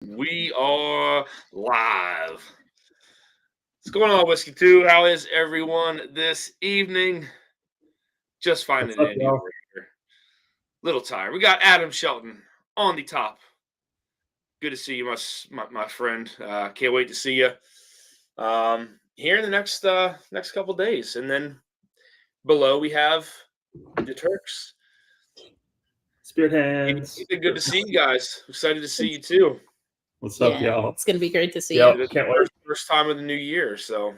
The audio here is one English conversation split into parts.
We are live. What's going on, Whiskey 2? How is everyone this evening? Just finding What's up, Andy y'all? over here. Little tired. We got Adam Shelton on the top. Good to see you, my friend. Can't wait to see you here in the next couple days. And then below we have the Turks. Spirit hands. Good to see you guys. Excited to see you too. What's up, Yeah, y'all? it's gonna be great to see Yep, you. It's can't the wait. first time of the new year, so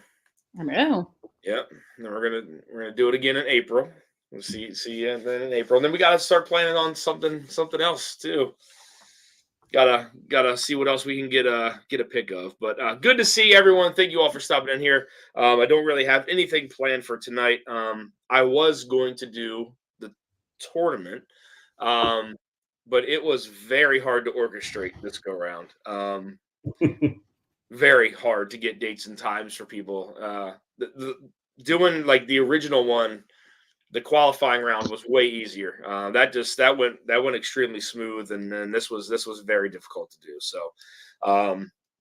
I know. yep. And then we're gonna do it again in April. We'll see you then in April. And then we gotta start planning on something else too. Gotta see what else we can get a pick of. But good to see everyone. Thank you all for stopping in here. I don't really have anything planned for tonight. I was going to do the tournament, but it was very hard to orchestrate this go round. Very hard to get dates and times for people. Doing like the original one, the qualifying round was way easier. That went extremely smooth, and then this was very difficult to do. So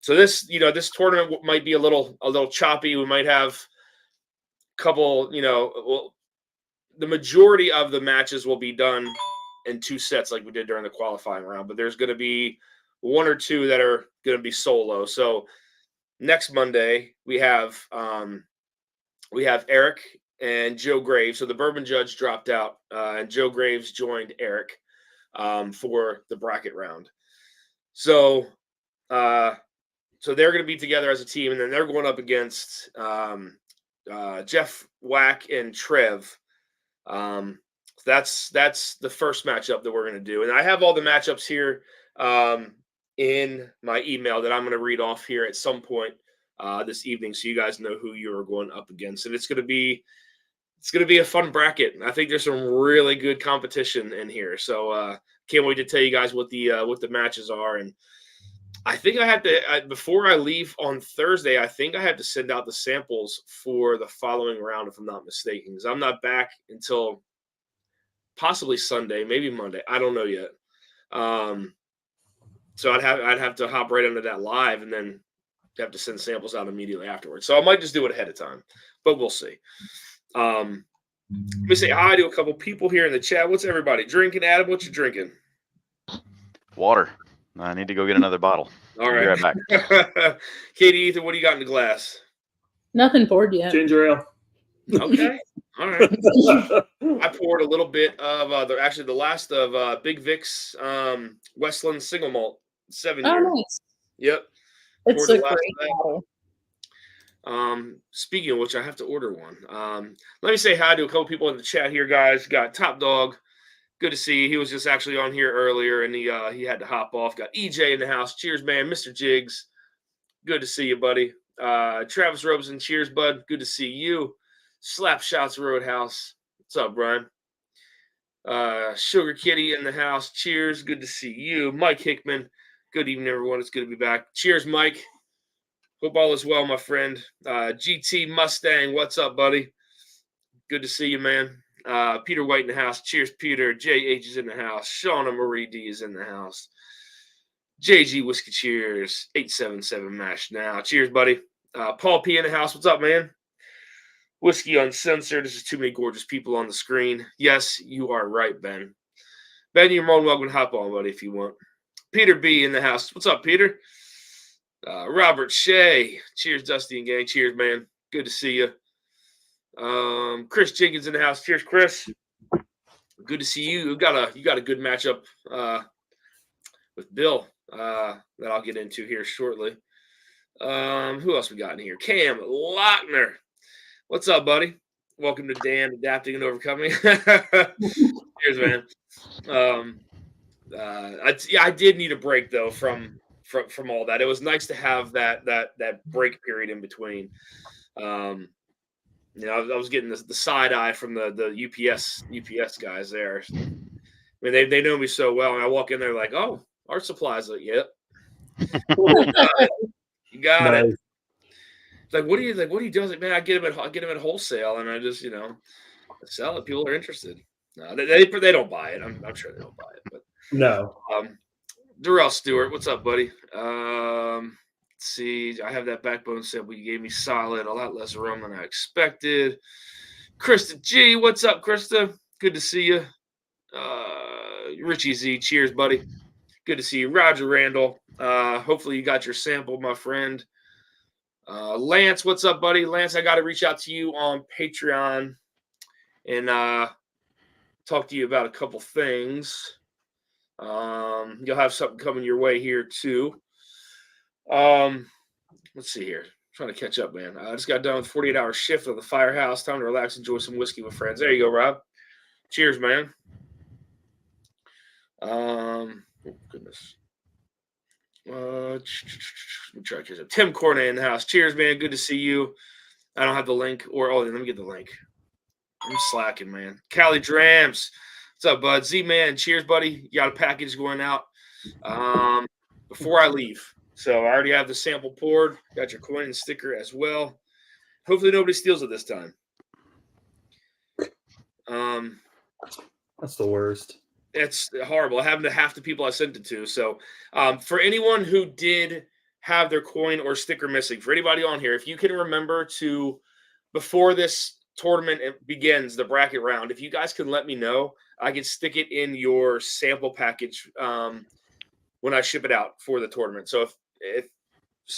this tournament might be a little choppy. We might have a couple. The majority of the matches will be done in two sets like we did during the qualifying round, but there's going to be one or two that are going to be solo. So next Monday we have Eric and Joe Graves. So the Bourbon Judge dropped out, and Joe Graves joined Eric for the bracket round. So they're going to be together as a team, and then they're going up against Jeff Wack and Trev. That's the first matchup that we're going to do, and I have all the matchups here in my email that I'm going to read off here at some point this evening, so you guys know who you're going up against, and it's going to be a fun bracket. I think there's some really good competition in here, so can't wait to tell you guys what the matches are. And I think I have to before I leave on Thursday. I think I have to send out the samples for the following round, if I'm not mistaken, because I'm not back until possibly Sunday, maybe Monday. I don't know yet. So I'd have to hop right into that live, and then have to send samples out immediately afterwards. So I might just do it ahead of time, but we'll see. Let me say hi to a couple people here in the chat. What's everybody drinking? Adam, what you drinking? Water. I need to go get another bottle. All right. Be right back. Katie, Ethan, what do you got in the glass? Nothing poured yet. Ginger ale. Okay. All right. I poured a little bit of the last of Big Vic's Westland single malt 7 year. Oh, nice. Yep. It's Poured a the last great bottle. Speaking of which, I have to order one. Let me say hi to a couple people in the chat here, guys. Got Top Dog. Good to see you. He was just actually on here earlier, and he had to hop off. Got EJ in the house. Cheers, man. Mr. Jigs. Good to see you, buddy. Travis Robeson. Cheers, bud. Good to see you. Slap Shots Roadhouse. What's up, Brian? Sugar Kitty in the house. Cheers. Good to see you. Mike Hickman. Good evening, everyone. It's good to be back. Cheers, Mike. Hope all is well, my friend. GT Mustang. What's up, buddy? Good to see you, man. Peter White in the house. Cheers, Peter. JH is in the house. Shauna Marie D is in the house. JG Whiskey Cheers. 877 MASH now. Cheers, buddy. Paul P in the house. What's up, man? Whiskey Uncensored. There's just too many gorgeous people on the screen. Yes, you are right, Ben. Ben, you're more than welcome to hop on, buddy, if you want. Peter B in the house. What's up, Peter? Robert Shea. Cheers, Dusty and gang. Cheers, man. Good to see you. Chris Jenkins in the house. Cheers, Chris. Good to see you. You got a good matchup with Bill that I'll get into here shortly. Who else we got in here? Cam Lochner. What's up, buddy? Welcome to Dan Adapting and Overcoming. Cheers, man. I did need a break though from all that. It was nice to have that break period in between. I was getting the side eye from the UPS guys there. I mean, they know me so well, and I walk in there like, "Oh, art supplies." Like, yep, you got it. It's like, what do you do? I was like, man, I get them at wholesale, and I just sell it. People are interested. No, they don't buy it. I'm sure they don't buy it, but no. Darrell Stewart, what's up, buddy? Let's see. I have that backbone sample you gave me solid, a lot less rum than I expected. Krista G, what's up, Krista? Good to see you. Richie Z, cheers, buddy. Good to see you. Roger Randall. Hopefully you got your sample, my friend. Lance, what's up, buddy? Lance, I got to reach out to you on Patreon and talk to you about a couple things. You'll have something coming your way here too. Let's see here. Trying to catch up, man. I just got done with 48-hour shift on the firehouse. Time to relax, enjoy some whiskey with friends. There you go, Rob. Cheers, man. Oh, goodness. Let me try to catch up. Tim Cornet in the house. Cheers, man. Good to see you. I don't have the link. Let me get the link. I'm slacking, man. Callie Drams. What's up, bud? Z-Man. Cheers, buddy. You got a package going out before I leave. So I already have the sample poured. Got your coin and sticker as well. Hopefully nobody steals it this time. That's the worst. It's horrible. I happened to half the people I sent it to. So for anyone who did have their coin or sticker missing, for anybody on here, if you can remember to, before this tournament begins, the bracket round, if you guys can let me know, I can stick it in your sample package when I ship it out for the tournament. So if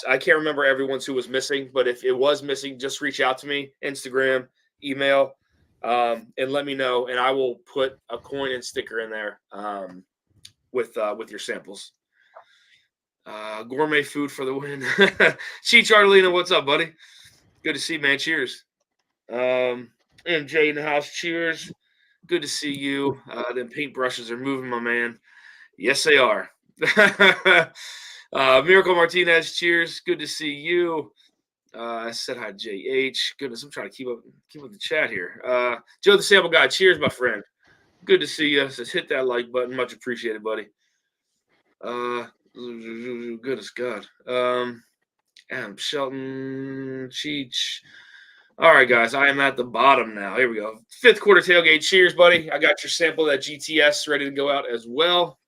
I can't remember everyone's who was missing, but if it was missing, just reach out to me, Instagram, email, and let me know, and I will put a coin and sticker in there with your samples. Gourmet food for the win. Cheech Arlena, what's up, buddy? Good to see you, man. Cheers. MJ in the house. Cheers. Good to see you. Them paintbrushes are moving, my man. Yes, they are. Miracle Martinez, cheers. Good to see you. I said hi, JH. Goodness, I'm trying to keep up the chat here. Joe the Sample Guy, cheers, my friend. Good to see you. Says hit that like button. Much appreciated, buddy. Goodness God. Adam Shelton, Cheech. All right, guys, I am at the bottom now. Here we go. Fifth quarter tailgate. Cheers, buddy. I got your sample of that GTS ready to go out as well.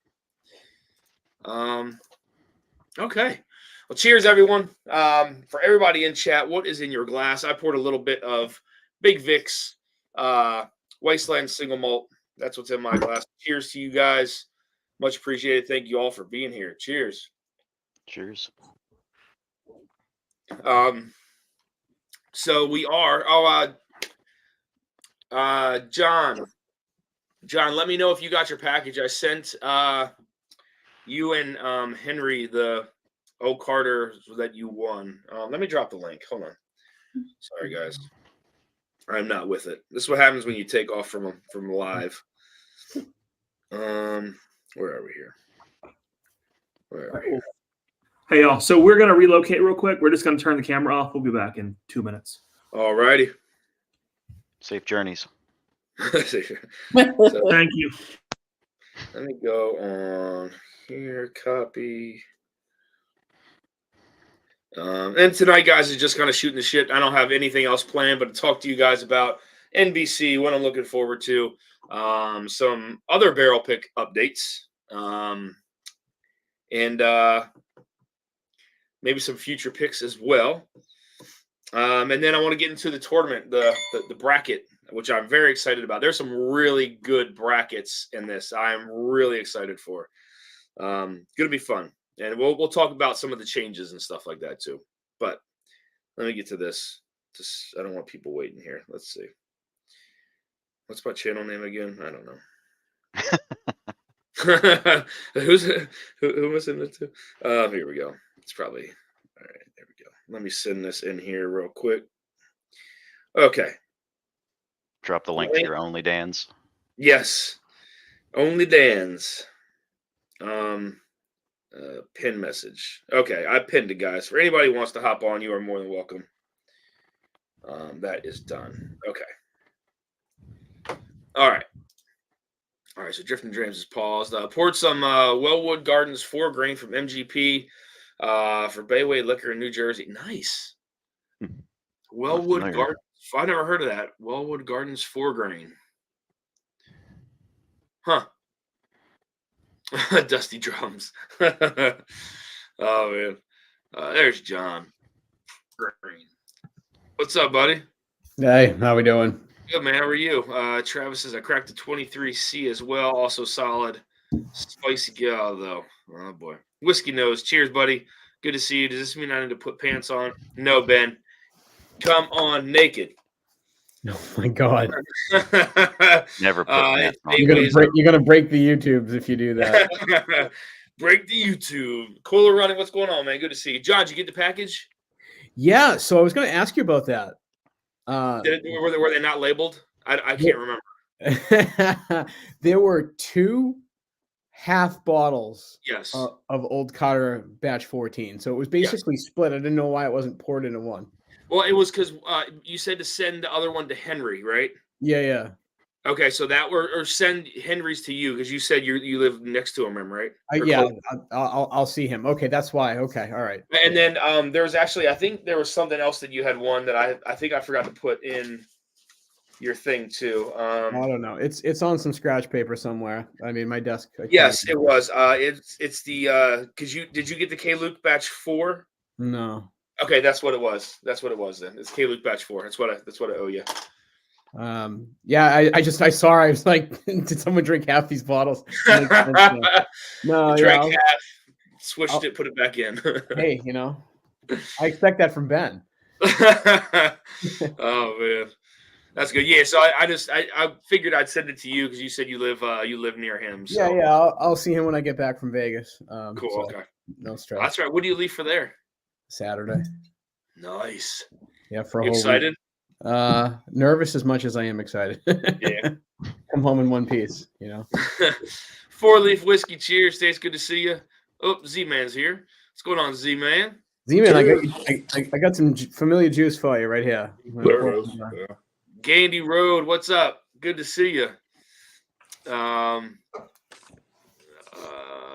Okay. Well, cheers, everyone. For everybody in chat, what is in your glass? I poured a little bit of Big Vic's Wasteland Single Malt. That's what's in my glass. Cheers to you guys. Much appreciated. Thank you all for being here. Cheers. Cheers. So we are. John, let me know if you got your package. I sent you and Henry the Oak Carter that you won. Let me drop the link. Hold on. Sorry, guys. I'm not with it. This is what happens when you take off from live. Where are we here? Hey, y'all. So we're going to relocate real quick. We're just going to turn the camera off. We'll be back in 2 minutes. All righty. Safe journeys. So, Thank you. let me go on here. Copy. And tonight, guys, is just kind of shooting the shit. I don't have anything else planned, but to talk to you guys about NBC, what I'm looking forward to, some other barrel pick updates, and maybe some future picks as well. And then I want to get into the tournament, the bracket, which I'm very excited about. There's some really good brackets in this. I'm really excited for. Going to be fun. And we'll talk about some of the changes and stuff like that too. But let me get to this. I don't want people waiting here. Let's see. What's my channel name again? I don't know. Who am I sending it to? Here we go. It's probably all right. There we go. Let me send this in here real quick. Okay. Drop the link to your Only Dan's. Yes. Only Dan's. Pin message. Okay, I pinned it, guys. For anybody who wants to hop on, you are more than welcome. That is done. Okay. All right. So Drifting Dreams is paused. Poured some Wellwood Gardens 4 grain from MGP for Bayway Liquor in New Jersey. Nice. Wellwood Gardens. I never heard of that. Wellwood Gardens 4 grain. Huh. Dusty drums. Oh man. There's John Green. What's up, buddy? Hey, how we doing? Good, man. How are you? Travis says I cracked the 23C as well. Also solid. Spicy gal, though. Oh, boy. Whiskey nose. Cheers, buddy. Good to see you. Does this mean I need to put pants on? No, Ben. Come on naked. Oh my God! Never put pants on. You're gonna break the YouTubes if you do that. Break the YouTube. Cooler running. What's going on, man? Good to see you. John, did you get the package? Yeah, so I was gonna ask you about that. Were they not labeled? I can't remember. There were 2 half bottles Yes. of Old Carter Batch 14. So it was basically split. I didn't know why it wasn't poured into one. Well, it was because you said to send the other one to Henry, right? Yeah. Okay, so that or send Henry's to you because you said you live next to him, right? Yeah, I'll see him. Okay, that's why. Okay, all right. And then there was actually, I think there was something else that you had one that I think I forgot to put in your thing too. I don't know. It's on some scratch paper somewhere. I mean, my desk. Yes, it was. It's the because did you get the K Luke batch 4? No. Okay, that's what it was. That's what it was then. It's K Luke batch 4. That's what I owe you. Yeah, I saw her. I was like, did someone drink half these bottles? No, drank half, switched it, put it back in. Hey, I expect that from Ben. Oh man, that's good. Yeah, so I figured I'd send it to you because you said you live near him. So. Yeah, I'll see him when I get back from Vegas. Cool. So Okay. No stress. That's right. What do you leave for there? Saturday. Nice. Yeah, for a you whole excited? Week. Nervous as much as I am excited. Yeah. Come home in one piece, 4-leaf whiskey. Cheers. Stays good to see you. Oh, Z-Man's here. What's going on, Z-Man? Z-Man, I got some familiar juice for you right here. There it is. Yeah. Gandy Road, what's up? Good to see you.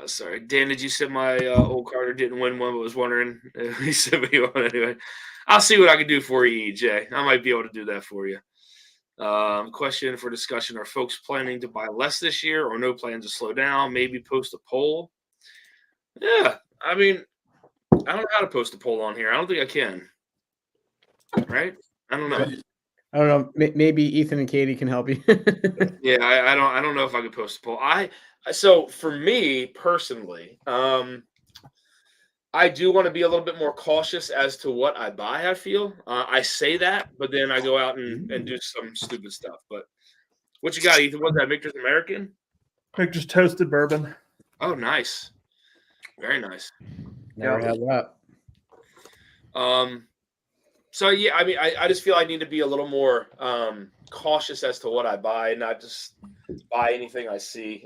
Sorry, Dan, did you say my old Carter didn't win one, but was wondering if he sent me one anyway? I'll see what I can do for you, EJ. I might be able to do that for you. Question for discussion. Are folks planning to buy less this year or no plans to slow down? Maybe post a poll? Yeah, I mean, I don't know how to post a poll on here. I don't think I can. Right? I don't know. I don't know. Maybe Ethan and Katie can help you. Yeah, I don't know if I could post a poll. So for me personally, I do want to be a little bit more cautious as to what I buy. I feel I say that, but then I go out and do some stupid stuff. But what you got, Ethan? What's that? Victor's American? Victor's toasted bourbon. Oh, nice, very nice. Never had that. So yeah, I mean, I just feel I need to be a little more cautious as to what I buy, and not just buy anything I see.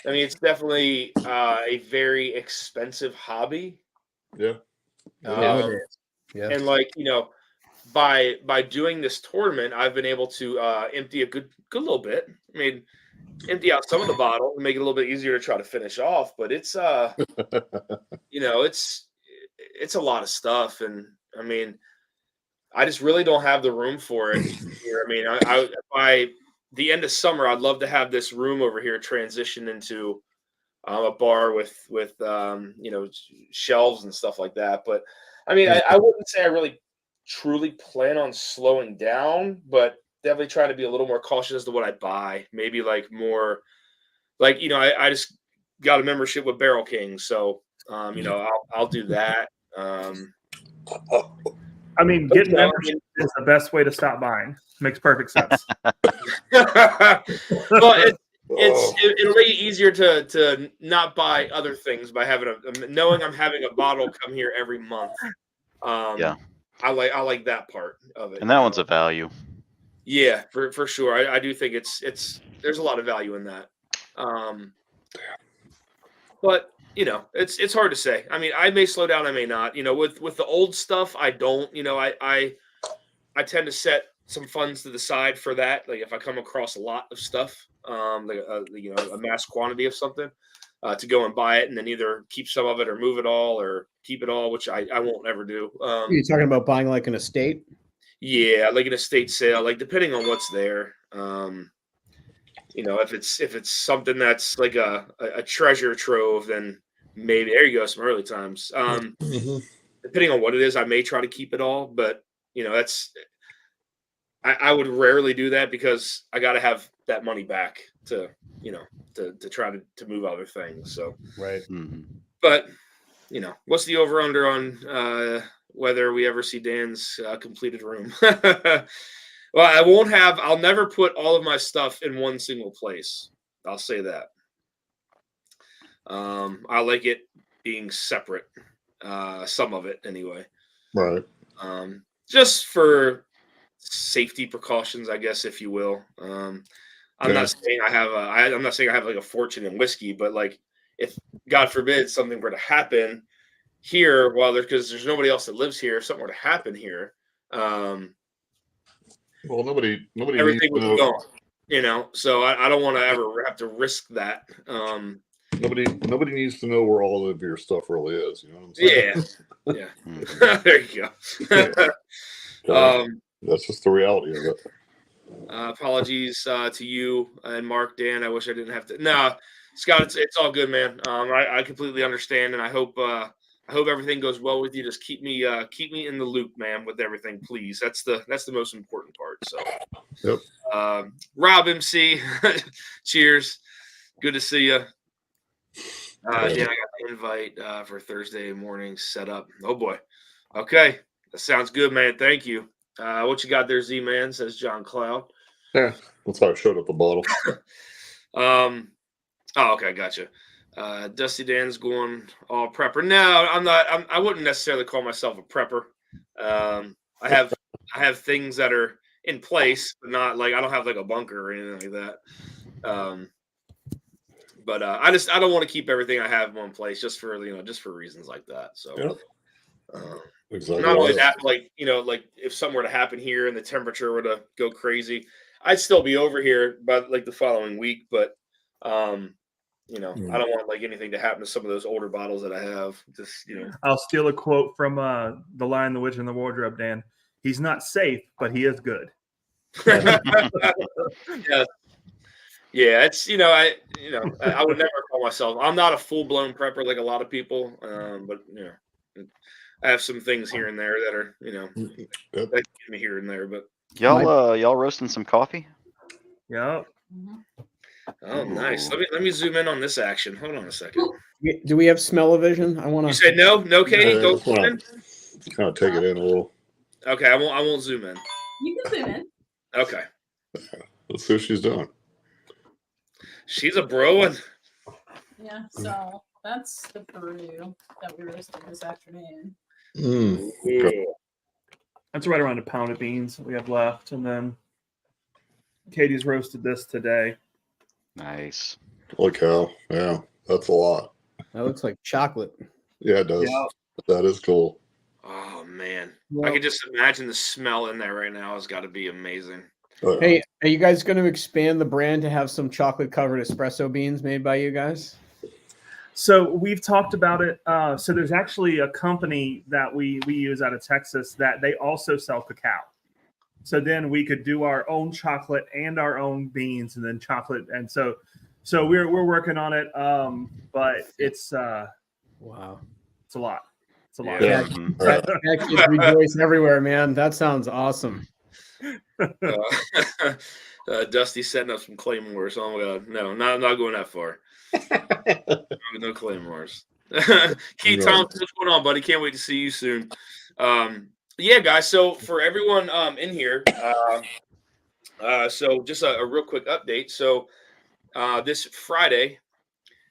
I mean, it's definitely a very expensive hobby. Yeah. It is. Yeah. And like, by doing this tournament, I've been able to empty a good little bit. I mean, empty out some of the bottle and make it a little bit easier to try to finish off. But it's it's a lot of stuff, and I mean, I just really don't have the room for it here. I mean, by the end of summer, I'd love to have this room over here transition into a bar with shelves and stuff like that. But I mean, I wouldn't say I really truly plan on slowing down, but definitely trying to be a little more cautious as to what I buy. Maybe like more, like I just got a membership with Barrel King, so I'll do that. I mean, getting membership is the best way to stop buying. Makes perfect sense. Well, it'll make it easier to not buy other things by having knowing I'm having a bottle come here every month. Yeah, I like that part of it. and that one's a value. Yeah, for sure. I do think it's there's a lot of value in that. But it's hard to say. I mean, I may slow down, I may not. With the old stuff, I don't. I tend to set some funds to the side for that. Like if I come across a lot of stuff, like a mass quantity of something, to go and buy it, and then either keep some of it or move it all or keep it all, which I won't ever do. You're talking about buying like an estate? Yeah, like an estate sale, like depending on what's there. if it's something that's like a treasure trove, then maybe there you go, some early times. Depending on what it is, I may try to keep it all, but that's I would rarely do that because I got to have that money back to to try to move other things. So Right. but what's the over under on whether we ever see Dan's completed room? Well, I'll never put all of my stuff in one single place. I'll say that. I like it being separate. Some of it anyway. Right. Just for safety precautions, I guess, if you will. I'm not saying I'm not saying I have like a fortune in whiskey, but like if God forbid something were to happen here, because there's nobody else that lives here, if something were to happen here, Well, nobody everything would needs be to know. gone. So I don't want to ever have to risk that. Nobody needs to know where all of your stuff really is. You know what I'm saying? Yeah. There you go. That's just the reality of it. Apologies to you and Mark, Dan. I wish I didn't have to. No, Scott, it's all good, man. I completely understand, and I hope everything goes well with you. Just keep me in the loop, man, with everything, please. That's the most important part. So, Yep. Rob MC, cheers. Good to see you. Dan, I got the invite for Thursday morning set up. Oh boy. Okay, that sounds good, man. Thank you. What you got there, Z-Man, says John Cloud. Yeah, that's how I showed up the bottle. Oh, okay, gotcha. Dusty Dan's going all prepper. No, I'm not. I wouldn't necessarily call myself a prepper. I have things that are in place, but not like I don't have like a bunker or anything like that. But I don't want to keep everything I have in one place just for reasons like that. So. Yep. Exactly. Not only that, like if something were to happen here and the temperature were to go crazy, I'd still be over here by like the following week. But I don't want like anything to happen to some of those older bottles that I have. Just I'll steal a quote from The Lion, the Witch, and the Wardrobe. Dan, he's not safe, but he is good. Yeah, it's I would never call myself. I'm not a full blown prepper like a lot of people, but I have some things here and there that are, that get me here and there. But y'all roasting some coffee? Yeah. Oh, nice. Let me zoom in on this action. Hold on a second. Do we have smell-o-vision? I want You to. said no, Katie. Go zoom in. Kind of take it in a little. Okay, I won't zoom in. You can zoom in. Okay. Let's see what she's doing. She's a bro one. Yeah, so that's the Peru that we roasted this afternoon. That's right around a pound of beans we have left, and then Katie's roasted this today. Nice. Holy cow! Yeah, that's a lot. That looks like chocolate. Yeah, it does. Yeah. That is cool. Oh man, Yeah. I can just imagine the smell in there right now. Has got to be amazing. Hey, are you guys going to expand the brand to have some chocolate-covered espresso beans made by you guys? So we've talked about it. So there's actually a company that we use out of Texas that they also sell cacao. So then we could do our own chocolate and our own beans, and then chocolate. And so we're working on it. But it's Wow, it's a lot. It's a lot. Yeah. That kids rejoice everywhere, man. That sounds awesome. Dusty setting up some claymores. Oh my god, no, not going that far. No claymores. Keith Thompson, what's going on, buddy? Can't wait to see you soon. Yeah, guys. So for everyone in here, so just a real quick update. So this Friday,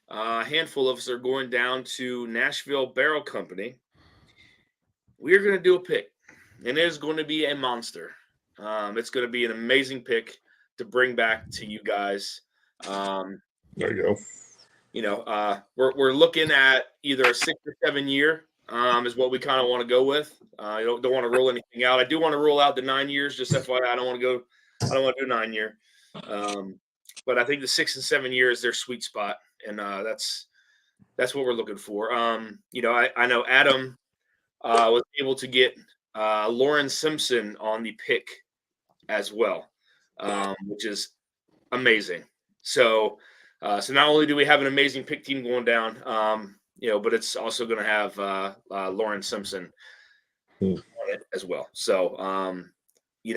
a handful of us are going down to Nashville Barrel Company. We're going to do a pick, and it is going to be a monster. It's going to be an amazing pick to bring back to you guys. There you go. We're looking at either a 6 or 7 year is what we kind of want to go with. I don't want to rule anything out. I do want to rule out the 9 years. Just FYI, I don't want to do 9 year. But I think the 6 and 7 year is their sweet spot, and that's what we're looking for. I know Adam was able to get Lauren Simpson on the pick as well, which is amazing. So so not only do we have an amazing pick team going down, but it's also going to have Lauren Simpson on it as well. So we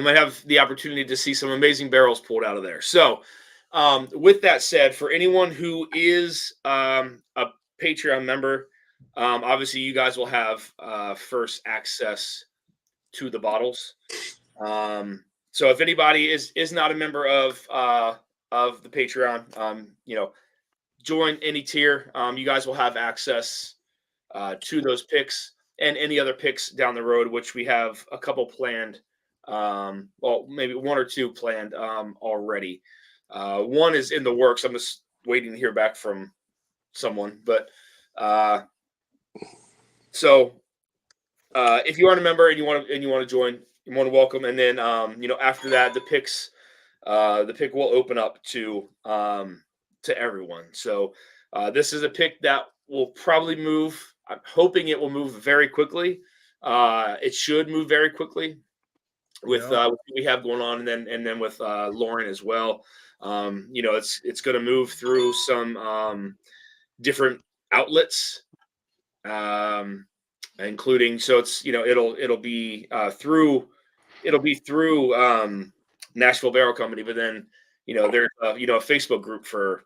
might have the opportunity to see some amazing barrels pulled out of there. So with that said, for anyone who is a Patreon member, obviously you guys will have first access to the bottles. So if anybody is not a member of the Patreon, join any tier. You guys will have access to those picks and any other picks down the road, which we have a couple planned. Well, maybe one or two planned already. One is in the works. I'm just waiting to hear back from someone. But so if you aren't a member and you want to join, you're more than welcome. And then after that, the pick will open up to everyone. So this is a pick that will probably move. I'm hoping it will move very quickly. It should move very quickly with what we have going on, and then with Lauren as well. It's going to move through some different outlets, including it'll be through Nashville Barrel Company, but then there's a Facebook group for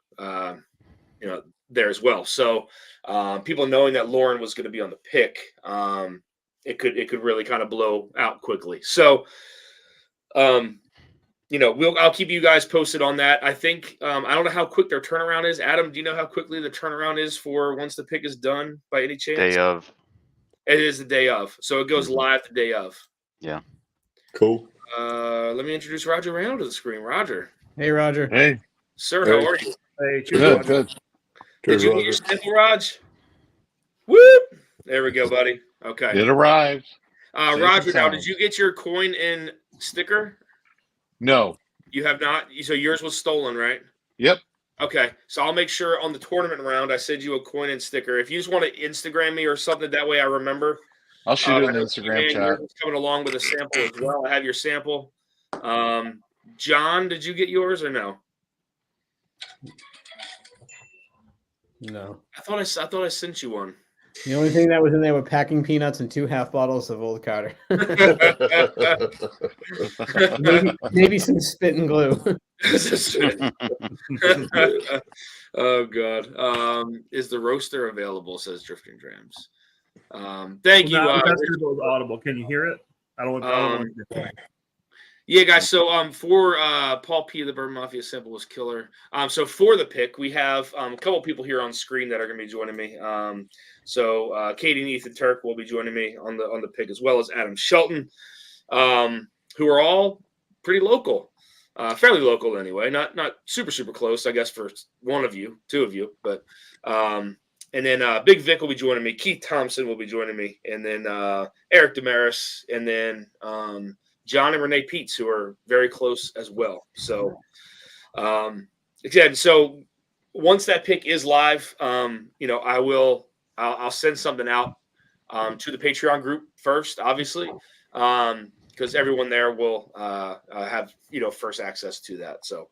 there as well. So people knowing that Lauren was going to be on the pick, it could really kind of blow out quickly. So I'll keep you guys posted on that. I think I don't know how quick their turnaround is. Adam, do you know how quickly the turnaround is for once the pick is done by any chance? Day of. It is the day of, so it goes live the day of. Yeah. Cool. Let me introduce Roger Randall to the screen. Roger. Hey, Roger. Hey. Sir, Hey. how are you? Hey, cheers, Good. Roger. Good. Did Cheers, you Roger. get your sample, Raj? Whoop! There we go, buddy. Okay. It arrived. Safe Roger, and now, sound. did you get your coin and sticker? No. You have not? So yours was stolen, right? Yep. Okay. So I'll make sure on the tournament round I send you a coin and sticker. If you just want to Instagram me or something, that way I remember. I'll shoot it in the I know Instagram Yours chat. is coming along with a sample as well. I have your sample. John, did you get yours or no? No. I thought I sent you one. The only thing that was in there were packing peanuts and 2 half bottles of Old Carter. maybe some spit and glue. Oh God. Is the roaster available? Says Drifting Drams. Thank you. That's audible. Can you hear it? I don't want to. Yeah, guys. So for Paul P, the Bourbon Mafia sample was killer. So for the pick, we have a couple people here on screen that are going to be joining me. So Katie and Ethan Turk will be joining me on the pick, as well as Adam Shelton, who are all pretty local, fairly local anyway. Not super close, I guess, for two of you, but and then Big Vic will be joining me. Keith Thompson will be joining me, and then Eric Damaris, and then John and Renee Peets, who are very close as well. So, again, so once that pick is live, I'll send something out to the Patreon group first, obviously, because everyone there will have first access to that. So,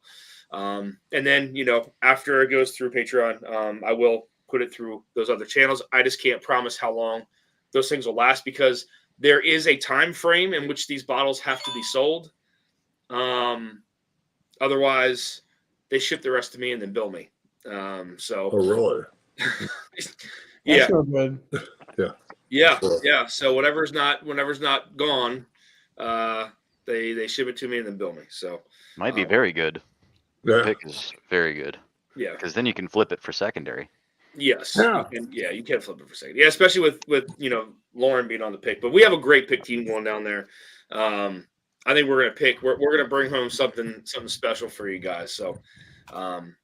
and then after it goes through Patreon, I will put it through those other channels. I just can't promise how long those things will last because there is a time frame in which these bottles have to be sold. Otherwise, they ship the rest to me and then bill me. Oh, really? Yeah. That's no good. Yeah. Sure. Yeah. So whenever's not gone, they ship it to me and then bill me. So Might be very good. Yeah. Pick is very good yeah. because then you can flip it for secondary. Yes. Yeah. You can flip it for a second. Yeah, especially with Lauren being on the pick. But we have a great pick team going down there. I think we're gonna bring home something special for you guys. So and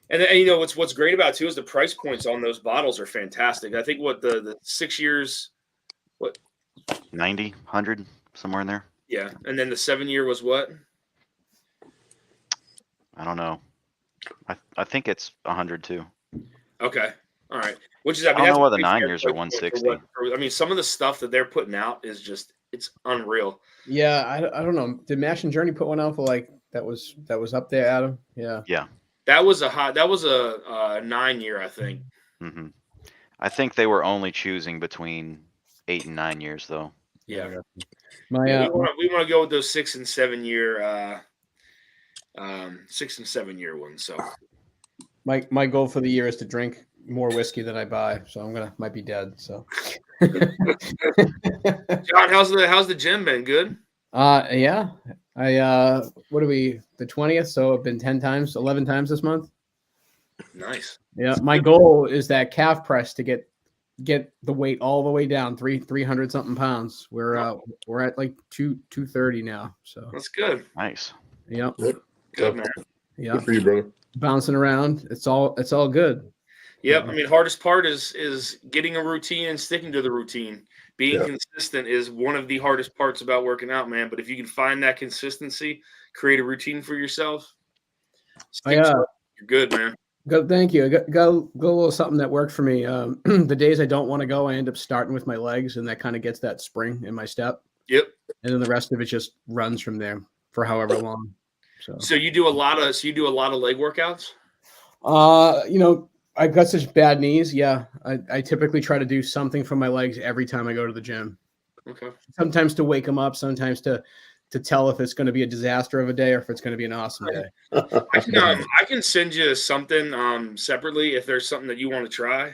then what's great about it too is the price points on those bottles are fantastic. I think what the 6 years 90, 100, somewhere in there. yeah, and then the 7 year was what? I don't know. I think it's 100 too. Okay. All right. Which is, I don't that's know why a the big 9 fair years are price point 160. some of the stuff that they're putting out is just, it's unreal. Yeah, I don't know. Did Mash and Journey put one out for like that was up there, Adam. Yeah. That was a 9-year, I think. Hmm. I think they were only choosing between 8 and 9 years, though. Yeah. My Yeah, we want to go with those 6 and 7 year 6 and 7 year ones. So my goal for the year is to drink more whiskey than I buy. So might be dead. So John, how's the gym been? Good? yeah. I what are we, the 20th? So I've been 11 times this month. Nice. Yeah. My goal is that calf press to get the weight all the way down 300 something pounds. We're at like 230 now. So That's good. Nice. yeah. Good, man. Yeah. Good for you, brother. Bouncing around. It's all good. Yep. I mean, hardest part is getting a routine and sticking to the routine. Being consistent is one of the hardest parts about working out, man. But if you can find that consistency, create a routine for yourself, stick to it, you're good, man. Thank you. Go a little something that worked for me. The days I don't want to go, I end up starting with my legs, and that kind of gets that spring in my step. Yep. And then the rest of it just runs from there for however long. So you do a lot of leg workouts? I've got such bad knees. Yeah. I typically try to do something for my legs every time I go to the gym. Okay. Sometimes to wake them up, sometimes to tell if it's going to be a disaster of a day or if it's going to be an awesome day. I can send you something separately if there's something that you want to try.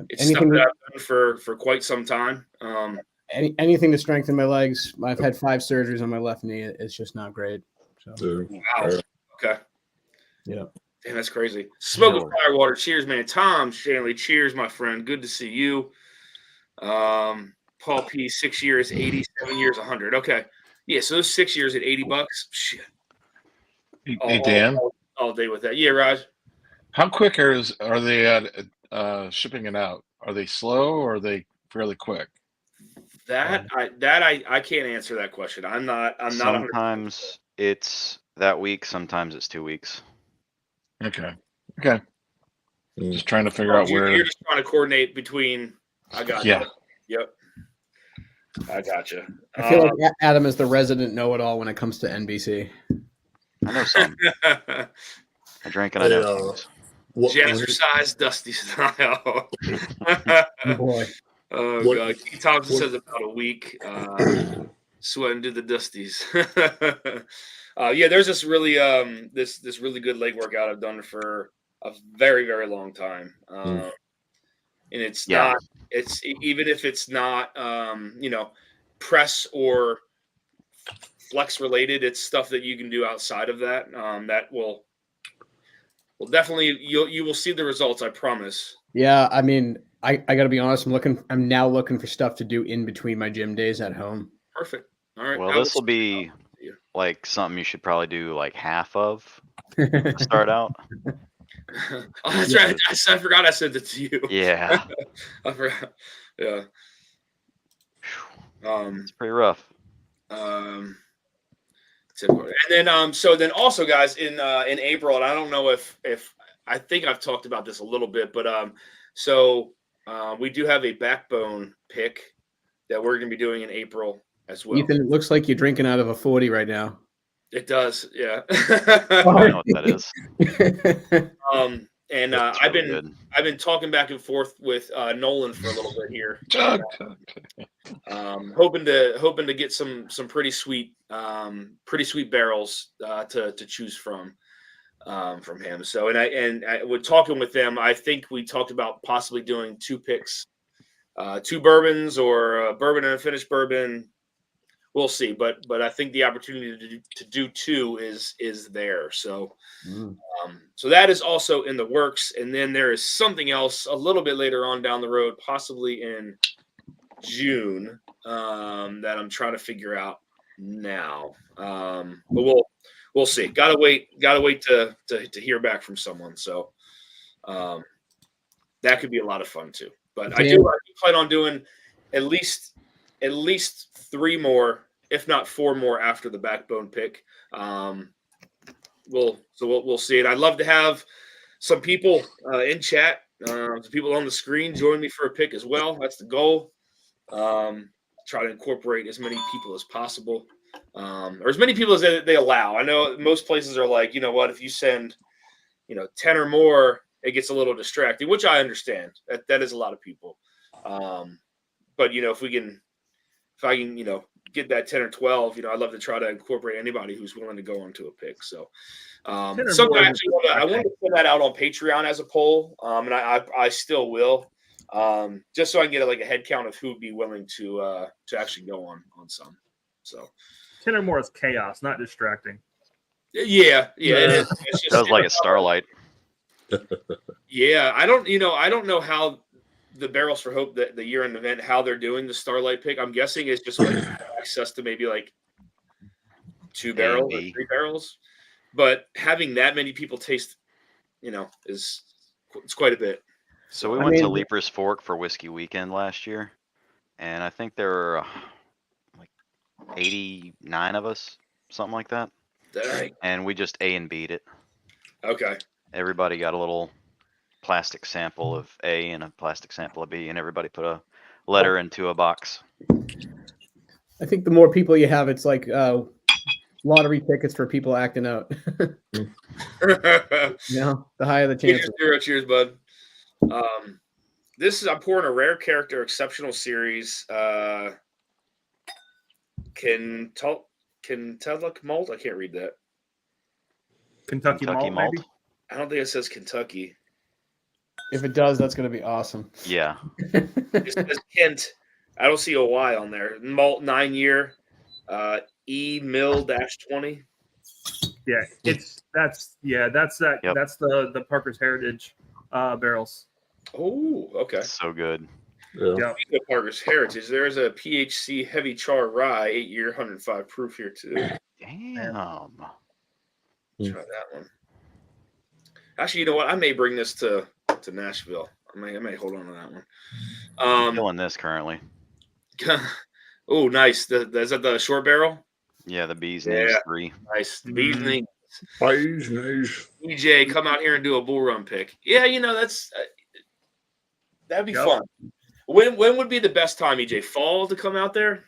It's stuff that I've done for quite some time. Anything to strengthen my legs. I've had 5 surgeries on my left knee. It's just not great. So. Wow. Okay. Yeah. Damn, that's crazy. Smoke with Firewater. Cheers, man. Tom Shanley. Cheers, my friend. Good to see you. Paul P. 6 years, 80, 7 years, 100. Okay. Yeah, so those 6 years at $80. Shit. Hey, Dan. All day with that. Yeah, Raj. How quick are they at shipping it out? Are they slow or are they fairly quick? I can't answer that question. I'm not. Sometimes it's that week. Sometimes it's 2 weeks. Okay. Just trying to figure out where. You're just trying to coordinate between. I got Yeah. you. Yep. I got you. I feel like Adam is the resident know-it-all when it comes to NBC. I know some. I drink and I know things. Jazzercise Dusty style. Oh boy. Oh god. Keith Thompson says about a week. Sweating to the Dusties. Yeah, there's this really this really good leg workout I've done for a very, very long time. And it's not, it's even if it's not press or flex related, it's stuff that you can do outside of that. That will definitely you will see the results, I promise. Yeah, I mean, I gotta be honest, I'm now looking for stuff to do in between my gym days at home. Perfect. All right. Well, this will be like something you should probably do like half of to start out. Oh, that's right. I forgot I sent it to you. Yeah. I forgot. Yeah. It's pretty rough. And then so then also, guys, in April, and I don't know if I think I've talked about this a little bit, but we do have a backbone pick that we're going to be doing in April as well. Ethan, it looks like you're drinking out of a 40 right now. It does, yeah. I know what that is. And I've been talking back and forth with Nolan for a little bit here. Hoping to get some pretty sweet barrels to choose from him. So and I with talking with them, I think we talked about possibly doing 2 picks, 2 bourbons or a bourbon and a finished bourbon. We'll see, but I think the opportunity to do 2 is there. So, so that is also in the works. And then there is something else a little bit later on down the road, possibly in June, that I'm trying to figure out now. But we'll see. Gotta wait to hear back from someone. So, that could be a lot of fun too. But I do plan on doing at least 3 more, if not 4 more, after the backbone pick. We'll see it. I'd love to have some people in chat, some people on the screen join me for a pick as well. That's the goal. Try to incorporate as many people as possible. or as many people as they allow. I know most places are like, you know what, if you send, 10 or more, it gets a little distracting, which I understand. That is a lot of people. But if I can, get that 10 or 12, I'd love to try to incorporate anybody who's willing to go onto a pick. So, 10 or something more I actually want to put that out on Patreon as a poll, and I still will, just so I can get a head count of who would be willing to actually go on some. So 10 or more is chaos, not distracting. yeah, it is. It's just, That was like a starlight. Yeah, I don't know how the Barrels for Hope, the year-end event, how they're doing the Starlight pick. I'm guessing it's just like access to maybe like 2 barrels or 3 barrels, but having that many people taste, it's quite a bit. So we went to Leaper's Fork for Whiskey Weekend last year, and I think there were like 89 of us, something like that. Dang. And we just A and B'd it. Okay. Everybody got a little plastic sample of A and a plastic sample of B, and everybody put a letter into a box. I think the more people you have, it's like lottery tickets for people acting out. The higher the chances. Cheers, bud. I'm pouring a rare character exceptional series. Kentucky malt. I can't read that. Kentucky malt, maybe? I don't think it says Kentucky. If it does, that's going to be awesome. Yeah. It says Kent. I don't see a Y on there. Malt 9-year, E mill -20. Yeah, that's that. Yep. That's the Parker's Heritage barrels. Oh, okay. So good. Yeah. Yeah. Speaking of Parker's Heritage, there's a PHC heavy char rye, 8-year, 105 proof here too. Damn. Try that one. Actually, you know what? I may bring this to Nashville. I may hold on to that one. I'm feeling this currently. Oh, nice. Is that the short barrel? Yeah, the Bee's Knees 3. Nice. The Bee's Knees. Nice. EJ, come out here and do a bull run pick. Yeah, that's that'd be fun. When would be the best time, EJ? Fall to come out there?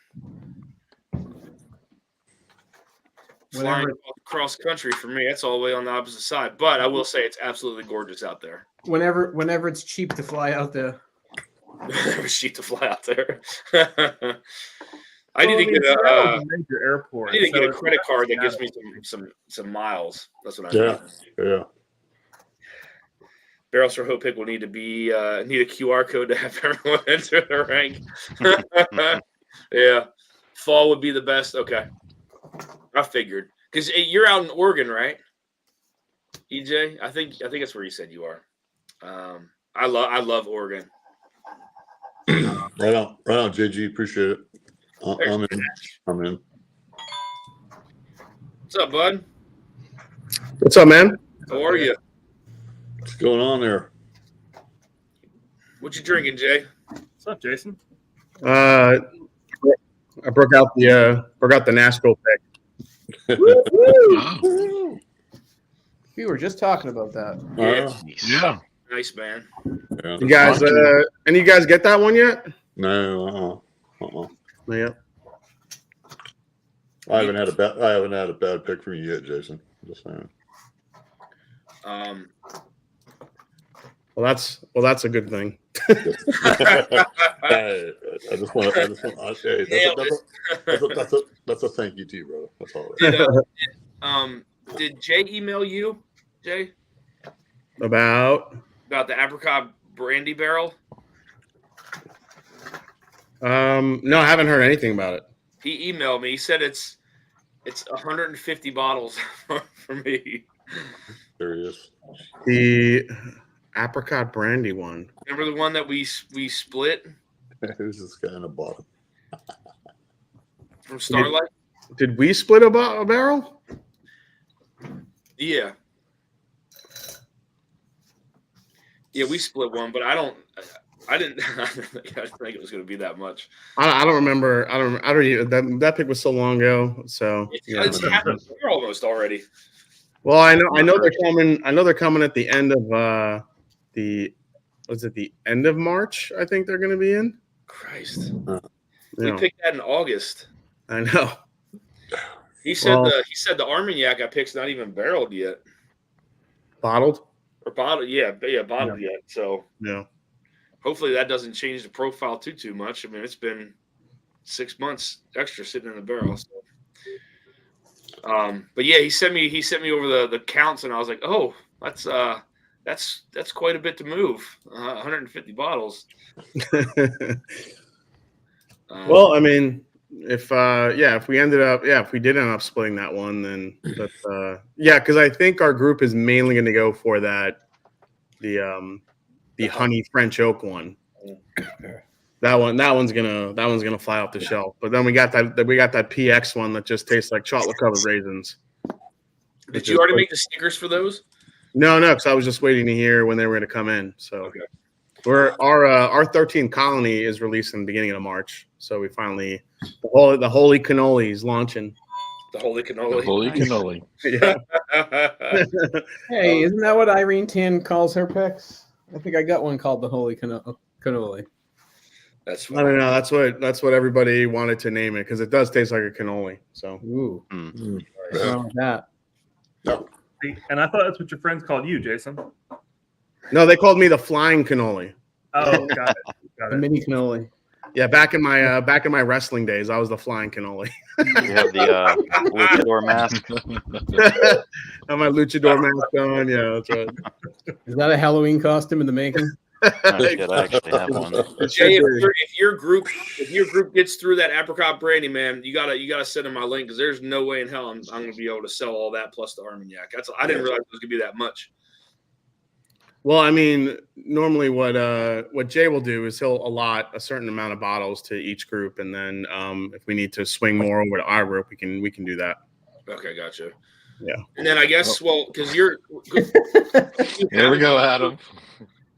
Flying across country for me, that's all the way on the opposite side. But I will say it's absolutely gorgeous out there. Whenever it's cheap to fly out there. It's cheap to fly out there. I need to get a major airport. I need to get a credit card that gives me some miles. That's what I need. Yeah. Barrels for Hope pick will need to be need a QR code to have everyone enter the rank. Yeah, fall would be the best. Okay, I figured because you're out in Oregon, right? EJ, I think that's where you said you are. I love Oregon. Right on, JG. Appreciate it. I'm in. What's up, bud? What's up, man? How are you? What's going on there? What you drinking, Jay? What's up, Jason? I broke out the Nashville pick. We were just talking about that. Yeah. Nice, man. Yeah, You guys, any of you guys get that one yet? No. Yeah. I haven't had a bad pick from you yet, Jason. Just saying. Well, that's a good thing. Hey, that's a thank you to you, brother. That's all. Did Jay email you, Jay, About about the apricot brandy barrel? no, I haven't heard anything about it. He emailed me. He said it's 150 bottles for me. There he is. The apricot brandy one. Remember the one that we split Who's this guy in the bottom? from Starlight? Did we split a barrel? Yeah. Yeah, we split one, but I didn't think it was going to be that much. I don't remember. I don't even, that pick was so long ago. So It's half a year almost already. well, I know they're coming. I know they're coming at the end of the end of March? I think they're going to be in. Christ. You We know, picked that in August. I know. He said Well- the Armagnac I picked's not even barreled yet. Bottled. Or bottled, bottled yet. So Yeah. hopefully that doesn't change the profile too much. I mean, it's been 6 months extra sitting in the barrel. So. But yeah, he sent me over the counts, and I was like, oh, that's quite a bit to move. 150 bottles. Well, I mean, if we did end up splitting that one, then because I think our group is mainly going to go for the honey French oak one. That one's gonna fly off the shelf. But then we got that PX one that just tastes like chocolate covered raisins. Did you already make the stickers for those? No, because I was just waiting to hear when they were going to come in. So Okay. our 13 colony is released in the beginning of March. So we finally the holy cannoli is launching. The holy cannoli. The holy cannoli. Yeah. Hey, isn't that what Irene Tan calls her picks? I think I got one called the Holy Cannoli. That's I don't know. That's what everybody wanted to name it because it does taste like a cannoli. So Ooh, Mm. what's wrong with that? And I thought that's what your friends called you, Jason. no, they called me the flying cannoli. Oh, got it. Got The it. mini cannoli. Yeah, back in my wrestling days, I was the flying cannoli. You have the luchador mask. Have my luchador mask on. Yeah, that's right. Is that a Halloween costume in the making? Oh, shit, I actually have one. Jay, if your group gets through that apricot brandy, man, you gotta send them my link because there's no way in hell I'm gonna be able to sell all that plus the Armagnac. I didn't realize it was gonna be that much. Well, I mean, normally what Jay will do is he'll allot a certain amount of bottles to each group, and then if we need to swing more over to our group, we can do that. Okay, gotcha. Yeah. And then I guess because you're Here we go, Adam.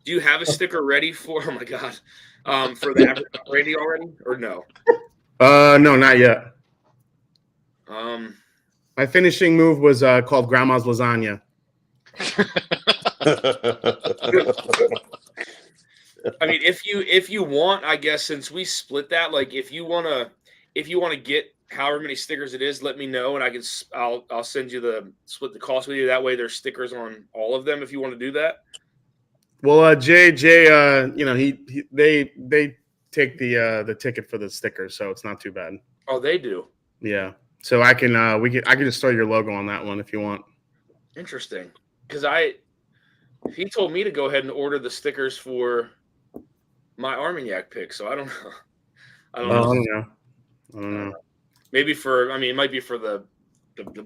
do you have a sticker ready for? Oh my god, for the apricot brandy already or no? No, not yet. Um, My finishing move was called Grandma's Lasagna. I mean, if you want, I guess since we split that, like if you wanna get however many stickers it is, let me know and I'll send you split the cost with you. That way, there's stickers on all of them if you want to do that. Well, Jay, they take the ticket for the stickers, so it's not too bad. Oh, they do. Yeah. So I can just throw your logo on that one if you want. Interesting, because he told me to go ahead and order the stickers for my Armagnac pick, so I don't know. I don't know. Maybe it might be for the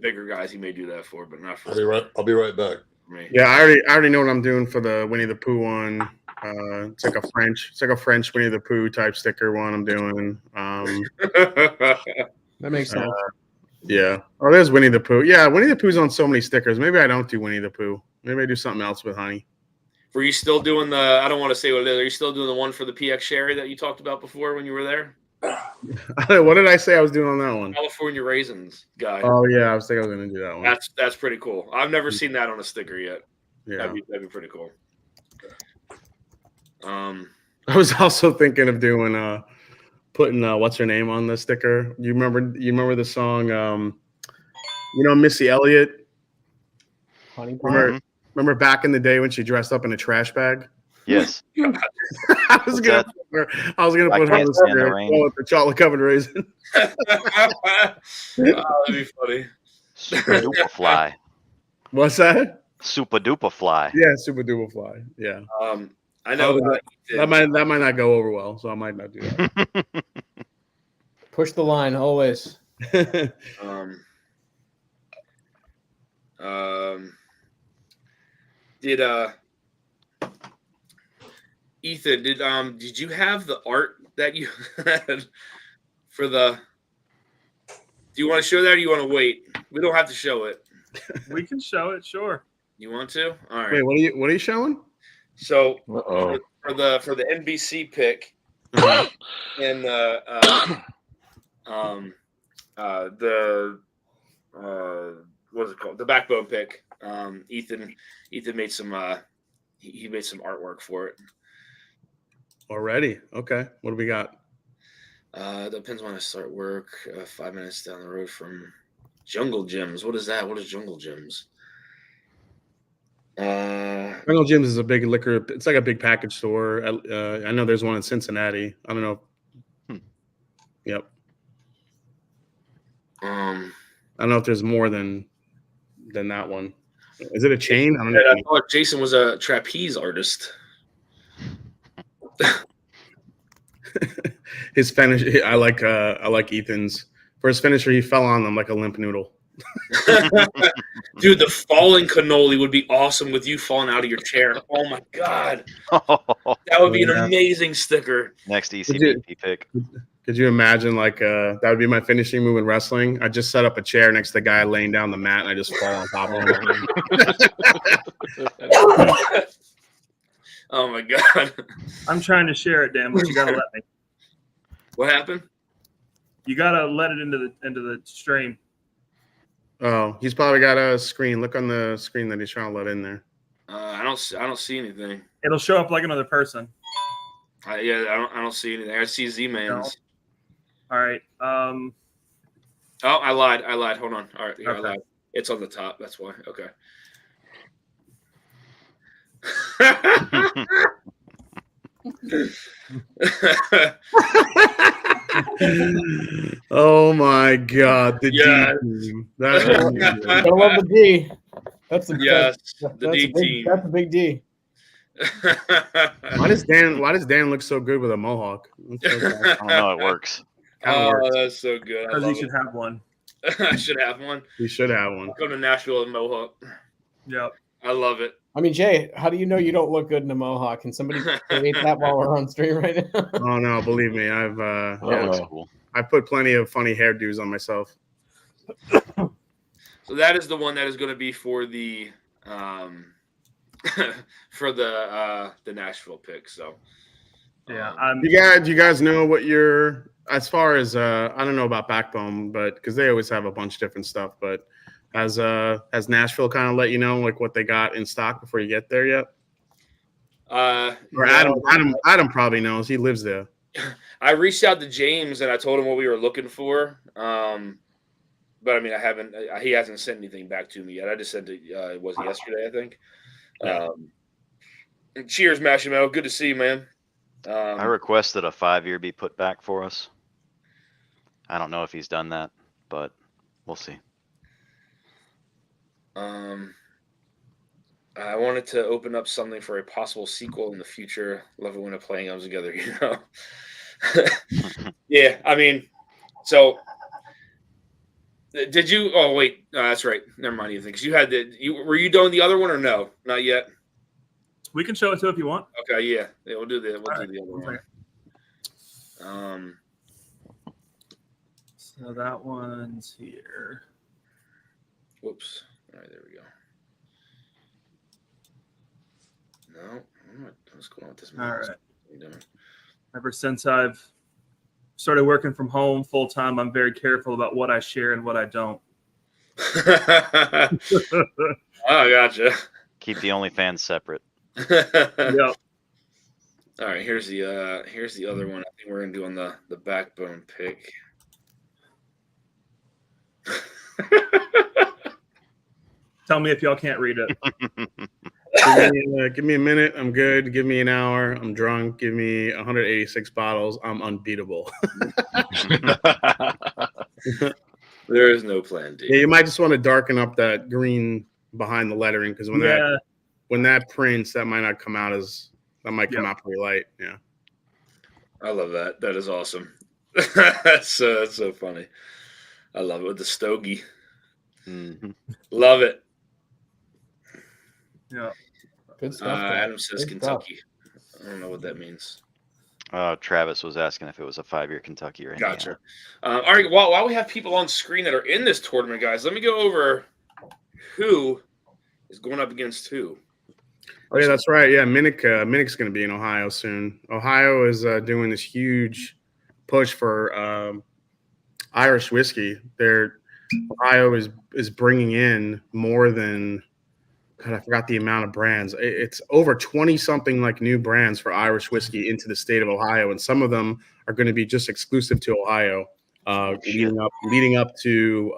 bigger guys. He may do that for, but not for I'll be right back. me. Yeah, I already know what I'm doing for the Winnie the Pooh one. It's like a French Winnie the Pooh type sticker one I'm doing. That makes sense. Yeah. Oh, there's Winnie the Pooh. Yeah, Winnie the Pooh's on so many stickers. Maybe I don't do Winnie the Pooh. Maybe I do something else with honey. Were you still doing I don't want to say what it is. Are you still doing the one for the PX Sherry that you talked about before when you were there? What did I say I was doing on that one? California raisins guy. Oh yeah, I was thinking I was going to do that one. That's pretty cool. I've never seen that on a sticker yet. Yeah. That'd be pretty cool. I was also thinking of doing putting what's her name on the sticker. You remember the song Missy Elliott? Honey Remember back in the day when she dressed up in a trash bag? Yes. I was gonna put her on the sticker with the chocolate covered raisin. Oh, that'd be funny. Super duper fly. What's that? Super duper fly. Yeah, super duper fly. Yeah. I know that might not go over well, so I might not do that. Push the line always. Did Ethan, did you have the art that you had for the? Do you want to show that or you want to wait? We don't have to show it. We can show it, sure. You want to? All right. Wait, what are you showing? So Uh-oh. for the NBC pick and what's it called? The backbone pick. Ethan made some he made some artwork for it. Already? Okay. What do we got? Depends when I start work. 5 minutes down the road from Jungle Gyms. What is that? What is Jungle Gyms? Jungle Gyms is a big liquor. It's like a big package store. I know there's one in Cincinnati. I don't know. Yep. I don't know if there's more than that one. Is it a chain? I don't know. I thought Jason was a trapeze artist. His finish, I like Ethan's. For his finisher, he fell on them like a limp noodle. Dude, the falling cannoli would be awesome with you falling out of your chair. Oh my god, that would be an amazing sticker. Next ECBP pick. Could you imagine, like, that would be my finishing move in wrestling? I just set up a chair next to the guy laying down the mat, and I just fall on top of him. Oh my god. I'm trying to share it, Dan, but you gotta let me. What happened? You gotta let it into the stream. Oh, he's probably got a screen. Look on the screen that he's trying to let in there. I don't see anything. It'll show up like another person. Yeah, I don't see anything. I see Z-Man's. All right. Oh, I lied. Hold on. All right, yeah, Okay. I lied. It's on the top. That's why. Okay. Oh my God, the Yeah. D team. That I love the D. That's the Yes, that's the a D big- team. That's a big D. Why does Dan look so good with a mohawk? I don't know. It works. Kinda Oh, works. that's so good. I Because you love should it. have one. I should have one. We should have one. Come to Nashville with Mohawk. Yep. I love it. I mean, Jay, how do you know you don't look good in a mohawk? Can somebody create that while we're on stream right now? Oh no, believe me, I've That looks cool. I put plenty of funny hairdos on myself. So that is the one that is going to be for the for the Nashville pick. So Yeah. You guys know what your, as far as I don't know about Backbone, but because they always have a bunch of different stuff, but has Nashville kind of let you know like what they got in stock before you get there yet? Or no. Adam probably knows. He lives there. I reached out to James and I told him what we were looking for. But I mean, he hasn't sent anything back to me yet. I just sent it, it was yesterday, I think. And cheers, Mashy Metal. Good to see you, man. I requested a 5-year be put back for us. I don't know if he's done that, but we'll see. I wanted to open up something for a possible sequel in the future. Love it when a playing comes together, you know. Yeah, I mean, so did you? Oh wait, that's right. Never mind. Because you had were you doing the other one or no? Not yet. We can show it too if you want. Okay, yeah, we'll do the All right, other one. So that one's here. Whoops. All right, there we go. No, what's going on with this? All mouse? right. What are you doing? Ever since I've started working from home full time, I'm very careful about what I share and what I don't. Oh, gotcha. Keep the OnlyFans separate. Yep. All right, here's the other one. I think we're gonna do on the Backbone pick. Tell me if y'all can't read it. Give me a minute. I'm good. Give me an hour. I'm drunk. Give me 186 bottles. I'm unbeatable. There is no plan D. Yeah, you might just want to darken up that green behind the lettering because when that prints, that might not come out as come out pretty light. Yeah. I love that. That is awesome. That's so funny. I love it with the stogie. Mm-hmm. Love it. Yeah. Good stuff. Adam says Good stuff. Kentucky. I don't know what that means. Travis was asking if it was a 5-year Kentucky or Indiana. Gotcha. All right. While we have people on screen that are in this tournament, guys, let me go over who is going up against who. Oh yeah, that's right. Yeah, Minnick's going to be in Ohio soon. Ohio is doing this huge push for Irish whiskey. Ohio is bringing in more than, God, I forgot the amount of brands. It's over 20 something like new brands for Irish whiskey into the state of Ohio, and some of them are going to be just exclusive to Ohio. leading up to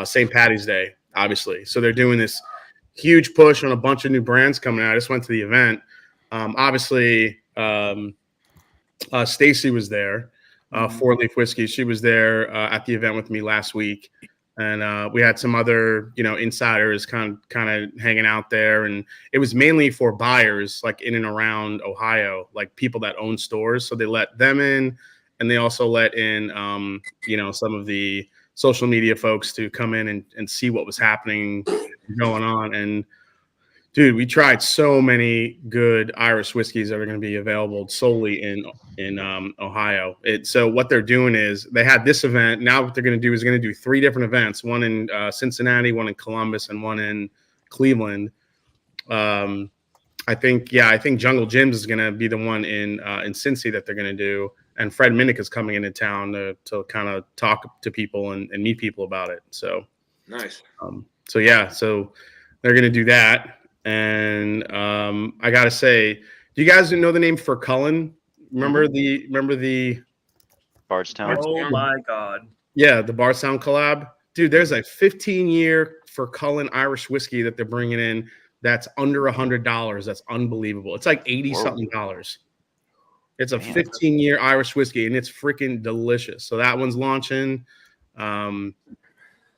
St. Patty's Day, obviously. So they're doing this huge push on a bunch of new brands coming out. I just went to the event. Obviously, Stacy was there, Four Leaf Whiskey. She was there at the event with me last week. And we had some other, insiders kind of hanging out there. And it was mainly for buyers, like in and around Ohio, like people that own stores. So they let them in, and they also let in, some of the social media folks to come in and see what was happening, going on. And dude, we tried so many good Irish whiskeys that are going to be available solely in Ohio. So what they're doing is they had this event. Now what they're going to do is going to do 3 different events: one in Cincinnati, one in Columbus, and one in Cleveland. I think Jungle Jim's is going to be the one in Cincy that they're going to do, and Fred Minnick is coming into town to kind of talk to people and meet people about it. So Nice. So they're going to do that. And I gotta say, do you guys know the name for Cullen? Remember the Bardstown. Oh my God. Yeah, the Bardstown collab, dude. There's a 15-year for Cullen Irish whiskey that they're bringing in. That's under $100. That's unbelievable. It's like 80 something dollars. It's a 15-year Irish whiskey, and it's freaking delicious. So that one's launching.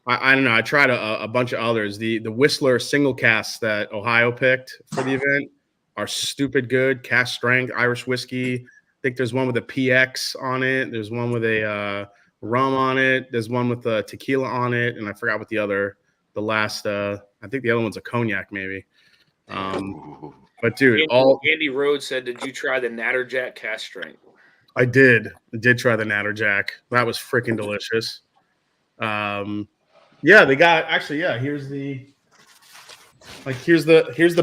I don't know. I tried a bunch of others. The Whistler single casks that Ohio picked for the event are stupid good. Cask strength Irish whiskey. I think there's one with a PX on it. There's one with a rum on it. There's one with a tequila on it, and I forgot what the last. I think the other one's a cognac maybe. But dude, Andy Rhodes said, "Did you try the Natterjack cask strength?" I did try the Natterjack. That was freaking delicious. Yeah, they got here's the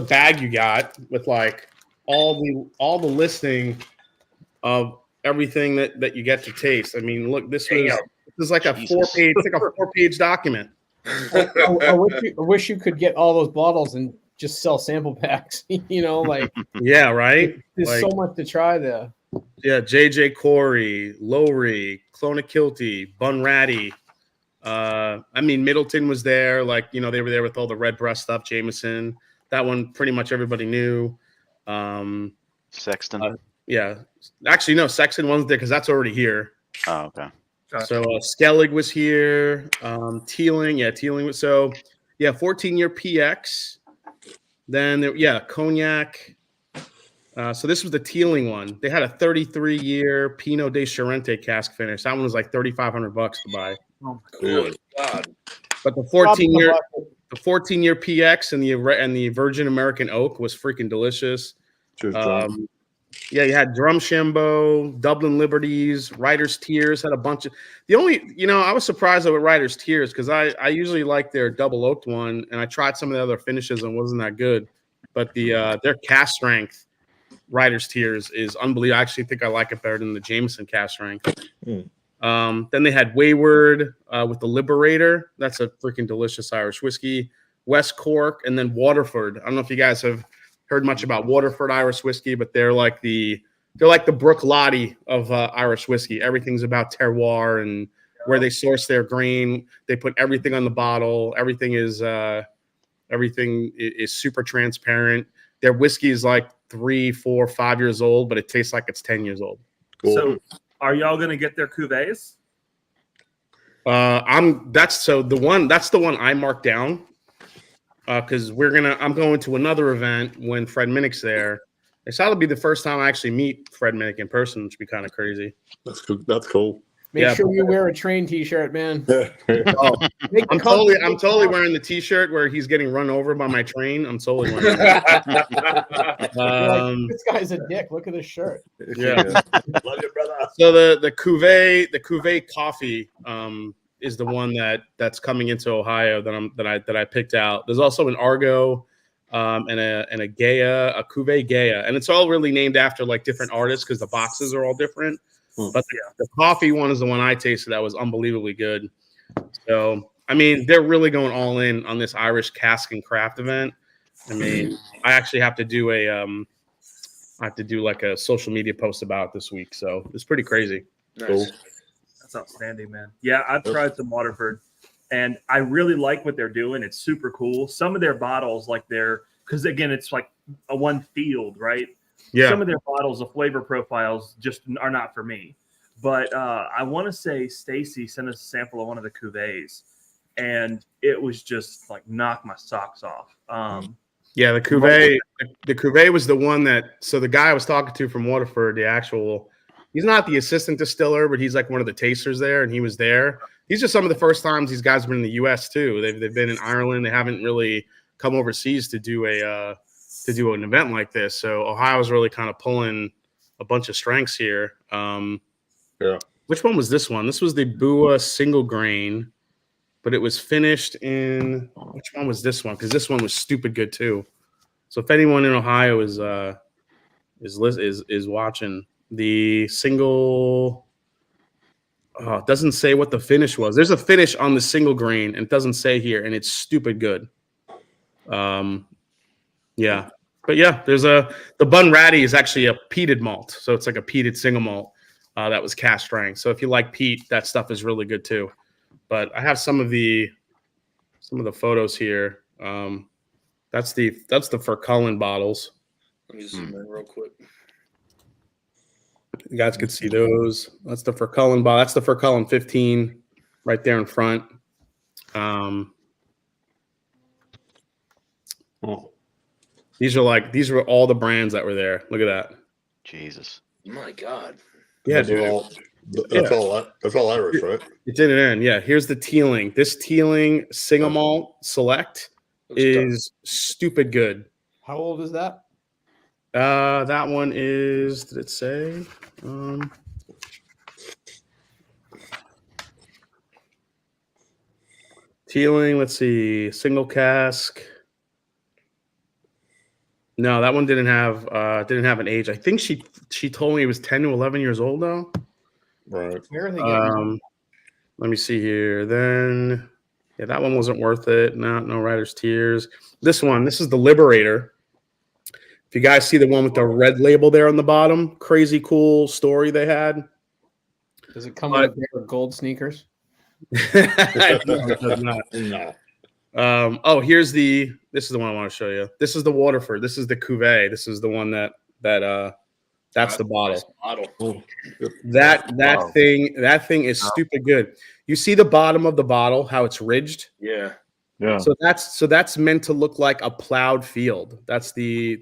bag you got with like all the listing of everything that you get to taste. I mean, look, this is like a 4-page document. I wish you could get all those bottles and just sell sample packs. Yeah, right. There's so much to try there. Yeah, JJ Corey, Lowry, Clonakilty, Bunratty. Middleton was there. They were there with all the red breast stuff. Jameson, that one pretty much everybody knew. Sexton. Yeah, actually no, Sexton wasn't there because that's already here. Oh, okay. So Skellig was here. Teeling was 14-year PX. Then Cognac. So this was the Teeling one. They had a 33-year Pinot de Charente cask finish. That one was like $3,500 to buy. Oh, Good God. But the 14-year PX and the Virgin American Oak was freaking delicious. You had Drumshambo, Dublin Liberties, Writer's Tears had a bunch of. The only, I was surprised with Writer's Tears because I usually like their double oaked one, and I tried some of the other finishes and wasn't that good. But their cask strength Writer's Tears is unbelievable. I actually think I like it better than the Jameson cask strength. Then they had Wayward with the Liberator. That's a freaking delicious Irish whiskey. West Cork, and then Waterford. I don't know if you guys have heard much about Waterford Irish whiskey, but they're like the Brook Lottie of Irish whiskey. Everything's about terroir and where they source their grain. They put everything on the bottle. Everything is super transparent. Their whiskey is like 3, 4, 5 years old, but it tastes like it's 10 years old. Cool. So are y'all gonna get their cuvées? That's the one I marked down. Because I'm going to another event when Fred Minnick's there. It's that'll be the first time I actually meet Fred Minnick in person, which would be kind of crazy. That's cool. Make sure you wear a train T-shirt, man. I'm totally wearing the T-shirt where he's getting run over by my train. I'm totally wearing it. This guy's a dick. Look at his shirt. Yeah. Love you, brother. So the cuvee coffee is the one that's coming into Ohio that I picked out. There's also an Argo and a Gaia, a Cuvée Gaia, and it's all really named after like different artists because the boxes are all different. But the coffee one is the one I tasted that was unbelievably good. So they're really going all in on this Irish cask and craft event. I actually have to do like a social media post about it this week, so it's pretty crazy. Nice. Cool. That's outstanding, man. Yeah, I've tried some Waterford, and I really like what they're doing. It's super cool. Some of their bottles, like because again, it's like a one field, right? Yeah. Some of their bottles, the flavor profiles just are not for me. But I want to say Stacy sent us a sample of one of the cuvées, and it was just like knock my socks off. Yeah, the cuvee was the one that. So the guy I was talking to from Waterford, he's not the assistant distiller, but he's like one of the tasters there, and he was there. These are some of the first times these guys have been in the U.S. too. They've been in Ireland. They haven't really come overseas to do an event like this. So Ohio's really kind of pulling a bunch of strengths here. Yeah. Which one was this one? This was the Bua single grain, but it was finished in. Which one was this one? Because this one was stupid good too. So if anyone in Ohio is watching the single, it doesn't say what the finish was. There's a finish on the single grain, and it doesn't say here, and it's stupid good. Yeah, but yeah, the Bunratty is actually a peated malt, so it's like a peated single malt that was cast strength. So if you like peat, that stuff is really good too. But I have some of the photos here. That's the Furcullen bottles. Let me zoom in real quick. You guys could see those. That's the Furcullen bottle. That's the Furcullen 15 right there in front. These were all the brands that were there. Look at that. Jesus. My God. Yeah, that's all Irish, right? It's in it in. Yeah, here's the Teeling. This Teeling single malt select is stupid good. How old is that? That one is. Did it say? Teeling. Let's see. Single cask. No, that one didn't have an age. I think she told me it was 10 to 11 years old though. Right. Where are they getting? Let me see here. Then, yeah, that one wasn't worth it. No Writer's Tears. This is the Liberator. If you guys see the one with the red label there on the bottom, crazy cool story they had. Does it come with a pair of gold sneakers? No, it does not. No. This is the one I want to show you. This is the Waterford. This is the cuvee. This is the one that's the bottle. That thing is stupid good. You see the bottom of the bottle, how it's ridged? Yeah. Yeah. So that's meant to look like a plowed field. That's the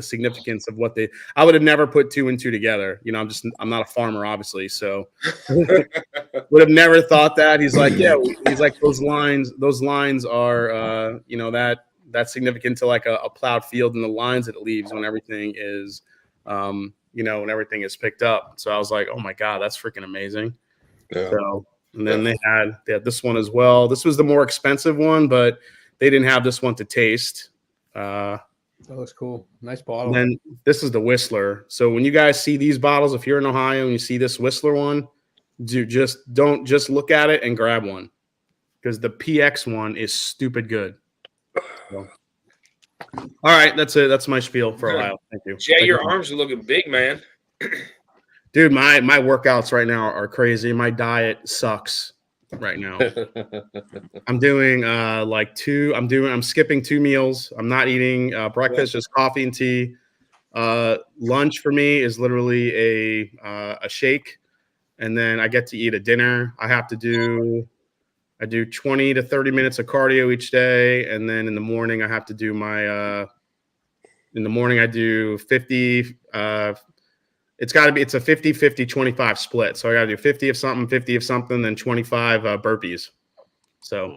significance of what I would have never put two and two together. You know, I'm not a farmer, obviously, so would have never thought that. He's like, those lines are that's significant to like a plowed field and the lines that it leaves when everything is when everything is picked up. So I was like, oh my God, that's freaking amazing. Yeah. So and then they had this one as well. This was the more expensive one, but they didn't have this one to taste. That looks cool. Nice bottle. And then this is the Whistler. So when you guys see these bottles, if you're in Ohio and you see this Whistler one, don't just look at it and grab one, because the PX one is stupid good. So. All right, that's it. That's my spiel for Ohio. Thank you. Jay, your arms are looking big, man. Dude, my workouts right now are crazy. My diet sucks right now. I'm doing I'm skipping 2 meals. I'm not eating breakfast, just coffee and tea. Lunch for me is literally a shake, and then I get to eat a dinner. I do 20 to 30 minutes of cardio each day, and then in the morning I have to do my I do 50 it's a 50-50-25 split. So I got to do 50 of something, then 25 burpees. So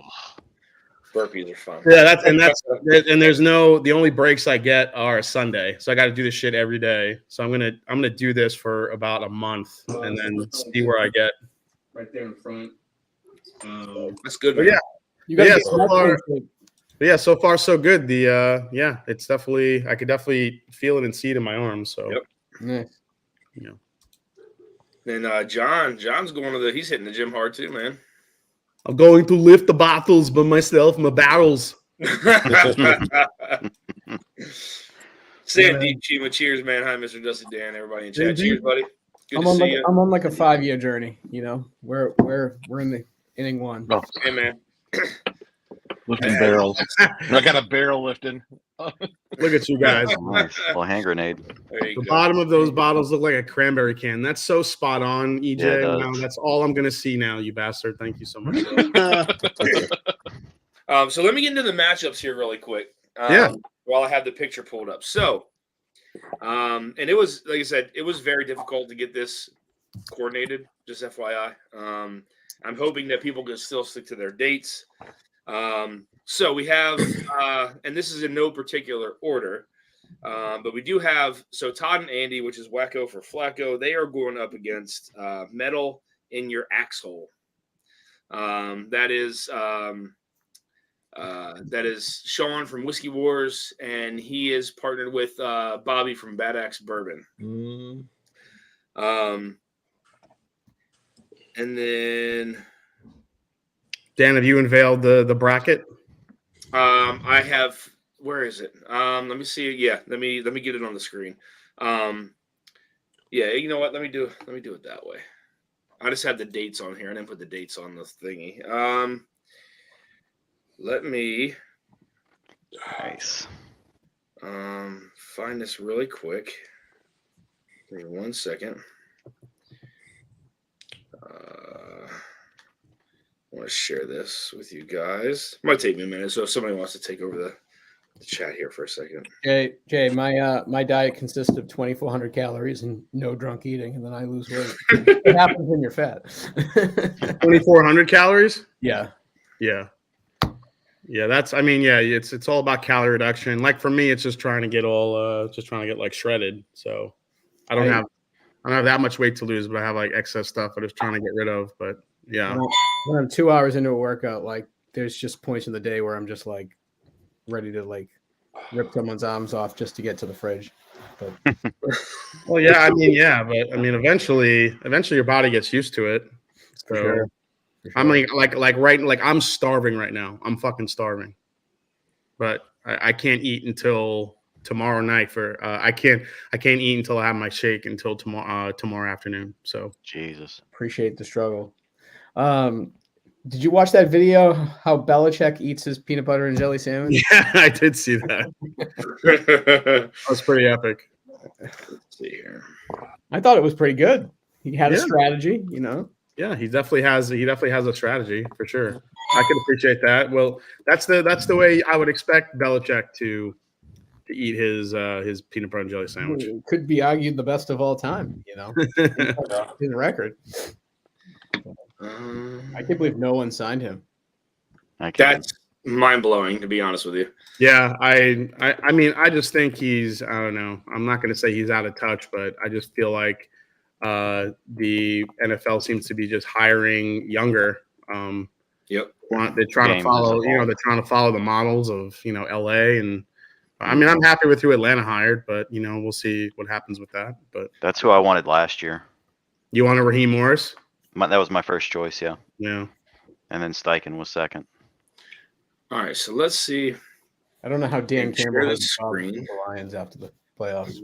burpees are fun. Yeah, the only breaks I get are a Sunday. So I got to do this shit every day. So I'm going to do this for about a month and then see where I get. Right there in front. That's good. But yeah. You got So far so good. It's definitely, I could definitely feel it and see it in my arms. So yep. Nice. And John's he's hitting the gym hard too, man. I'm going to lift the bottles by myself, my barrels. Sam Deep Chima, cheers, man. Hi, Mr. Dusty Dan, everybody in chat. Cheers, buddy. Good I'm to on see like you. I'm on like a 5-year journey. You know, we're in the inning 1. Oh, Hey, man. lifting barrels. I got a barrel lifting. Look at you guys. Oh, nice. Little hand grenade. There you The go. bottom of those bottles look like a cranberry can. That's so spot on, EJ. Yeah, it does. Wow, that's all I'm gonna see now, you bastard. Thank you so much. So let me get into the matchups here really quick. Yeah. While I have the picture pulled up. So, and it was, like I said, it was very difficult to get this coordinated, just FYI. I'm hoping that people can still stick to their dates. So we have, and this is in no particular order, but we do have, so Todd and Andy, which is Wacko for Flacco, they are going up against Metal in Your Axhole. That is Sean from Whiskey Wars, and he is partnered with Bobby from Bad Axe Bourbon. And then Dan, have you unveiled the bracket? I have, where is it? Let me see. Yeah, let me get it on the screen. Yeah, you know what? Let me do it that way. I just had the dates on here. I didn't put the dates on the thingy. Let me Nice. find this really quick. Give me 1 second. I want to share this with you guys. It might take me a minute, so if somebody wants to take over the chat here for a second. Jay, my diet consists of 2,400 calories and no drunk eating, and then I lose weight. What happens when you're fat? 2,400 calories. Yeah. Yeah. Yeah, it's all about calorie reduction. Like for me, it's just trying to get like shredded. So I don't have that much weight to lose, but I have like excess stuff I'm just trying to get rid of. But yeah. When I'm 2 hours into a workout, like there's just points in the day where I'm just like ready to like rip someone's arms off just to get to the fridge. But Well, yeah, but eventually your body gets used to it. So sure. I'm like I'm starving right now. I'm fucking starving. But I can't eat until tomorrow night I can't eat until I have my shake until tomorrow afternoon. So Jesus. Appreciate the struggle. Did you watch that video how Belichick eats his peanut butter and jelly sandwich? yeah, I did see that. That was pretty epic. Let's see here. I thought it was pretty good. He had a Yeah. strategy, you know. Yeah, he definitely has a strategy for sure. I can appreciate that. Well, that's the way I would expect Belichick to eat his peanut butter and jelly sandwich. It could be argued the best of all time, you know. His record. I can't believe no one signed him. That's mind blowing, to be honest with you. Yeah, I just think I don't know. I'm not going to say he's out of touch, but I just feel like the NFL seems to be just hiring younger. Yep. They're trying to follow, the models of, LA, and I'm happy with who Atlanta hired, but we'll see what happens with that. But That's who I wanted last year. You want a Raheem Morris? That was my first choice, yeah. Yeah. And then Steichen was second. All right, so let's see. I don't know how Dan Campbell has the the Lions after the playoffs.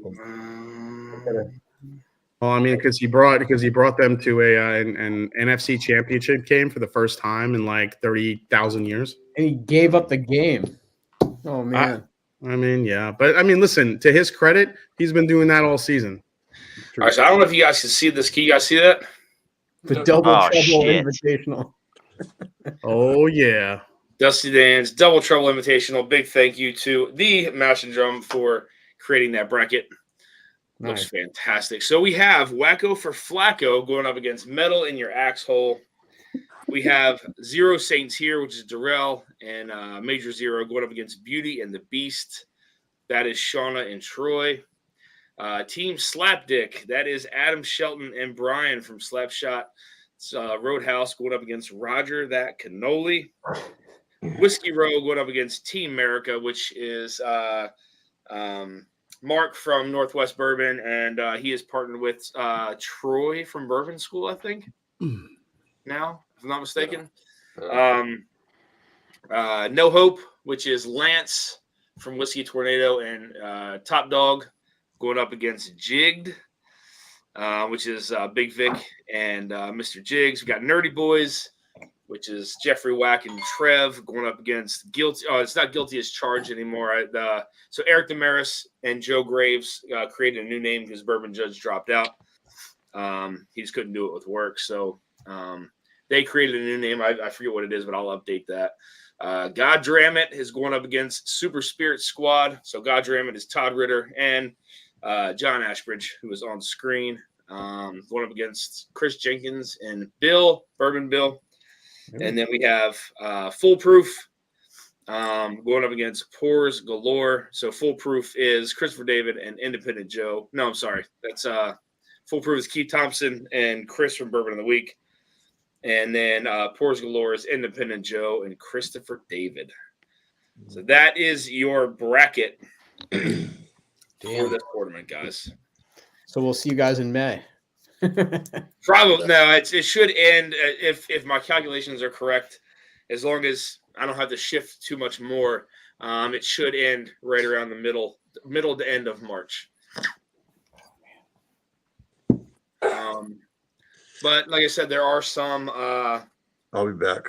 Well, because he brought them to an NFC championship game for the first time in like 30,000 years. And he gave up the game. Oh man. Yeah, but listen, to his credit, he's been doing that all season. All right, so I don't know if you guys can see this. Can you guys see that? The double trouble shit. invitational. Oh yeah. Dusty Dan's Double Trouble Invitational. Big thank you to the Mash and Drum for creating that bracket. Looks fantastic. So we have Wacko for Flacco going up against Metal in Your Axe Hole. We have Zero Saints here, which is Darrell, and Major Zero going up against Beauty and the Beast. That is Shauna and Troy. Team Slapdick, that is Adam Shelton and Brian from Slapshot Roadhouse going up against Roger, that Cannoli. Whiskey Row going up against Team America, which is Mark from Northwest Bourbon, and he is partnered with Troy from Bourbon School, I think. Now, if I'm not mistaken. No Hope, which is Lance from Whiskey Tornado, and Top Dog going up against Jigged. which is Big Vic and Mr. Jiggs. We got Nerdy Boys, which is Jeffrey Wack and Trev going up against Guilty. Oh, it's not Guilty as Charged anymore. So Eric Damaris and Joe Graves created a new name because Bourbon Judge dropped out. He just couldn't do it with work. So they created a new name. I forget what it is, but I'll update that. God Damn It is going up against Super Spirit Squad. So God Damn It is Todd Ritter and John Ashbridge, who is on screen, going up against Chris Jenkins and Bourbon Bill. And then we have Foolproof going up against Pores Galore. So Foolproof is Christopher David and Independent Joe. No, I'm sorry. That's Foolproof is Keith Thompson and Chris from Bourbon of the Week. And then Pores Galore is Independent Joe and Christopher David. So that is your bracket for this tournament, guys. So we'll see you guys in May. Probably no. It should end if my calculations are correct. As long as I don't have to shift too much more, it should end right around the middle to end of March. But like I said, there are some. I'll be back.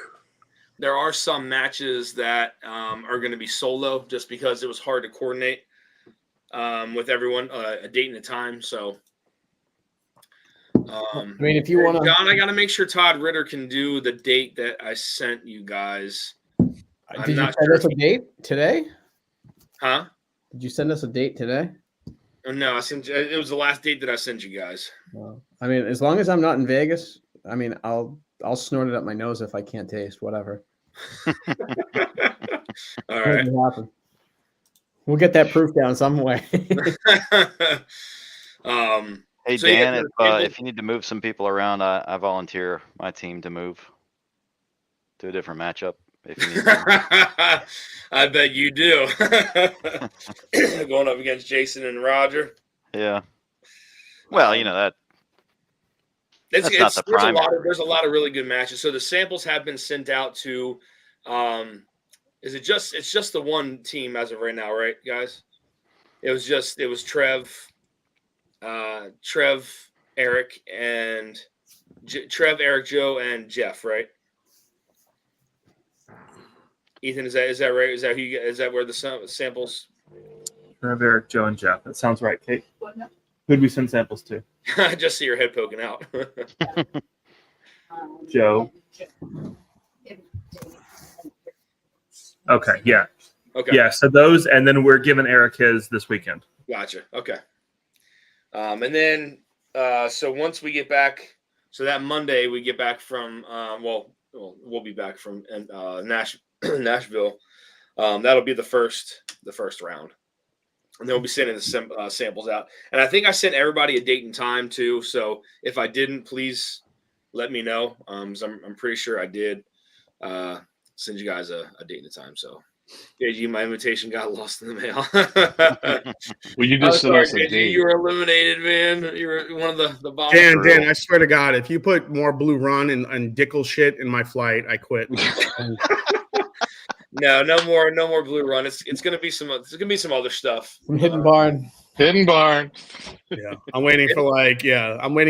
There are some matches that are going to be solo, just because it was hard to coordinate with everyone a date and a time. So. I mean, if you want to, John, I got to make sure Todd Ritter can do the date that I sent you guys. did you send us a date today? Huh? Did you send us a date today? Oh, no, it was the last date that I sent you guys. Well, I mean, as long as I'm not in Vegas, I mean, I'll snort it up my nose if I can't taste, whatever. All right. We'll get that proof down some way. Hey, So, Dan, yeah, if you need to move some people around, I volunteer my team to move to a different matchup. If you need to. I bet you do. Going up against Jason and Roger. Yeah. Well, you know that. That's not the primary. There's a lot of really good matches. So the samples have been sent out to. It's just the one team as of right now, right, guys? It was Trev, Eric, and Eric, Joe, and Jeff, right? Ethan, is that right? Is that where the samples? Trev, Eric, Joe, and Jeff. That sounds right, Kate. Who'd we send samples to? I just see your head poking out. Joe. Okay, yeah. Okay. Yeah, so those, and then we're giving Eric his this weekend. Gotcha. Okay. And then, so once we get back, so that Monday we get back from, we'll be back from Nashville. That'll be the first round. And then we'll be sending the samples out. And I think I sent everybody a date and time too. So if I didn't, please let me know. So I'm pretty sure I did send you guys a date and a time. So JG, my invitation got lost in the mail. Well, you just sent us a JG, date. you were eliminated, man. You were one of the bombs. Dan, I swear to God, if you put more Blue Run and Dickel shit in my flight, I quit. No more Blue Run. It's gonna be some other stuff. From Hidden Barn. Hidden Barn. Yeah, I'm waiting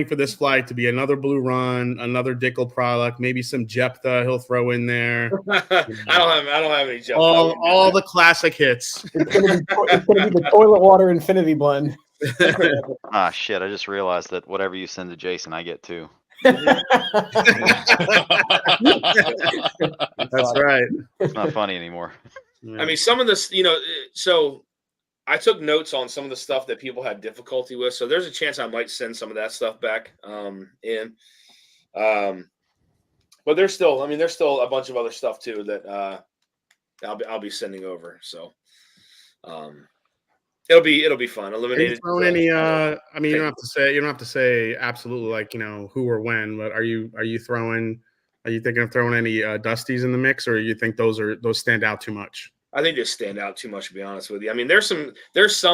for this flight to be another Blue Run, another Dickel product, maybe some Jephthah he'll throw in there. I don't have any Jephthah. All the classic hits. It's gonna be the toilet water infinity blend. Ah, shit! I just realized that whatever you send to Jason, I get too. That's right. It's not funny anymore. I mean, some of this, so I took notes on some of the stuff that people had difficulty with. So there's a chance I might send some of that stuff back in. But there's still a bunch of other stuff too that I'll be sending over. So it'll be fun. Eliminated. Thrown any? You don't have to say absolutely like who or when. But are you thinking of throwing any Dusties in the mix, or you think those stand out too much? I think they stand out too much, to be honest with you. I mean, there's some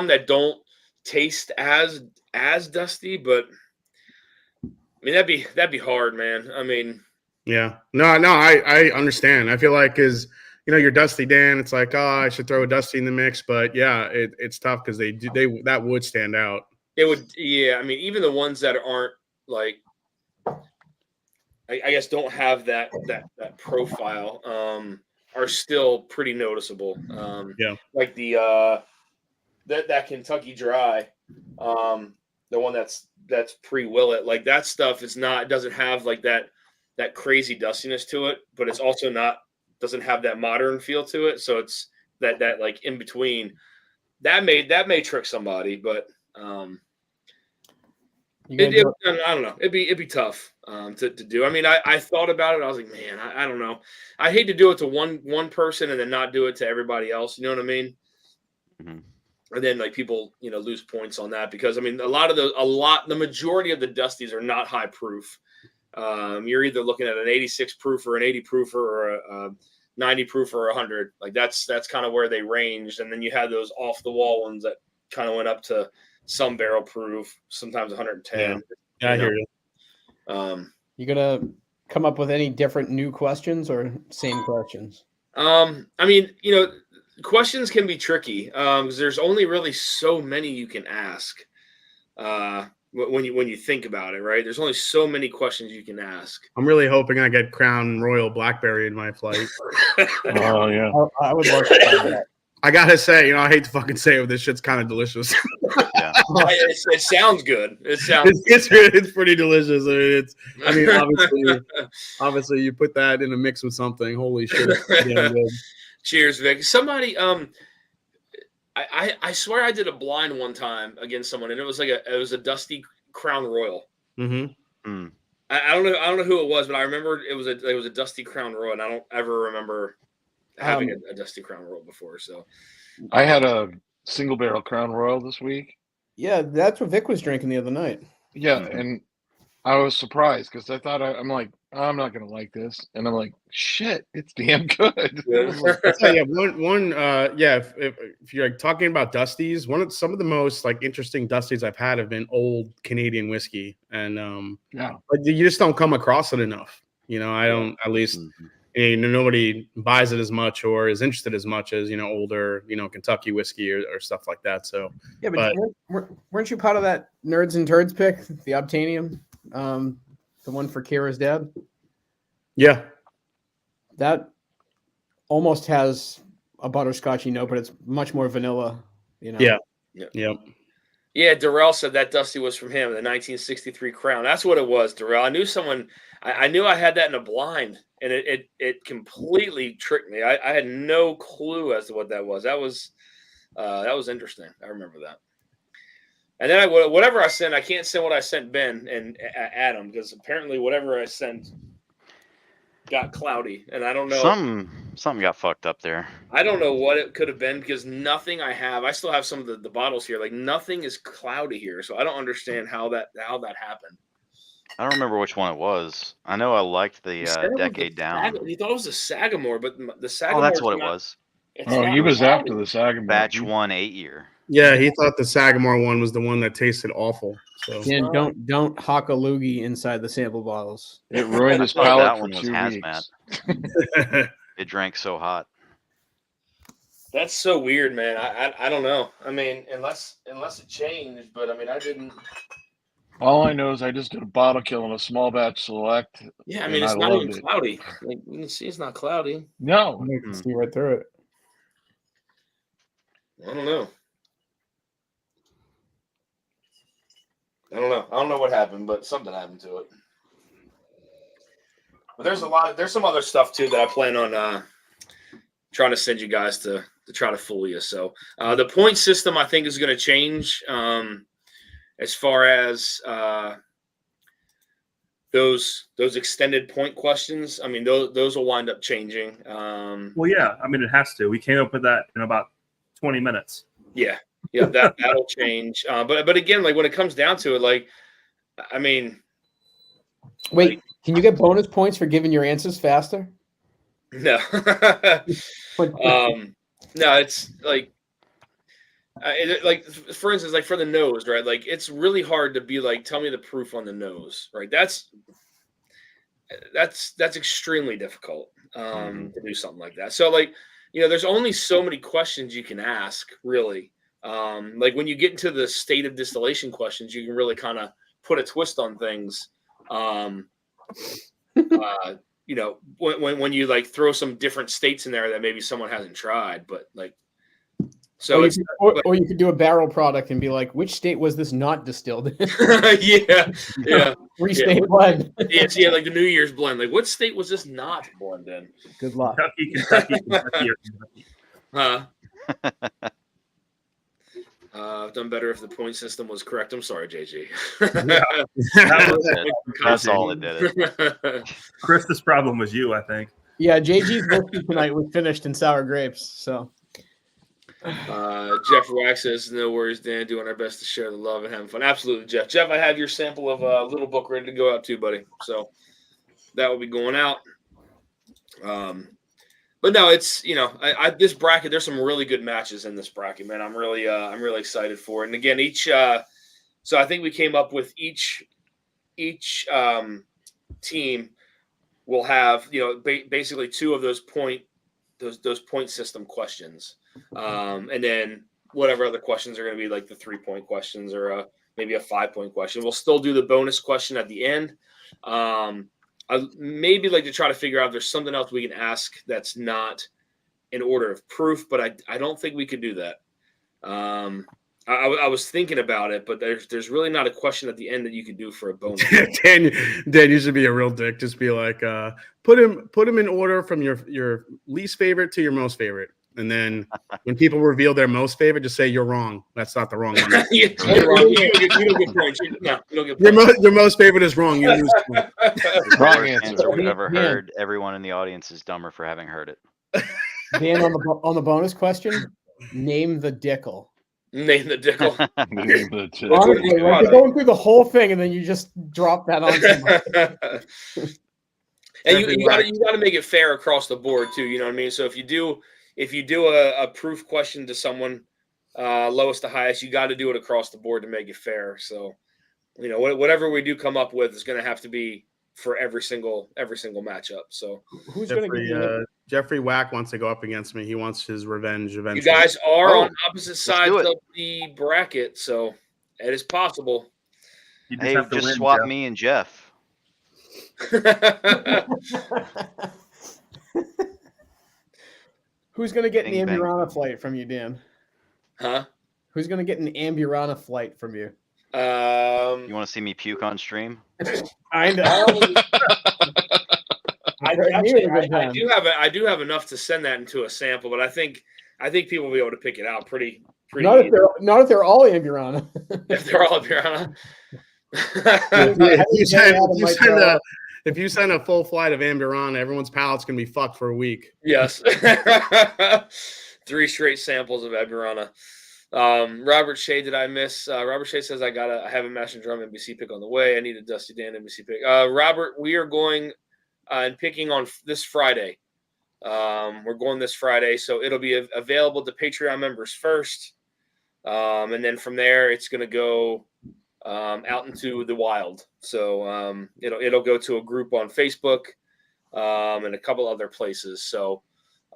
that don't taste as dusty, but I mean that'd be hard, man. I mean, yeah, no, I understand. I feel like you're Dusty Dan. It's like, I should throw a Dusty in the mix, but yeah, it's tough because that would stand out. It would, yeah. I mean, even the ones that aren't like, I guess, don't have that profile, are still pretty noticeable. Yeah. Like the that Kentucky Dry, the one that's pre-Willet, like that stuff is not, doesn't have like that crazy dustiness to it, but it's also not, doesn't have that modern feel to it. So it's that like in between that may trick somebody, but You gotta do it. I don't know. It'd be tough to do. I mean, I thought about it. I was like, man, I don't know. I hate to do it to one person and then not do it to everybody else. You know what I mean? Mhm. And then like people, lose points on that because I mean, the majority of the Dusties are not high proof. You're either looking at an 86 proof or an 80 proofer or a 90 proof or 100. Like that's kind of where they ranged. And then you had those off the wall ones that kind of went up to some barrel proof, sometimes 110. Yeah, I hear you. You gonna come up with any different new questions or same questions? I mean, questions can be tricky because there's only really so many you can ask when you think about it, right? There's only so many questions you can ask. I'm really hoping I get Crown Royal Blackberry in my flight. Oh yeah. I would love to try that. I gotta say, I hate to fucking say it, this shit's kind of delicious. Yeah. It sounds good. It sounds. It's pretty delicious. I mean, obviously, you put that in a mix with something. Holy shit! It's damn good. Cheers, Vic. Somebody, I swear I did a blind one time against someone, and it was a Dusty Crown Royal. Mm-hmm. Mm. I don't know who it was, but I remember it was a Dusty Crown Royal, and I don't ever remember having a Dusty Crown Royal before. So I had a single barrel Crown Royal this week. Yeah, that's what Vic was drinking the other night. Yeah, Mhm. and I was surprised because I thought I'm like, I'm not gonna like this, and I'm like, shit, it's damn good. So, yeah, if you're like talking about Dusties, some of the most like interesting Dusties I've had have been old Canadian whiskey, and Yeah. like, you just don't come across it enough. I don't, at least. Mhm. Nobody buys it as much or is interested as much as older Kentucky whiskey or stuff like that. So Yeah, but weren't you part of that Nerds and Turds pick, the Obtainium, the one for Kira's dad? yeah, That almost has a butterscotchy note, but it's much more vanilla. Yeah. Yep. yeah, Darrell said that Dusty was from him, the 1963 Crown. That's what it was, Darrell. I knew someone. I knew I had that in a blind, and it completely tricked me. I had no clue as to what that was. That was interesting. I remember that. And then whatever I sent, I can't send what I sent Ben and Adam because apparently whatever I sent got cloudy, and I don't know. Something got fucked up there. I don't know what it could have been because nothing I have. I still have some of the bottles here. Like nothing is cloudy here, so I don't understand how that happened. I don't remember which one it was. I know I liked the You said it was Decade Down. You thought it was a Sagamore, but the Sagamore. Oh, that's what it was. Oh, he was after the Sagamore. Batch 1 8-year. Yeah, he thought the Sagamore one was the one that tasted awful. So Dan, don't hock a loogie inside the sample bottles. It ruined his I thought palate that for one was 2 hazmat. weeks. It drank so hot. That's so weird, man. I don't know. I mean, unless it changed, but I mean, I didn't. All I know is I just did a bottle kill in a small batch select. Yeah, I mean, And it's I not even loved it. cloudy. Like you can see, it's not cloudy. No, You can see right through it. I don't know. I don't know what happened, but something happened to it. But there's some other stuff too that I plan on trying to send you guys to try to fool you. So the point system I think is going to change as far as those extended point questions. I mean, those will wind up changing. Well, yeah, I mean, it has to. We came up with that in about 20 minutes. Yeah, that'll change. But again, like when it comes down to it, like I mean, Wait, can you get bonus points for giving your answers faster? no, no, it's like. Like for instance, like for the nose, right? Like it's really hard to be like, tell me the proof on the nose, right? That's extremely difficult to do something like that. So like, there's only so many questions you can ask, really, Like when you get into the state of distillation questions, you can really kind of put a twist on things. You know, when you like throw some different states in there that maybe someone hasn't tried, but like, so or, it's you could, or you could do a barrel product and be like, which state was this not distilled in? yeah. Three state blend. Yeah, like the New Year's blend. Like, what state was this not blend in? Good luck. Kentucky, or Kentucky. Huh? I've done better if the point system was correct. I'm sorry, JG. That's all that did it. Chris's problem was you, I think. Yeah, JG's whiskey tonight was finished in sour grapes. So Jeff Wax says, "No worries, Dan. Doing our best to share the love and having fun." Absolutely, Jeff. Jeff, I have your sample of Little Book ready to go out too, buddy. So that will be going out. But no, it's this bracket. There's some really good matches in this bracket, man. I'm really excited for it. And again, so I think we came up with each team will have basically two of those point system questions, and then whatever other questions are going to be like the 3-point questions or maybe a 5-point question. We'll still do the bonus question at the end. I maybe like to try to figure out if there's something else we can ask that's not in order of proof, but I don't think we could do that. I was thinking about it, but there's really not a question at the end that you could do for a bonus. Dan, you should be a real dick. Just be like, put him in order from your least favorite to your most favorite. And then when people reveal their most favorite, just say you're wrong. That's not the wrong one. Yeah, you're wrong. You don't get points. No, you don't get points. Your most favorite is wrong. You lose points. The Wrong worst answer. answer we've ever Dan. heard. Everyone in the audience is dumber for having heard it. Dan, on the bonus question, name the Dickel. Name the Dickel. Name the two. Honestly, like you're going through the whole thing and then you just drop that on somebody. And you got to make it fair across the board too. You know what I mean? So if you do a proof question to someone, lowest to highest, you got to do it across the board to make it fair. So, whatever we do come up with is going to have to be for every single matchup. So Who's going to get Jeffrey Wack wants to go up against me. He wants his revenge eventually. you guys are Oh, on opposite sides do it. of the bracket, so it is possible. You Hey, have to just win, swap Jeff. me and Jeff. Who's going to get Bing, an bang. Amburana flight from you, Dan? Huh? Who's going to get an Amburana flight from you? You want to see me puke on stream? I know. I do have enough to send that into a sample, but I think people will be able to pick it out pretty Not easy. if they're all Amburana. If they're all up here, huh? If you send a full flight of Amburana, everyone's palate's gonna be fucked for a week. Yes. 3 straight samples of Eberana. Robert Shea, did I miss? Robert Shea says I have a Mash and Drum NBC pick on the way. I need a Dusty Dan NBC pick. Robert, we are going and picking on this Friday. We're going this Friday, so it'll be available to Patreon members first, and then from there it's going to go out into the wild. So it'll go to a group on Facebook and a couple other places. So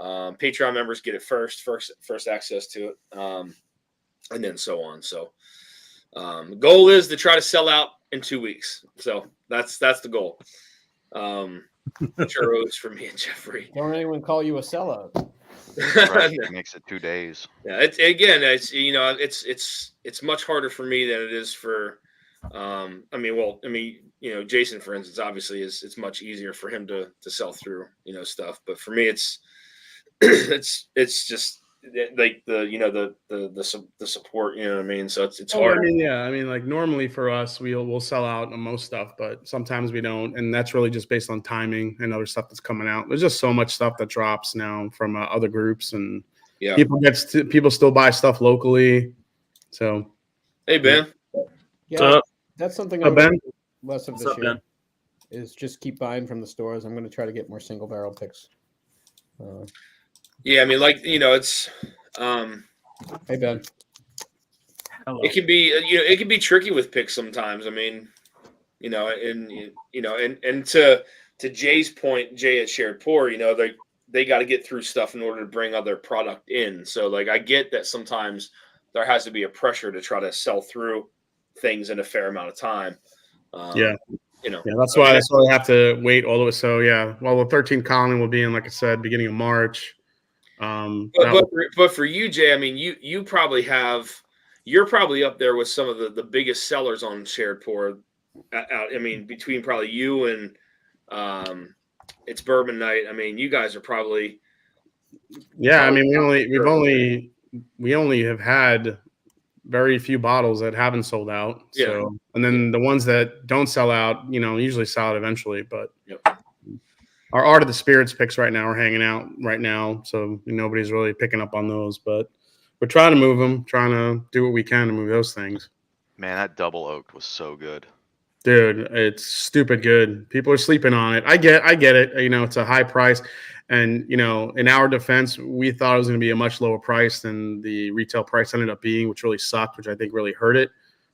Patreon members get it first access to it, and then so on. So the goal is to try to sell out in 2 weeks. So that's the goal. Churros for me and Jeffrey. Don't anyone call you a sellout? Right, it makes it 2 days. Yeah, it's much harder for me than it is for Jason, for instance, obviously it's much easier for him to sell through stuff, but for me it's just like the support, you know what I mean? So it's hard. Like normally for us, we'll sell out on most stuff, but sometimes we don't, and that's really just based on timing and other stuff that's coming out. There's just so much stuff that drops now from other groups, and people still buy stuff locally. So, Hey Ben, Yeah, that's something I'm Ben? gonna do less of this What's up, year. Ben? Is just keep buying from the stores. I'm going to try to get more single barrel picks. yeah, it's Hey Ben. Hello. it can be tricky with picks sometimes. And to Jay's point, Jay at Shared Pour, they got to get through stuff in order to bring other product in. So like I get that sometimes there has to be a pressure to try to sell through things in a fair amount of time. Yeah. You know, Yeah, that's why we have to wait all the way. So yeah, well, the 13th colony will be in, like I said, beginning of March. But for you, Jay, I mean, you're probably up there with some of the biggest sellers on shared pour. I mean, between probably you and it's Bourbon Night. I mean, you guys are probably. Yeah, I mean, we only have had very few bottles that haven't sold out. Yeah. So, and then the ones that don't sell out, usually sell out eventually. But Yep. our Art of the Spirits picks right now are hanging out right now, so nobody's really picking up on those. But we're trying to move them, trying to do what we can to move those things. Man, that double oaked was so good. Dude, it's stupid good. People are sleeping on it. I get it. It's a high price. And, in our defense, we thought it was going to be a much lower price than the retail price ended up being, which really sucked, which I think really hurt it.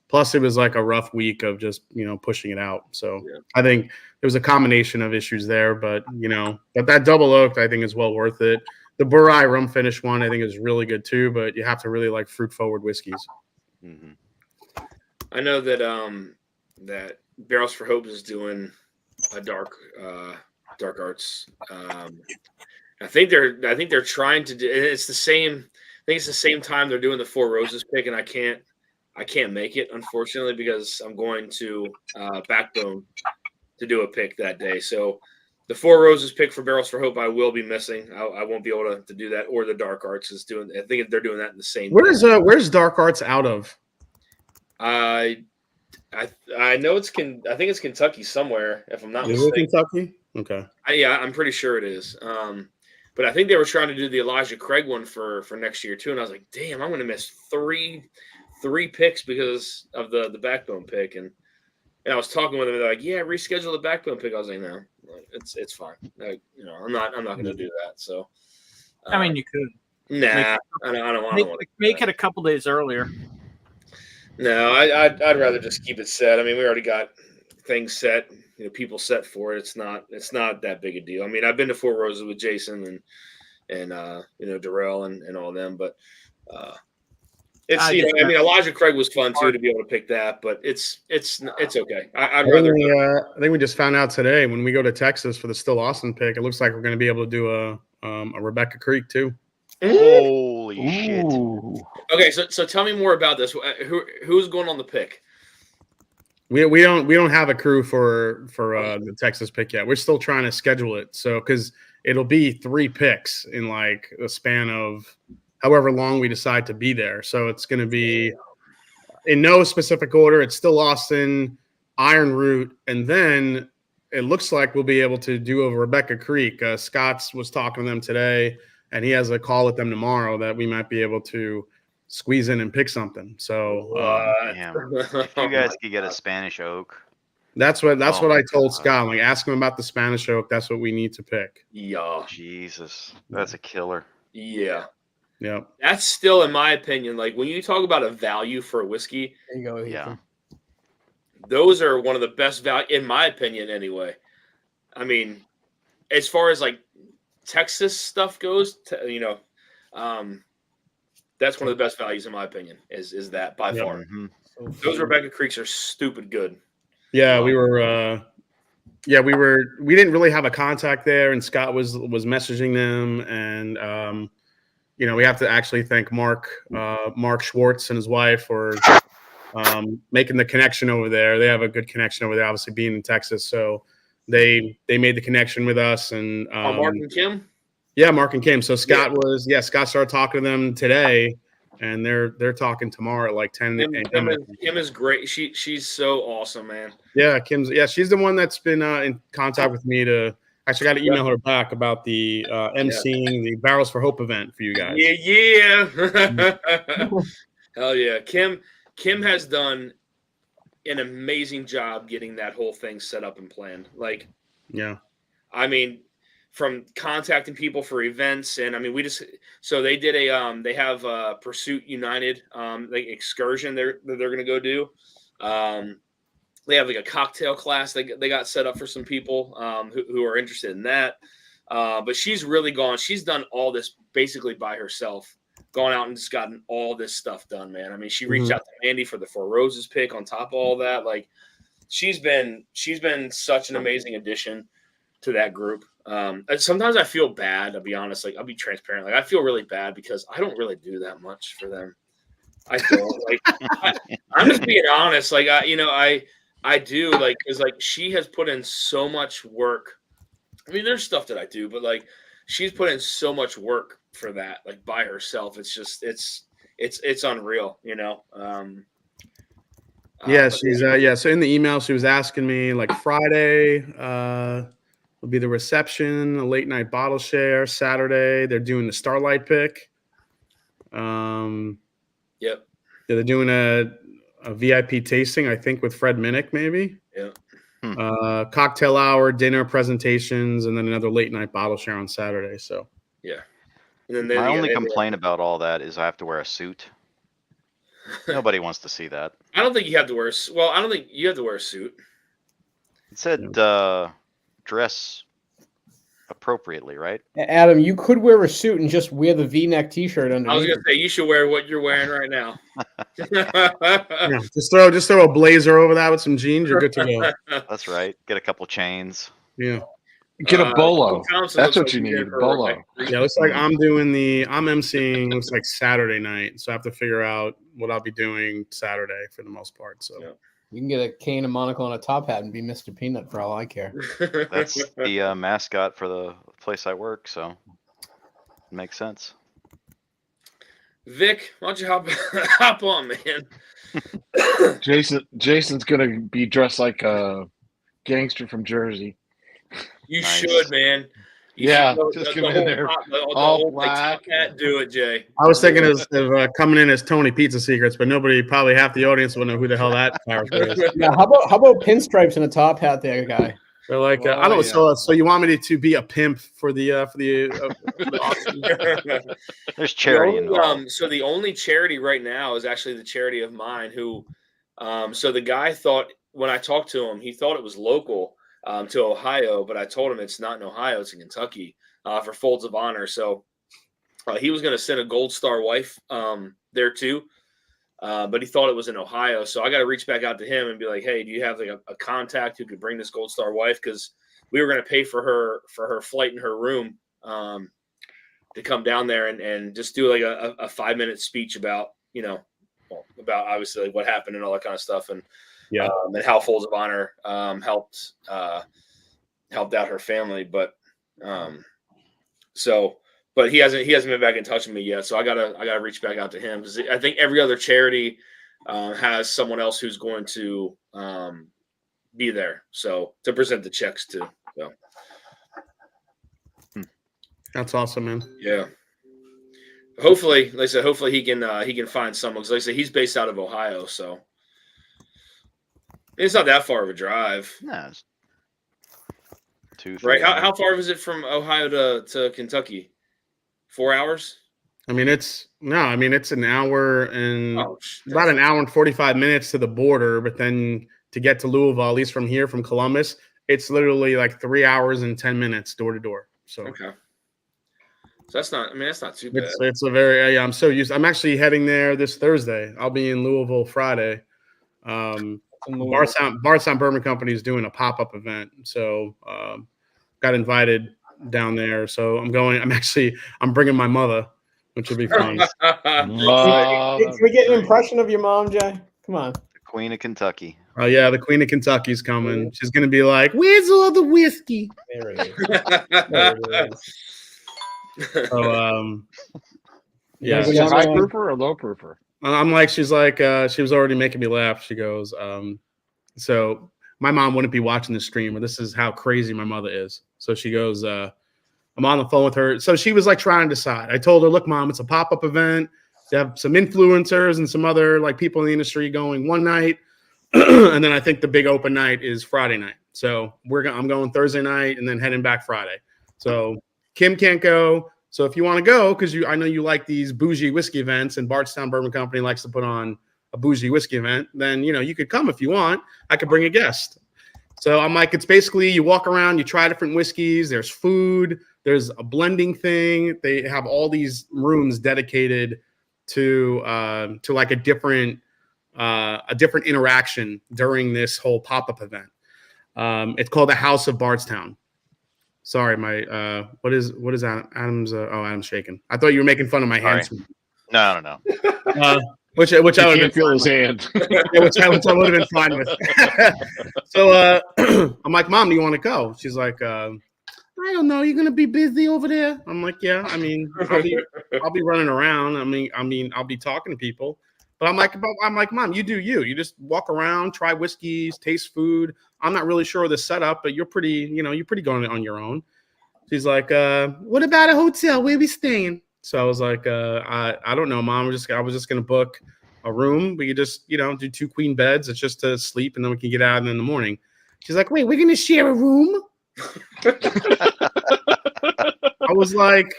Plus, it was like a rough week of just, pushing it out. So yeah. I think there was a combination of issues there. But, but that double oaked, I think, is well worth it. The Burai rum finish one, I think, is really good too. But you have to really like fruit forward whiskeys. Mm-hmm. I know that that Barrels for Hope is doing a dark arts. I think they're trying to do. It's the same. I think it's the same time they're doing the Four Roses pick, and I can't make it, unfortunately, because I'm going to Backbone to do a pick that day. So the Four Roses pick for Barrels for Hope I will be missing. I won't be able to do that. Or the Dark Arts is doing. I think they're doing that in the same. Where's Dark Arts out of? I know I think it's Kentucky somewhere, if I'm not mistaken. Is it Kentucky? Okay. I'm pretty sure it is. But I think they were trying to do the Elijah Craig one for next year too, and I was like, damn, I'm going to miss three picks because of the Backbone pick, and I was talking with them, and they're like, yeah, reschedule the Backbone pick. I was like, no, it's fine. I'm not going to do that. So, I mean, you could. Nah, I don't want to make it a couple days earlier. No, I'd rather just keep it set. I mean, we already got things set, people set for it. It's not that big a deal. I mean, I've been to Four Roses with Jason and Darrell and all them, but it's I mean, Elijah Craig was fun too to be able to pick that, but it's okay. I'd rather. I think we just found out today when we go to Texas for the Still Austin pick, it looks like we're going to be able to do a Rebecca Creek too. Holy shit! Okay, so tell me more about this. Who's going on the pick? We don't have a crew for the Texas pick yet. We're still trying to schedule it. So because it'll be 3 picks in like a span of however long we decide to be there. So it's going to be in no specific order. It's Still Austin, Iron Root, and then it looks like we'll be able to do over Rebecca Creek. Scott's was talking to them today, and he has a call with them tomorrow that we might be able to squeeze in and pick something. So if you guys could get a Spanish oak. That's what I told Scott. I'm like, ask him about the Spanish oak. That's what we need to pick. Yeah. Jesus. That's a killer. Yeah. Yeah. That's still, in my opinion, like when you talk about a value for a whiskey. There you go. Yeah. Those are one of the best value, in my opinion, anyway. I mean, as far as like Texas stuff goes, that's one of the best values in my opinion. Is that by far? Mm-hmm. Those Rebecca Creeks are stupid good. Yeah, we didn't really have a contact there, and Scott was messaging them, and we have to actually thank Mark Schwartz and his wife for making the connection over there. They have a good connection over there, obviously being in Texas, so they made the connection with us. And Mark and Kim. Yeah, Mark and Kim. So Scott Scott started talking to them today, and they're talking tomorrow at like 10 a.m. Kim is great. She's so awesome, man. Yeah, she's the one that's been in contact with me to actually got to email her back about the emceeing the Barrels for Hope event for you guys. Yeah. Hell yeah. Kim has done an amazing job getting that whole thing set up and planned. Like, yeah. I mean, from contacting people for events, and I mean, they did they have Pursuit United like excursion they're gonna go do. They have like a cocktail class they got set up for some people who are interested in that. But she's really gone. She's done all this basically by herself. gone out and just gotten all this stuff done, man. I mean, she reached out to Mandy for the Four Roses pick on top of all that. Like, she's been such an amazing addition to that group. And sometimes I feel bad, I'll be honest. Like, I'll be transparent. Like, I feel really bad because I don't really do that much for them. I don't. Like, I'm just being honest. Like, I do, like, because, like, she has put in so much work. I mean, there's stuff that I do, but, like, she's put in so much work for that, like, by herself. It's just, it's unreal, you know? Yeah, she's so in the email she was asking me, like, Friday will be the reception, a late night bottle share. Saturday they're doing the Starlight pick. Yep. Yeah, they're doing a VIP tasting, I think, with Fred Minnick, maybe. Yeah. Cocktail hour, dinner, presentations, and then another late night bottle share on Saturday. So Yeah. And then My only complaint about all that is I have to wear a suit. Nobody wants to see that. I don't think you have to wear. Well, I don't think you have to wear a suit. It said dress appropriately, right? Adam, you could wear a suit and just wear the V-neck T-shirt underneath. I was gonna say you should wear what you're wearing right now. yeah, just throw a blazer over that with some jeans. You're good to go. That's right. Get a couple chains. Yeah. Get a bolo. Thompson That's looks what you like he need. did her, Bolo. like, Yeah, looks like I'm emceeing. Looks like Saturday night, so I have to figure out what I'll be doing Saturday for the most part. So Yeah. You can get a cane, a monocle, and a top hat and be Mr. Peanut for all I care. That's the mascot for the place I work, so it makes sense. Vic, why don't you hop on, man? Jason's gonna be dressed like a gangster from Jersey. You Nice. should, man. You Yeah, should go- just the come in whole there top- the all whole, like, top black. hat, do it, Jay. I was thinking of coming in as Tony Pizza Secrets, but nobody, probably half the audience will know who the hell that character is. Yeah, how about pinstripes and a top hat there, guy? They're like, Oh, I don't. yeah. So you want me to be a pimp for the There's charity The only, involved. so the only charity right now is actually the charity of mine. Who, so the guy thought when I talked to him, he thought it was local to Ohio, but I told him it's not in Ohio; it's in Kentucky for Folds of Honor. So he was going to send a Gold Star wife there too, but he thought it was in Ohio. So I got to reach back out to him and be like, "Hey, do you have like a contact who could bring this Gold Star wife?" Because we were going to pay for her flight and her room. To come down there and just do like a 5-minute speech about, about obviously like what happened and all that kind of stuff. And, and how Folds of Honor helped out her family. But, but he hasn't been back in touch with me yet. So I gotta reach back out to him because I think every other charity has someone else who's going to be there. So to present the checks to. So. That's awesome, man. Yeah. Hopefully, like I said, hopefully he can find someone. Because like I said, he's based out of Ohio, so it's not that far of a drive. Yeah, it's 2-3 Right? How hours. far is it from Ohio to Kentucky? 4 hours? I mean, it's an hour and Oh, about an hour and 45 minutes to the border, but then to get to Louisville, at least from here, from Columbus, it's literally like 3 hours and 10 minutes door to door. So okay. So that's not too bad. it's a very I'm so used. I'm actually heading there this Thursday. I'll be in Louisville Friday. Bardstown Bourbon Company is doing a pop-up event, so got invited down there. So I'm bringing my mother, which will be fun. Can we get an impression of your mom, Jay? Come on. The Queen of Kentucky. Oh yeah, the Queen of Kentucky's coming. She's gonna be like, "Where's all the whiskey?" There it is. There it is. So yeah, Is it a high proofer or low proofer? I'm like, she was already making me laugh. She goes, so my mom wouldn't be watching the stream, but this is how crazy my mother is. So she goes, I'm on the phone with her. So she was like trying to decide. I told her, look, Mom, it's a pop-up event. They have some influencers and some other like people in the industry going one night. And then I think the big open night is Friday night. So I'm going Thursday night and then heading back Friday. So Kim can't go. So if you want to go, because I know you like these bougie whiskey events, and Bardstown Bourbon Company likes to put on a bougie whiskey event, then you could come if you want. I could bring a guest. So I'm like, it's basically you walk around, you try different whiskeys. There's food. there's a blending thing. They have all these rooms dedicated to like a different interaction during this whole pop-up event. It's called the House of Bardstown. Sorry, my what is Adam's? Adam's shaking. I thought you were making fun of my hands. No. Which You I would can't have feel his hand. yeah, which I would have been fine with. So I'm like, Mom, do you want to go? She's like, I don't know. You're gonna be busy over there. I'm like, yeah. I mean, I'll be running around. I mean, I'll be talking to people. But I'm like, Mom, you do you. You just walk around, try whiskeys, taste food. I'm not really sure of the setup, but you're pretty going on your own. She's like, what about a hotel? Where we staying? So I was like, I don't know, Mom. I was just gonna book a room. We could just, do 2 queen beds. It's just to sleep, and then we can get out in the morning. She's like, wait, we're gonna share a room? I was like,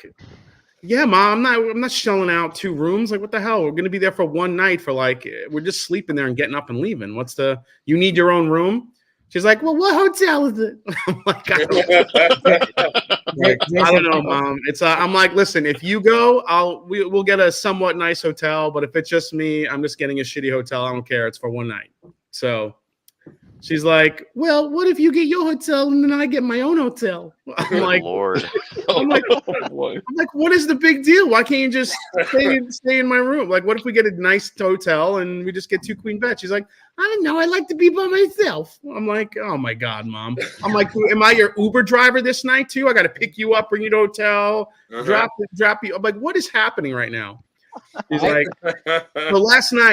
yeah, Mom, I'm not shelling out 2 rooms. Like, what the hell? We're gonna be there for one night for we're just sleeping there and getting up and leaving. You need your own room? She's like, well, what hotel is it? I'm like, I don't know, Mom. I'm like, listen, if you go, we'll get a somewhat nice hotel, but if it's just me, I'm just getting a shitty hotel. I don't care. It's for one night. So she's like, well, what if you get your hotel and then I get my own hotel? I'm like, Lord. I'm like, what is the big deal? Why can't you just stay in my room? Like, what if we get a nice hotel and we just get 2 queen beds? She's like, I don't know. I like to be by myself. I'm like, oh my God, Mom. I'm like, am I your Uber driver this night too? I got to pick you up, bring you to the hotel, drop you. I'm like, what is happening right now? She's like,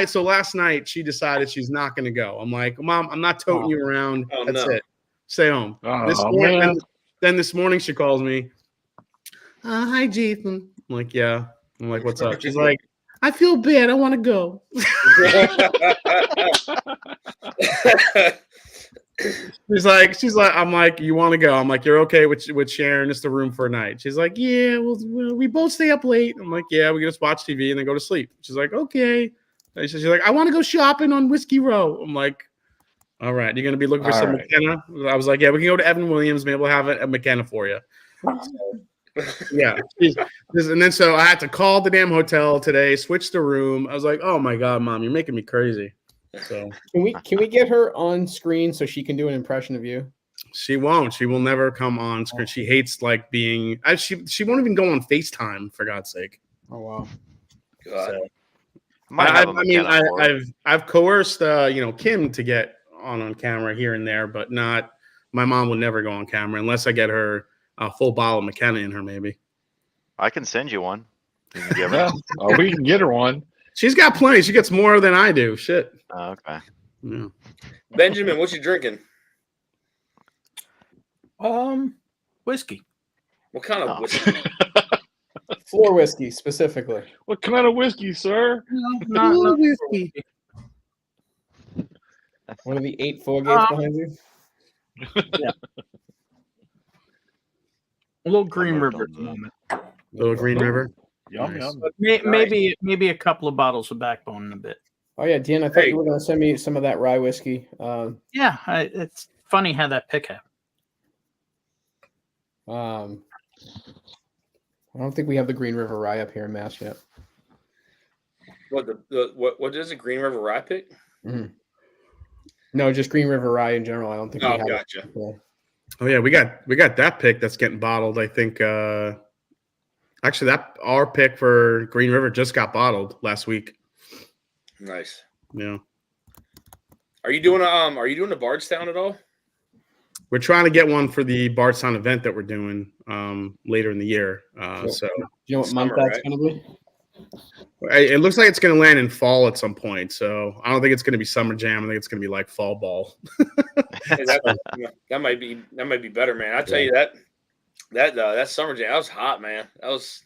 so last night she decided she's not going to go. I'm like, Mom, I'm not toting you around. That's it. Stay home. Then this morning she calls me. Hi, Jason. I'm like, yeah. I'm like, what's up? She's like, I feel bad. I want to go. She's like, I'm like, you want to go? I'm like, you're okay with sharing just the room for a night? She's like, yeah, we both stay up late. I'm like, yeah, we just watch TV and then go to sleep. She's like, okay. She's like, I want to go shopping on Whiskey Row. I'm like, all right, you're gonna be looking for some McKenna? I was like, yeah, we can go to Evan Williams. Maybe we'll have a McKenna for you. Yeah, and then so I had to call the damn hotel today, switch the room. I was like, oh my God, Mom, you're making me crazy. So can we get her on screen so she can do an impression of you? She won't. She will never come on screen. She hates being. She won't even go on FaceTime, for God's sake. Oh wow. God. So, I've coerced Kim to get on camera here and there, but not. My mom would never go on camera unless I get her a full bottle of McKenna in her. Maybe I can send you one. You can give her. We can get her one. She's got plenty. She gets more than I do. Shit. Oh, okay. Yeah. Benjamin, what you drinking? Whiskey. What kind of whiskey? Floor whiskey specifically. What kind of whiskey, sir? Not whiskey. One of the 8 4-gates behind you. Yeah. A little Green River at the moment. Little Green River. Yum, Nice. yum. Maybe a couple of bottles of Backbone in a bit. Oh yeah, Dan, I thought you were going to send me some of that rye whiskey. Yeah, it's funny how that pick happened. I don't think we have the Green River rye up here in Mass yet. What is a Green River rye pick? Mm-hmm. No, just Green River rye in general. I don't think we have gotcha. it. Yeah. Oh yeah, we got that pick that's getting bottled. I think actually our pick for Green River just got bottled last week. Nice. Yeah. Are you doing a Bardstown at all? We're trying to get one for the Bardstown event that we're doing later in the year. So do you know what month that's going to be? It looks like it's going to land in fall at some point. So I don't think it's going to be summer jam. I think it's going to be like fall ball. That might be better, man. I tell you that summer jam, that was hot, man. That was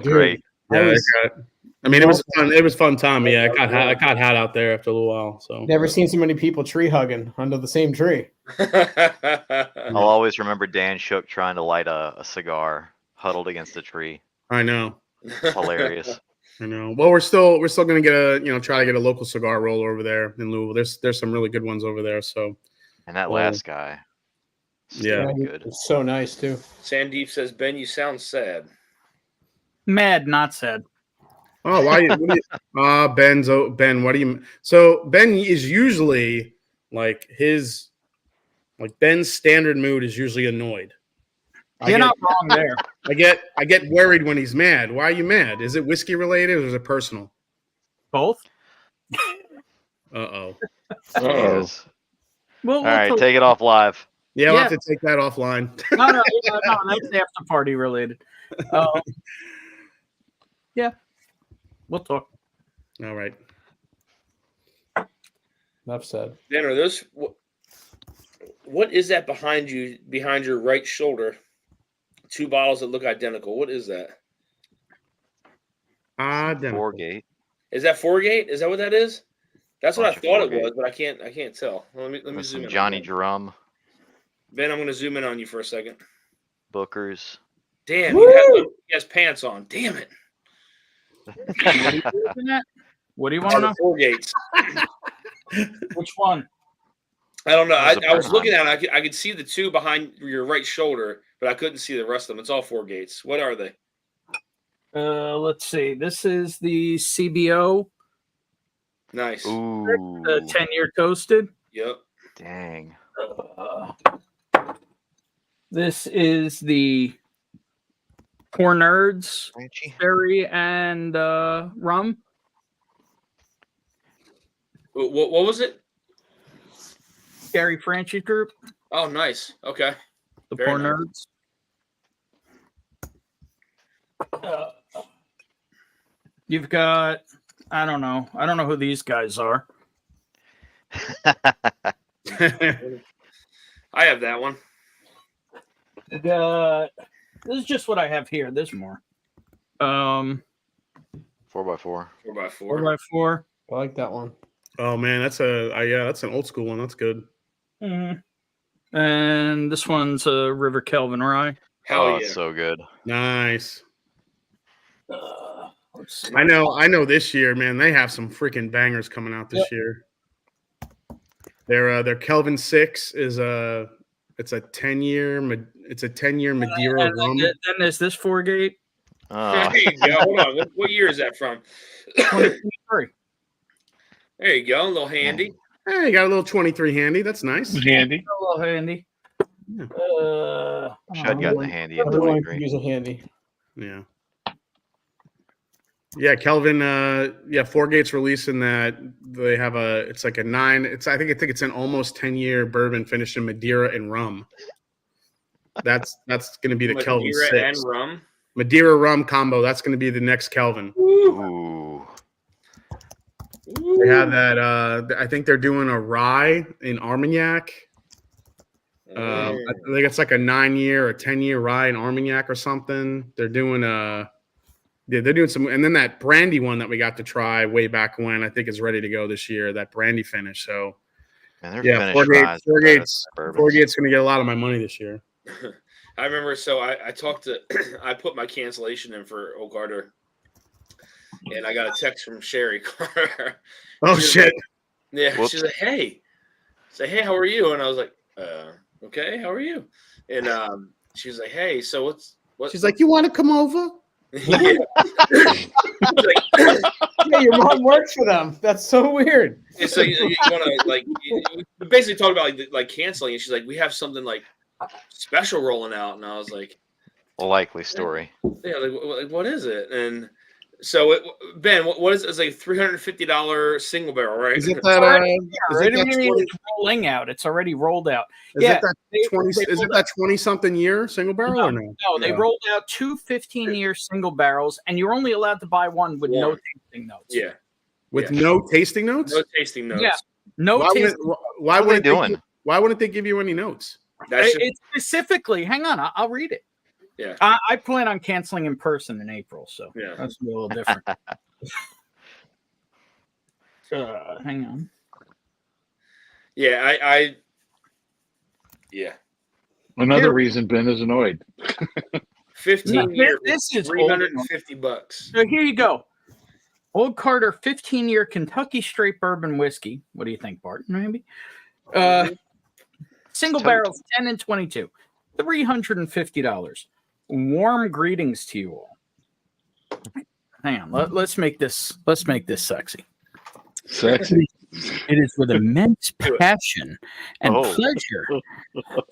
great. Yeah, it was fun time. Yeah, I got hot out there after a little while. So never seen so many people tree hugging under the same tree. I'll always remember Dan Shook trying to light a cigar huddled against a tree. I know. Hilarious. I know. Well, we're still going to get try to get a local cigar roller over there in Louisville. There's some really good ones over there. So and that last guy Yeah. Very good. It's so nice too. Sandeep says, Ben, you sound sad. Mad, not sad. Oh, why? What do you, Ben, what do you? So Ben is usually like Ben's standard mood is usually annoyed. You're not wrong there. I get worried when he's mad. Why are you mad? Is it whiskey related or is it personal? Both. Uh-oh. Uh-oh. Jesus. Well, All right, take it off live. Yeah, we'll Yeah. have to take that offline. no, that's after party related. Yeah, we'll talk. All right. Enough said. Ben, are those what is that behind your right shoulder? 2 bottles that look identical. What is that? Four gate. Is that 4-gate? Is that what that is? That's what I Bunch of thought it 4-gate. was, but I can't tell. Let me With zoom some in. Johnny on that. Drum, Ben, I'm gonna zoom in on you for a second. Bookers. Damn, he has pants on. Damn it. What do you want to know? 4-gates. Which one? I don't know. That was a I was burn looking on. at it. I could see the 2 behind your right shoulder, but I couldn't see the rest of them. It's all 4-gates. What are they? Let's see. This is the CBO, Nice. Ooh. 10-year toasted. Yep. Dang. This is the Poor Nerds, Franchi? Sherry, and rum. What was it? Gary Franchi Group, Oh, nice. Okay. the Very Poor nice. Nerds. You've got, I don't know who these guys are. I have that one. You got, this is just what I have here. There's more. 4x4. 4x4. 4x4. I like that one. Oh man, that's an old school one. That's good. And this one's a River Kelvin Rye. Hell Oh, yeah. it's so good. Nice. Let's see. I know this year, man, they have some freaking bangers coming out this year. Their Kelvin 6 is it's a 10-year Madeira And rum. then there's this 4-gate. There you go. Hold on. What year is that from? 2023. There you go. A little handy. Hey, you got a little 23 handy. That's nice. Handy. A little handy. Yeah. Shud got the handy in Everyone could 23. use a handy. Yeah. Yeah, Kelvin, 4-gate's releasing that. They have it's like a 9. I think it's an almost 10-year bourbon finished in Madeira and rum. That's gonna be the Kelvin Madeira 6. and rum. Madeira rum combo. That's gonna be the next Kelvin. Ooh. They have that. I think they're doing a rye in Armagnac. I think it's like a 9-year or 10-year rye in Armagnac or something. They're doing they're doing some, and then that brandy one that we got to try way back when I think is ready to go this year. That brandy finish. So Man, they're yeah, finished 4-gate's bourbons. 4-gate's gonna get a lot of my money this year. I remember. So I talked to. I put my cancellation in for Oak Carter, and I got a text from Sherry Carter. Oh She's shit! Yeah, Whoops. she's like, "Hey," say, "Hey, how are you?" And I was like, "Okay, how are you?" And she was like, "Hey, so what's?" She's like, "You want to come over?" Yeah. Like, Yeah, your mom works for them. That's so weird. and so you want to like we basically talked about like canceling, and she's like, "We have something like special rolling out," and I was like, A likely story. "Yeah, like what is it?" And so Ben, what is it? It's like $350 single barrel, right? Is it that? Is it that 20? It's rolling out. It's already rolled out. Is Yeah, it that 20? Is it that 20-something year single barrel or no? No, they rolled out 2 15-year single barrels, and you're only allowed to buy one with no One. tasting notes. Yeah, With no tasting notes? no tasting notes. Yeah. No Why tasting. why What are they wouldn't doing? Why wouldn't they give you any notes? That's just, It's specifically. Hang on, I'll read it. Yeah. I plan on canceling in person in April, so Yeah. that's a little different. Hang on. yeah. Yeah. Another Here- reason Ben is annoyed. 15 year, This is old. $350. So here you go. Old Carter 15-year Kentucky straight bourbon whiskey. What do you think, Bart? Maybe. 6 Single barrels 10 and 22, $350. Warm greetings to you all. Hang on, let's make this sexy. Sexy. It is with immense passion and pleasure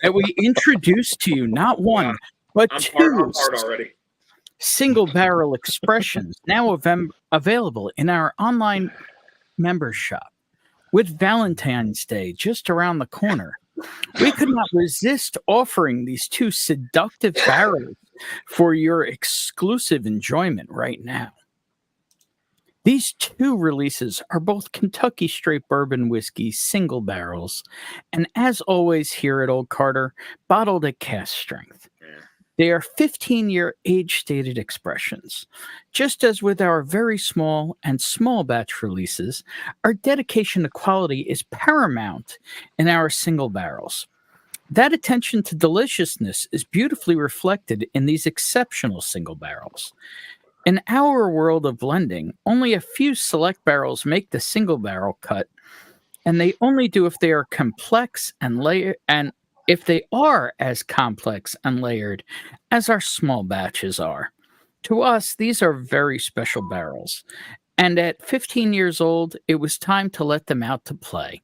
that we introduce to you not one, but I'm two hard already. single barrel expressions now available in our online member shop. With Valentine's Day just around the corner, we could not resist offering these two seductive barrels for your exclusive enjoyment right now. These two releases are both Kentucky Straight Bourbon Whiskey single barrels, and as always here at Old Carter, bottled at cask strength. They are 15-year age-stated expressions. Just as with our very small and small batch releases, our dedication to quality is paramount in our single barrels. That attention to deliciousness is beautifully reflected in these exceptional single barrels. In our world of blending, only a few select barrels make the single barrel cut, and they only do if they are complex and layered, and if they are as complex and layered as our small batches are. To us, these are very special barrels, and at 15 years old, it was time to let them out to play.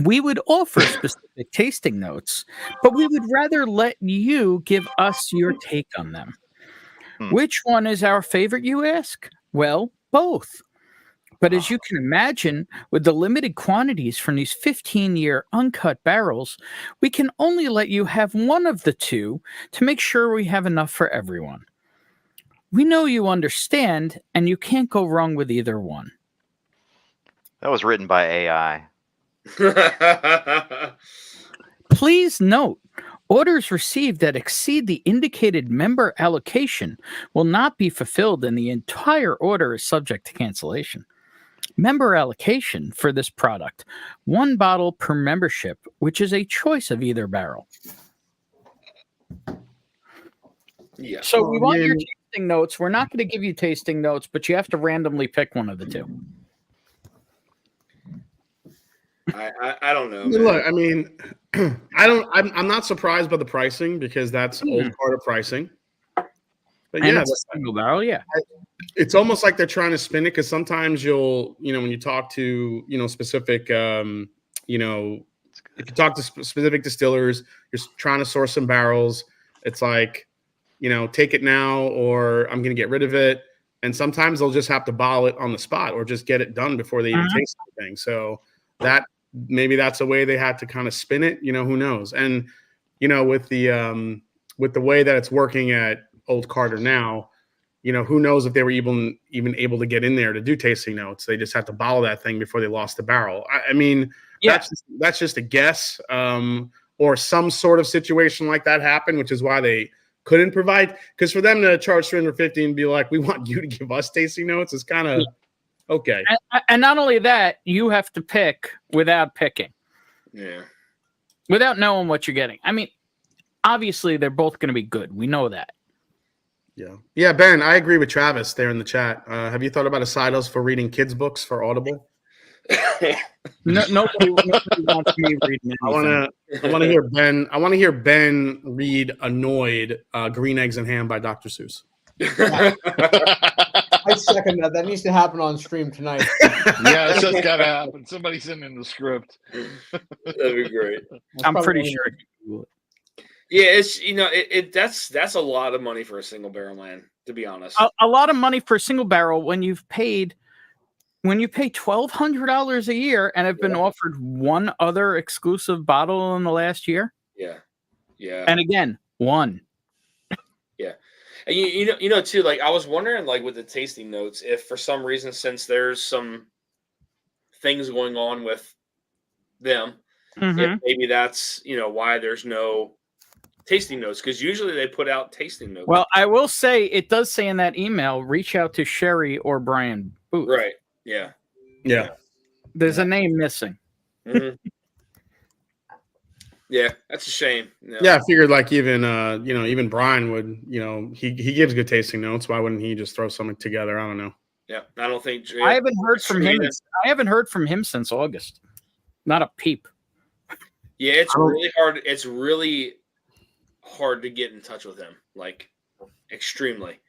We would offer specific tasting notes, but we would rather let you give us your take on them. Which one is our favorite, you ask? Well, both. But as you can imagine, with the limited quantities from these 15-year uncut barrels, we can only let you have one of the two to make sure we have enough for everyone. We know you understand, and you can't go wrong with either one. That was written by AI. Please note, orders received that exceed the indicated member allocation will not be fulfilled, and the entire order is subject to cancellation. Member allocation for this product, 1 bottle per membership, which is a choice of either barrel. Yeah. So we want your tasting notes. We're not going to give you tasting notes, but you have to randomly pick one of the two. I don't know. Look, I mean, I'm not surprised by the pricing because that's Old Carter pricing. But And yeah, it's a single barrel, yeah. it's almost like they're trying to spin it because sometimes when you talk to, specific, if you talk to specific distillers, you're trying to source some barrels. It's like, take it now or I'm going to get rid of it. And sometimes they'll just have to bottle it on the spot or just get it done before they even taste anything. So maybe that's a way they had to kind of spin it, who knows? And, with the way that it's working at Old Carter now, who knows if they were even able to get in there to do tasting notes. They just had to bottle that thing before they lost the barrel. I mean, that's just a guess, or some sort of situation like that happened, which is why they couldn't provide. Because for them to charge $350 and be like, we want you to give us tasting notes, is kind of okay. And not only that, you have to pick without picking. Yeah. Without knowing what you're getting. I mean, obviously they're both going to be good. We know that. Yeah, Ben, I agree with Travis there in the chat. Have you thought about a side hustle for reading kids' books for Audible? Nobody wants me reading anything. I want to hear Ben. I want to hear Ben read "Annoyed" Green Eggs and Ham by Dr. Seuss. I second that. That needs to happen on stream tonight. Yeah, it's just gotta happen. Somebody's sending the script. That'd be great. I'm pretty sure. Yeah, it's that's a lot of money for a single barrel, man. To be honest, A lot of money for a single barrel when you pay $1,200 a year and have been offered one other exclusive bottle in the last year. Yeah. And again, one. Yeah. And you know too, like I was wondering, like with the tasting notes, if for some reason, since there's some things going on with them, if maybe that's why there's no tasting notes, because usually they put out tasting notes. Well, I will say it does say in that email, reach out to Sherry or Brian Booth. Right. Yeah. There's a name missing. Mm-hmm. Yeah, that's a shame. Yeah, I figured like even Brian would, he gives good tasting notes. Why wouldn't he just throw something together? I don't know. Yeah, I don't think I haven't heard from him. I haven't heard from him since August. Not a peep. Yeah, it's I don't- really hard. It's really hard to get in touch with him, like extremely.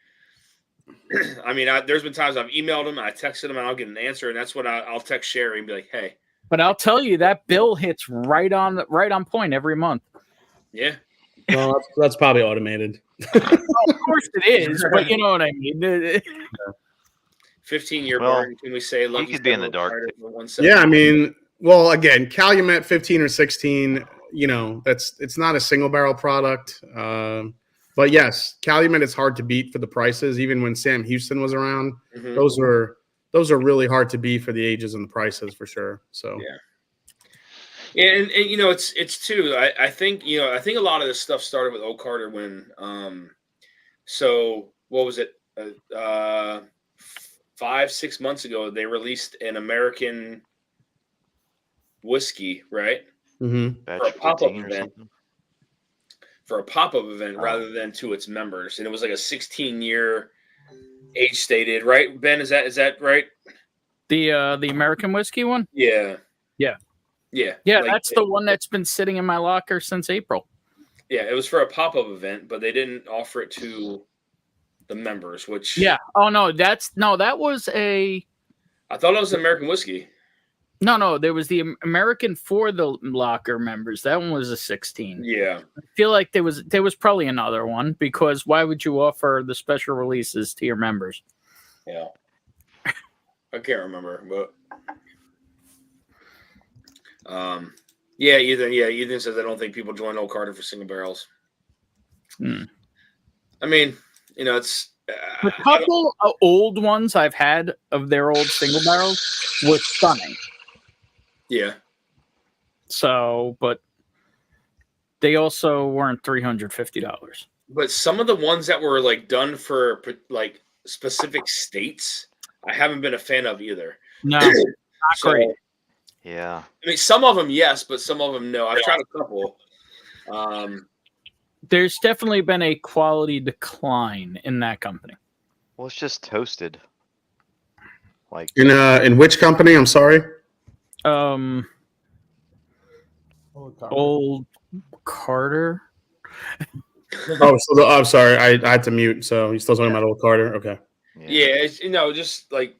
I mean, there's been times I've emailed him, I texted him, and I'll get an answer, and that's when I'll text Sherry and be like, "Hey, But I'll tell you that bill hits right on point every month. yeah, Well, that's probably automated. Of course it is, but you know what I mean. 15-year Well, bargain." Can we say? Look, he could be in the dark. For 170. Yeah, I mean, well, again, Calumet 15 or 16. You know, it's not a single barrel product. But yes, Calumet is hard to beat for the prices. Even when Sam Houston was around, Mhm. those are really hard to beat for the ages and the prices for sure. So Yeah. And you know, it's too. I think I think a lot of this stuff started with Oak Carter when so what was it? 5-6 months ago they released an American whiskey, right? mhm. Batch For a pop-up 15 or event. something. For a pop-up event Oh. rather than to its members, and it was like a 16-year age stated, right? Ben, is that right? The American whiskey one? Yeah. Yeah. Yeah. Yeah, Like, that's the one that's been sitting in my locker since April. Yeah, it was for a pop-up event, but they didn't offer it to the members, which Yeah. Oh no, that was a I thought it was American whiskey. no. There was the American for the locker members. That one was a 16. Yeah. I feel like there was probably another one because why would you offer the special releases to your members? Yeah. I can't remember, but yeah, Ethan says I don't think people join Old Carter for single barrels. Hmm. I mean, it's A couple of old ones I've had of their old single barrels were stunning. yeah. So, but they also weren't $350. But some of the ones that were like done for like specific states, I haven't been a fan of either. No, not So, great. Yeah. I mean, some of them yes, but some of them no. I've tried a couple. There's definitely been a quality decline in that company. Well, it's just toasted. Like, In which company? I'm sorry. Old Carter. Oh, I'm sorry. I had to mute. So you're still talking about Old Carter? Okay. yeah, it's, just like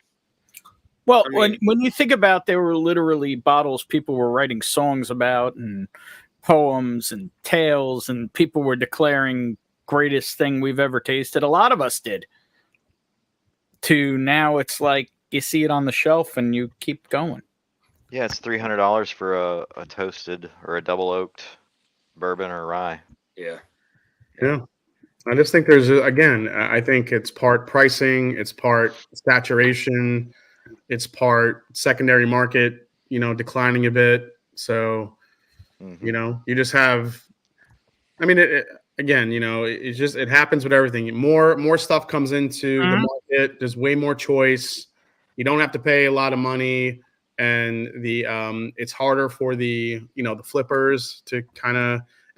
Well, I mean- when you think about, there were literally bottles people were writing songs about and poems and tales, and people were declaring greatest thing we've ever tasted. A lot of us did. To now, it's like you see it on the shelf and you keep going. yeah, it's $300 for a toasted or a double oaked bourbon or rye. yeah. Yeah. I just think I think it's part pricing, it's part saturation, it's part secondary market, declining a bit. So, Mhm. you just have, I mean, it happens with everything. More stuff comes into the market. There's way more choice. You don't have to pay a lot of money. And it's harder for the flippers to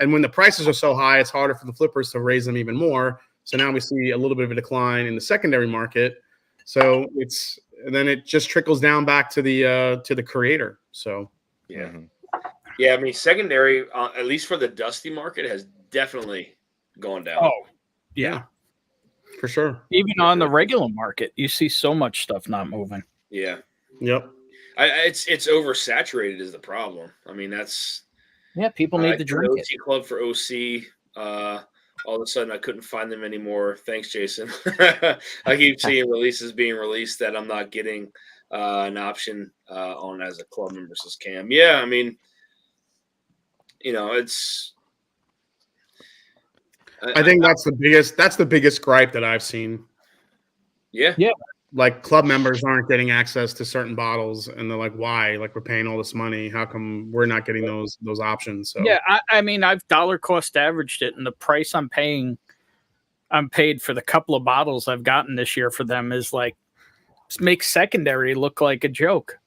and when the prices are so high, it's harder for the flippers to raise them even more. So now we see a little bit of a decline in the secondary market. So then it just trickles down back to the creator. So Yeah. Mhm. Yeah, I mean, secondary, at least for the dusty market, has definitely gone down. Oh, yeah. for sure. Even on the regular market, you see so much stuff not moving. Yeah, Yep. it's oversaturated is the problem. I mean, that's Yeah, people need to drink it. OT Club for OC. All of a sudden, I couldn't find them anymore. Thanks, Jason. I keep seeing releases being released that I'm not getting an option on as a club member, says Cam. Yeah, I mean, it's. I think that's the biggest gripe that I've seen. Yeah. Like club members aren't getting access to certain bottles, and they're like, "Why? Like we're paying all this money. How come we're not getting those options?" So Yeah, I mean, I've dollar cost averaged it, and the price I'm paid for the couple of bottles I've gotten this year for them is like makes secondary look like a joke.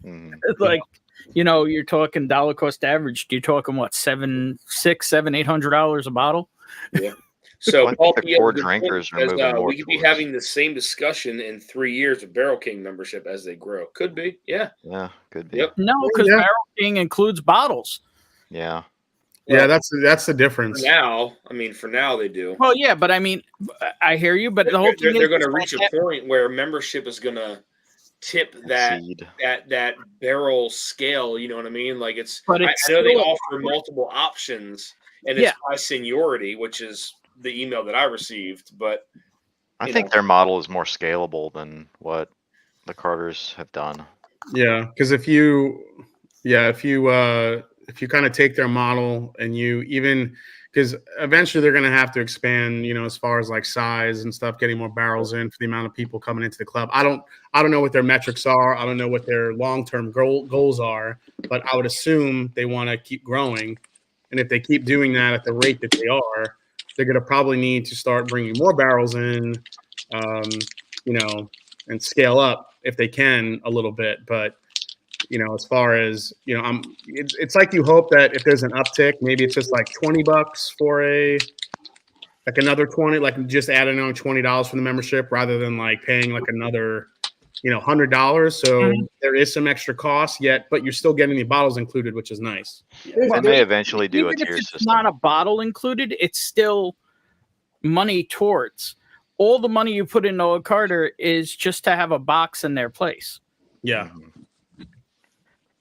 Mhm. It's like, you're talking dollar cost averaged. You're talking what, $800 a bottle? Yeah. So I think Paul the P. core Good drinkers point are says, moving more we could be towards- having the same discussion in 3 years with Barrel King membership as they grow. Could be. Yeah. Yeah, could be. Yep. No, because Yeah. Barrel King includes bottles. Yeah. Yeah, Well, that's the for difference. now, for now they do. Well, yeah, but I mean, I hear you, but the whole thing They're is going to reach a point where membership is going to tip that Exceed. that barrel scale. You know what I mean? Like But I it's know they still- offer multiple options, and it's Yeah. by seniority, which is the email that I received. But I you think know. their model is more scalable than what the Carters have done. Yeah, because if you kind of take their model and you even because eventually they're going to have to expand, as far as like size and stuff, getting more barrels in for the amount of people coming into the club. I don't know what their metrics are. I don't know what their long-term goals are, but I would assume they want to keep growing. And if they keep doing that at the rate that they are, they're going to probably need to start bringing more barrels in, and scale up if they can a little bit. But as far as it's like you hope that if there's an uptick, maybe it's just like $20 for like another 20, like just adding on $20 for the membership rather than like paying like another $100. So there is some extra cost yet, but you're still getting the bottles included, which is nice. They may eventually do a even if tier it's system. not a bottle included, it's still money towards. All the money you put into a Carter is just to have a box in their place. Yeah.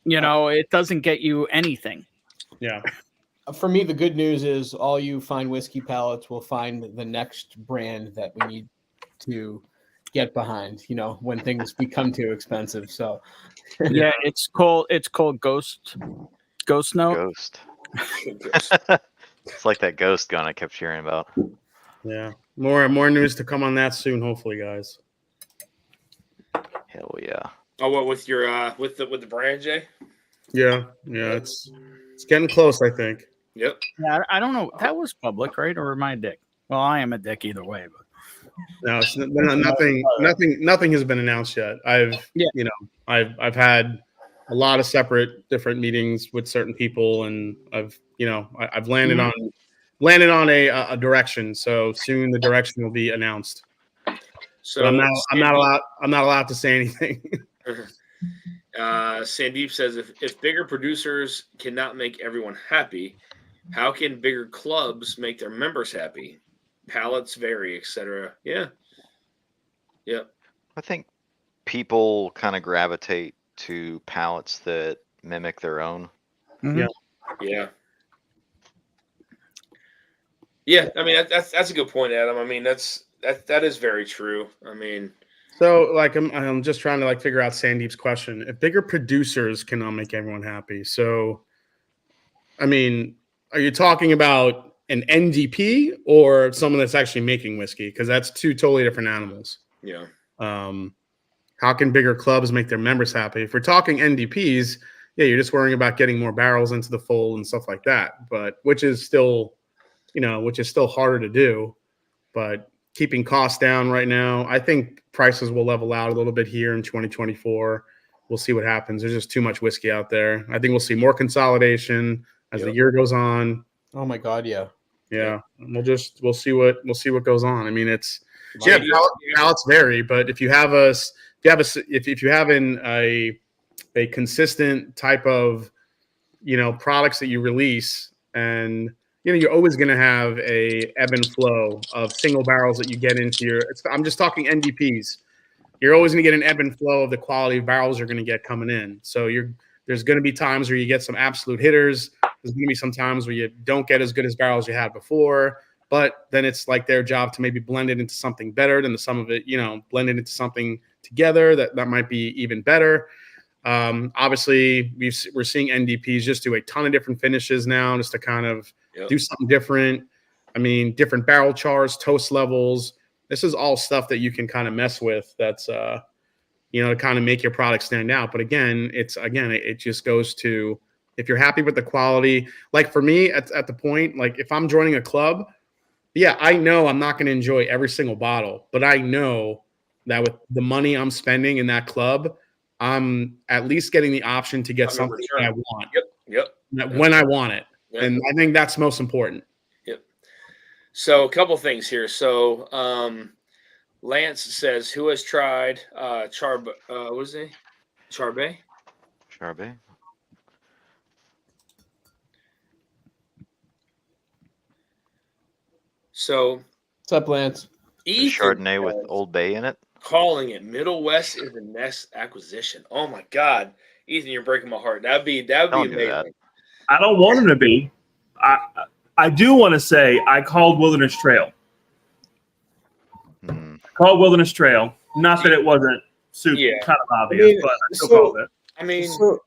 It doesn't get you anything. Yeah. For me, the good news is all you fine whiskey palates will find the next brand that we need to get behind, when things become too expensive. So Yeah, it's called Ghost Note. Ghost. It's like that ghost gun I kept hearing about. Yeah. More news to come on that soon, hopefully, guys. Hell yeah. Oh, what with your with the brand, Jay? Yeah. It's getting close, I think. Yep. Yeah, I don't know. That was public, right? Or am I a dick? Well, I am a dick either way. But No, it's nothing has been announced yet. I've had a lot of separate different meetings with certain people, and I've landed on a direction. So soon the direction will be announced. So But I'm not allowed to say anything. Sandeep says if bigger producers cannot make everyone happy, how can bigger clubs make their members happy? Palates vary, etc. Yeah. I think people kind of gravitate to palettes that mimic their own. Yeah. Yeah. I mean that's a good point, Adam. I mean that is very true. I mean, So like I'm just trying to like figure out Sandeep's question. If bigger producers cannot make everyone happy, so I mean, are you talking about an NDP or someone that's actually making whiskey? Because that's two totally different animals. yeah. How can bigger clubs make their members happy? If we're talking NDPs, yeah, you're just worrying about getting more barrels into the fold and stuff like that. But which is still harder to do. But keeping costs down right now, I think prices will level out a little bit here in 2024. We'll see what happens. There's just too much whiskey out there. I think we'll see more consolidation as the year goes on. oh my god, yeah. Yeah, and we'll see what goes on. I mean, it's pallets vary, but if you have a consistent type of products that you release, and you're always going to have a ebb and flow of single barrels that you get into your. I'm just talking NDPs. You're always going to get an ebb and flow of the quality of barrels you're going to get coming in. So there's going to be times where you get some absolute hitters. There's going to be some times where you don't get as good as barrels you had before, but then it's like their job to maybe blend it into something better than the sum of it, blend it into something together that might be even better. Obviously, we're seeing NDPs just do a ton of different finishes now just to kind of do something different. I mean, different barrel chars, toast levels. This is all stuff that you can kind of mess with that's, to kind of make your product stand out. But again, it just goes to if you're happy with the quality. Like for me, at the point, like if I'm joining a club, yeah, I know I'm not going to enjoy every single bottle, but I know that with the money I'm spending in that club, I'm at least getting the option to get something that I want. Yep. When I want it. Yep. And I think that's most important. Yep. So a couple things here. So Lance says, who has tried what is it? Charbet? Charbet. So What's up, Lance? The Ethan Chardonnay with says, Old Bay in it. calling it Middle West is the next acquisition. Oh my God, Ethan, you're breaking my heart. That'd be Don't do amazing. that. I don't want him to be. I do want to say I called Wilderness Trail. Hmm. Called Wilderness Trail. Not that it wasn't super Yeah. kind of obvious, but I still called it. I mean, So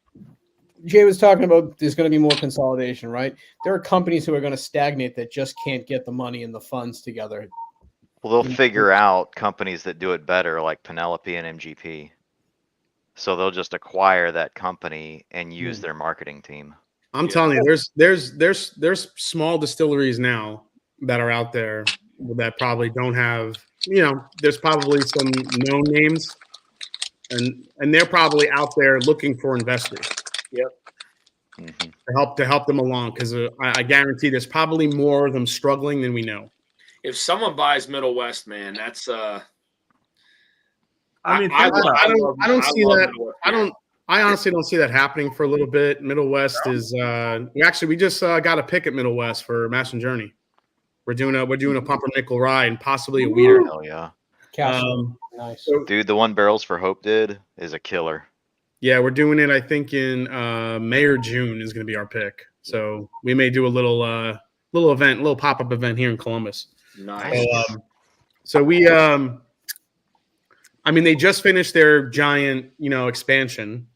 Jay was talking about there's going to be more consolidation, right? There are companies who are going to stagnate that just can't get the money and the funds together. Well, they'll figure out companies that do it better, like Penelope and MGP. So they'll just acquire that company and use their marketing team. I'm Yeah. telling you, there's small distilleries now that are out there that probably don't have, there's probably some known names, and they're probably out there looking for investors Mhm. to help them along, because I guarantee there's probably more of them struggling than we know. if someone buys Middle West, man, that's I mean, I think about it. don't see love that. Middle West I honestly don't see that happening for a little bit. Middle West is we just got a pick at Middle West for Mass and Journey. We're doing a pumpernickel rye and possibly a weeder. Hell yeah. Cash, nice. So, Dude, the one Barrels for Hope did is a killer. yeah, we're doing it. I think in May or June is going to be our pick. So we may do a little event, a little pop up event here in Columbus. nice. So we, I mean, they just finished their giant, expansion.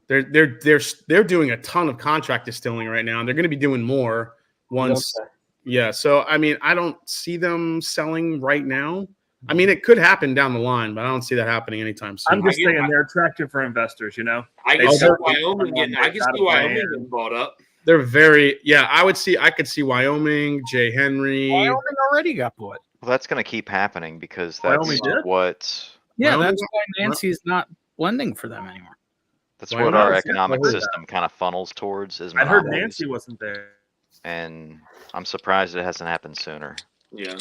They're doing a ton of contract distilling right now, and they're going to be doing more once. Okay. Yeah. So I mean, I don't see them selling right now. I mean, it could happen down the line, but I don't see that happening anytime soon. I'm just saying they're attractive for investors, I They can see don't- Wyoming getting. I can Out see of Wyoming land. getting bought up. They're I could see Wyoming, Jay Henry. Wyoming already got bought. Well, that's going to keep happening because Wyoming that's did? what Yeah, Wyoming that's why Nancy's not blending for them anymore. that's Why what not? our I economic heard that. system kind of funnels towards is I heard monopolies. Nancy wasn't there. And I'm surprised it hasn't happened sooner. Yeah.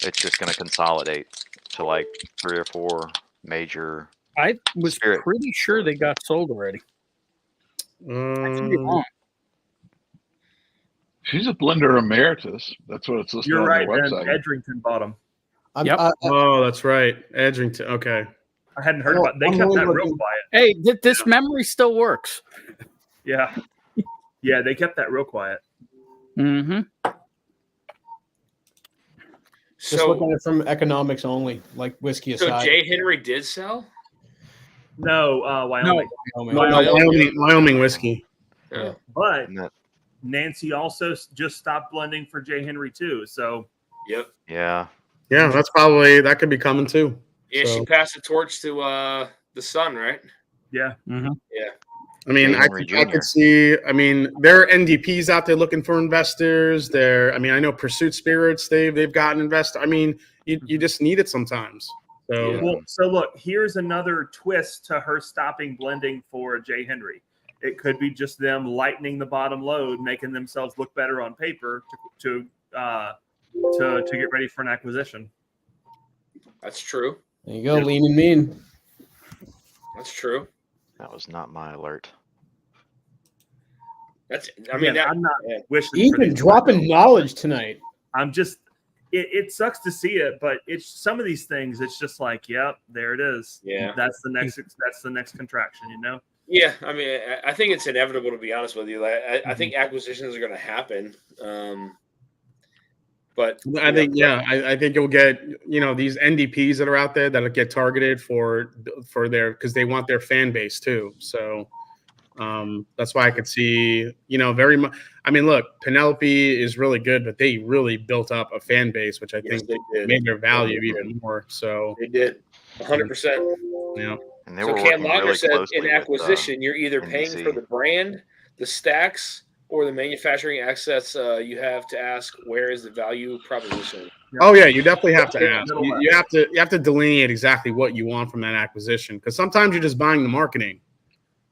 It's just going to consolidate to like 3 or 4 major. I was Spirit. pretty sure they got sold already. I could be wrong. She's a blender emeritus. That's what it's listed You're on right, their and website. Edrington bought them. Yep. Oh, that's right, Edrington. Okay. I hadn't heard Oh, about. They I'm kept really that real looking- quiet. Hey, this memory still works. Yeah, yeah, they kept that real quiet. Mm-hmm. Just looking at it from economics only, like whiskey So aside. Jay Henry did sell. No, Wyoming. Wyoming whiskey. Yeah. But And that, Nancy also just stopped blending for Jay Henry too. So Yep. yeah. Yeah, that could be coming too. Yeah, So- she passed the torch to the son, right? yeah, Mm-hmm. Yeah. I mean, Jay Henry I Jr. could see. I mean, there are NDPs out there looking for investors. I mean, I know Pursuit Spirits. They've gotten investors. I mean, you just need it sometimes. So Yeah. well, so look, here's another twist to her stopping blending for Jay Henry. It could be just them lightening the bottom load, making themselves look better on paper to get ready for an acquisition. That's true. There you go, lean and mean. That's true. That was not my alert. That's. I mean, Again, that, I'm not yeah. wishing. for Ethan these dropping knowledge tonight. I'm just. It sucks to see it, but it's some of these things. It's just like, yep, there it is. Yeah. That's the next contraction. You know. Yeah, I mean, I think it's inevitable, to be honest with you. Like, I think acquisitions are going to happen. But I think I think you'll get these NDPs that are out there that'll get targeted for because they want their fan base too. So that's why I could see very much. I mean, look, Penelope is really good, but they really built up a fan base, which I yes, think they did. made their value even more. So They did 100%. yeah. And they So were Cam working Lager really said closely in with, acquisition, you're either paying for NBC. the brand, the stacks, or the manufacturing access. You have to ask, where is the value proposition? Oh yeah, you definitely have to Yeah, ask. middle You have to delineate exactly what you want from that acquisition, because sometimes you're just buying the marketing.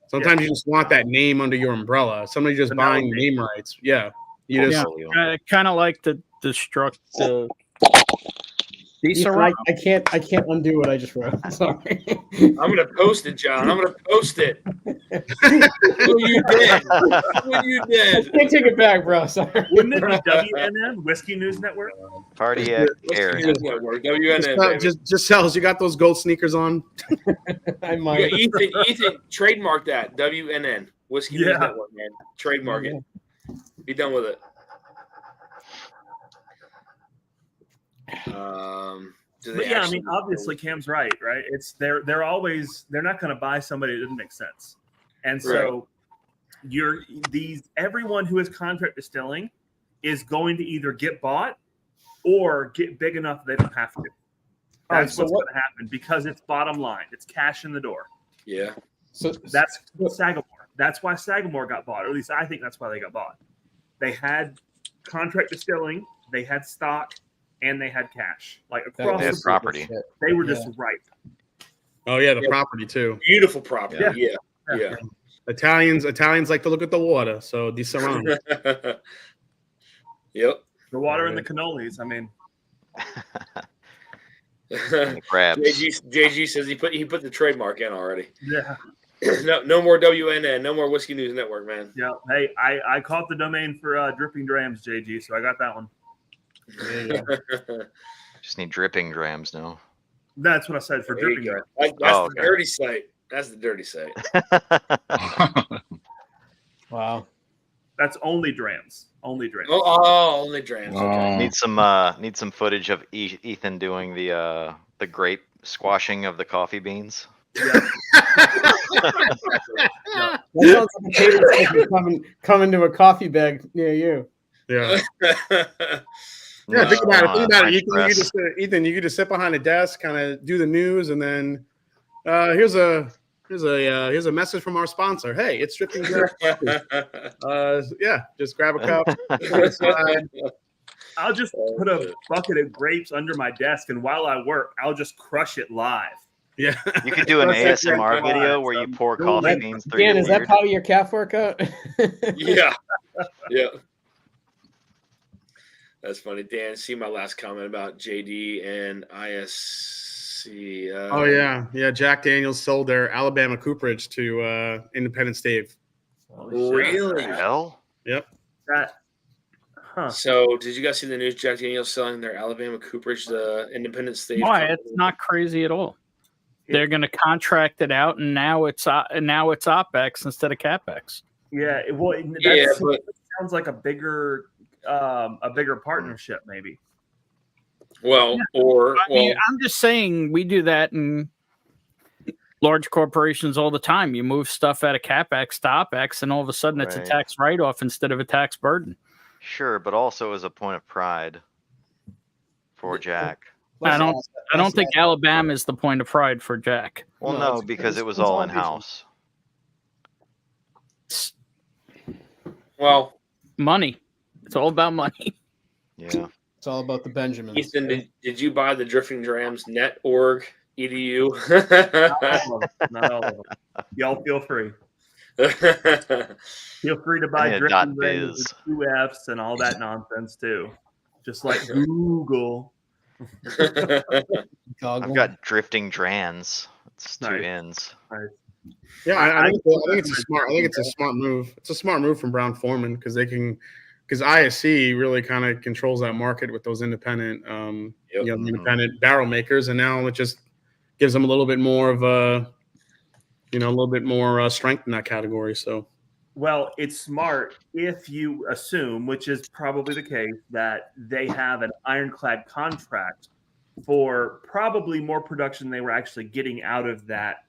Sometimes you just want that name under your umbrella. Somebody just Vanilla buying name rights. Yeah, you just portfolio. Kind of like the These Ethan, are I can't undo what I just wrote. Sorry. I'm gonna post it, John. I'm gonna post it. Oh, you did. Oh, you did. Can't take it back, bro. Sorry. Wouldn't it be WNN, Whiskey News Network? Cardiac Let's care. do this network. WNN, baby. just sells. You got those gold sneakers on. I Yeah, might. Ethan, trademark that. WNN. Whiskey News Yeah. Network, man. Trademark it. Be done with it. Do they But yeah, I actually- mean, obviously Cam's right? It's they're not going to buy somebody that doesn't make sense, and so everyone who is contract distilling is going to either get bought or get big enough they don't have to. All right, That's so what's what- going to happen because it's bottom line. It's cash in the door. Yeah. So That's Sagamore. That's why Sagamore got bought, or at least I think that's why they got bought. They had contract distilling, they had stock, and they had cash. Like across They had the board, property. they were just ripe. Oh yeah, the Yeah. property too. Beautiful property. Yeah. Yeah. Italians like to look at the water, so di Serrano. Yep. The water and the cannolis. I mean, And the crabs. JG says he put the trademark in already. yeah, No more WNN, no more Whiskey News Network, man. yeah. Hey, I caught the domain for Dripping Drams, JG, so I got that one. Just need dripping grams now. That's what I said for There you Dripping go. Drams. That's Oh, the okay. dirty site. That's the dirty site. wow. That's only Drams. Only Drams. Only Drams. Okay. Need some footage of Ethan doing the grape squashing of the coffee beans. That sounds like a catering station coming to a coffee bag near you. Yeah. No, Yeah, think about it. French Ethan, press. you could just sit behind a desk, kind of do the news, and then here's a message from our sponsor. Hey, it's Dripping Drams. Yeah, just grab a cup. I'll just put a bucket of grapes under my desk, and while I work, I'll just crush it live. Yeah, You could do an That's like ASMR Red video Lions, where you um, pour don't coffee let- beans through Dan, your is that beard. part of your calf workout? Yeah. Yeah. That's funny. Dan, see my last comment about JD and ISC. Oh yeah. Jack Daniels sold their Alabama cooperage to Independent Stave. Really? Hell? That, huh? So, did you guys see the news? Jack Daniels selling their Alabama cooperage, the Independent State. Why? It's not crazy at all. They're going to contract it out, and now it's OpEx instead of CapEx. Yeah. Well, Yeah, that but sounds like a bigger partnership, maybe. well, I mean, I'm just saying we do that in large corporations all the time. You move stuff out of CapEx to OpEx, and all of a sudden it's a Right. tax write-off instead of a tax burden. Sure, but also as a point of pride for Jack. I don't think Alabama is the point of pride for Jack. Well, No, no, it's- because it's it was all in consolidation. house. well, Money. It's all about money. Yeah. It's all about the Benjamins. Ethan, did you buy the Drifting Drams net.org edu? Not all of them. Y'all feel free. Feel free to buy Yeah, Drifting .biz. Drams with 2 F's and all that nonsense too. Just like Google. Goggle. I've got drifting drans. It's two Nice. ins. Yeah, I think it's a smart. I think it's a smart move. It's a smart move from Brown Forman because ISC really kind of controls that market with those independent, Yep. independent barrel makers, and now it just gives them a little bit more of a little bit more strength in that category. So Well, it's smart if you assume, which is probably the case, that they have an ironclad contract for probably more production they were actually getting out of that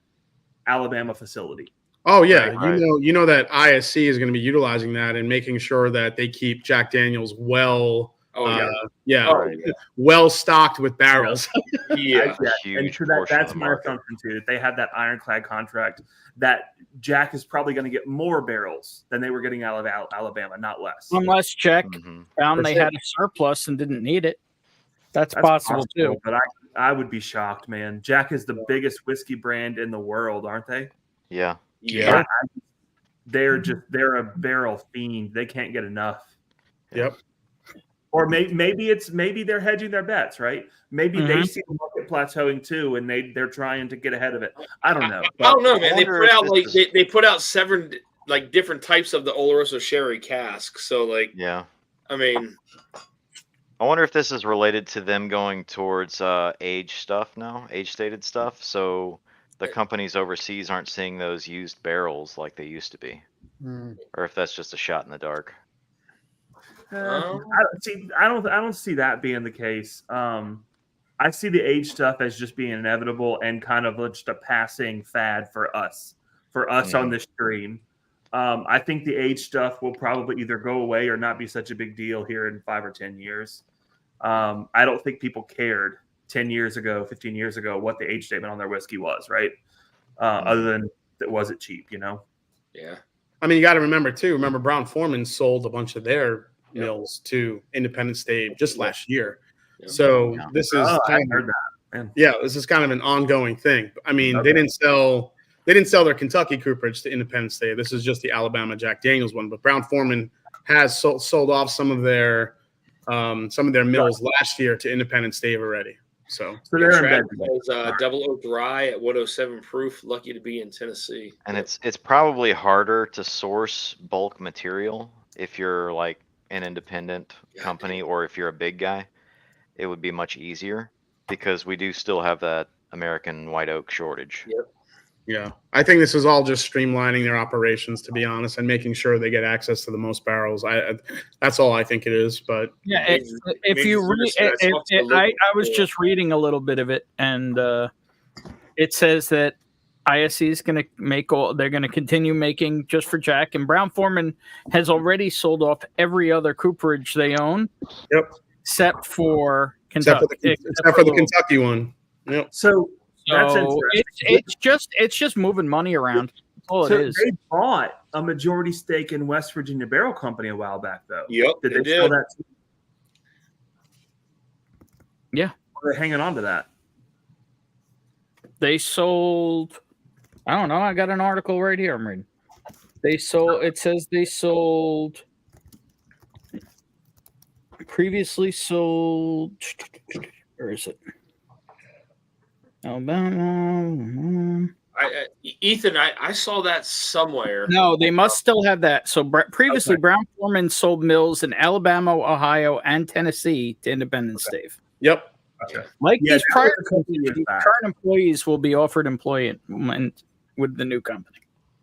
Alabama facility. oh yeah, Right. you know that ISC is going to be utilizing that and making sure that they keep Jack Daniels well. Oh yeah. Oh, yeah. Well stocked with barrels. Yeah. Yeah, Huge and so portion that's of the my market. assumption too. That they have that ironclad contract. That Jack is probably going to get more barrels than they were getting out of Alabama, not less. Unless Jack Mhm. found For they sure. had a surplus and didn't need it. That's That's possible too. but I would be shocked, man. Jack is the biggest whiskey brand in the world, aren't they? Yeah. Yeah. They're a barrel fiend. They can't get enough. Yep. Or maybe they're hedging their bets, right? Maybe they see the market plateauing too, and they're trying to get ahead of it. I don't know. I don't know, man. They wonder put if out this like is- they put out 7 like different types of the Oloroso sherry cask. So like, Yeah. I mean, I wonder if this is related to them going towards age stuff now, age stated stuff. So the companies overseas aren't seeing those used barrels like they used to be, or if that's just a shot in the dark. I don't see that being the case. I see the age stuff as just being inevitable and kind of just a passing fad for us on this stream. I think the age stuff will probably either go away or not be such a big deal here in 5 or 10 years. I don't think people cared 10 years ago, 15 years ago, what the age statement on their whiskey was, right? Other than that, was it cheap, you know? yeah. I mean, you got to remember too. Remember, Brown Foreman sold a bunch of their mills to Independent State just last year. Yeah. So this is I kind of, heard that. Man. yeah, this is kind of an ongoing thing. I mean, they didn't sell their Kentucky cooperage to Independent State. This is just the Alabama Jack Daniels one. But Brown Foreman has sold off some of their mills last year to Independent State already. So they're in bed. Was Double Oak Rye at 107 proof. Lucky to be in Tennessee. And it's probably harder to source bulk material if you're like an independent company or if you're a big guy. It would be much easier because we do still have that American white oak shortage. Yep. yeah, I think this is all just streamlining their operations, to be honest, and making sure they get access to the most barrels. That's all I think it is. But Yeah, if maybe you it's read, just that's off the I local was board. just reading a little bit of it, and it says that ISC is going to make they're going to continue making just for Jack, and Brown Foreman has already sold off every other cooperage they own. Yep. Except for except Kentucky. for the Kentucky one. Yep. So that's So interesting. it's just moving money around. That's all So it is. they bought a majority stake in West Virginia Barrel Company a while back, though. Yep, Did they they sell did. that? Yeah. Or they're hanging on to that. They sold. I don't know. I got an article right here. I'm reading. They sold. It says they sold. Previously sold. Where is it? Alabama. Ethan, I saw that somewhere. No, they must still have that. So previously, Brown Foreman sold mills in Alabama, Ohio, and Tennessee to Independent State. Yep. Like Yeah, these that prior was a couple years back. current employees will be offered employment with the new company.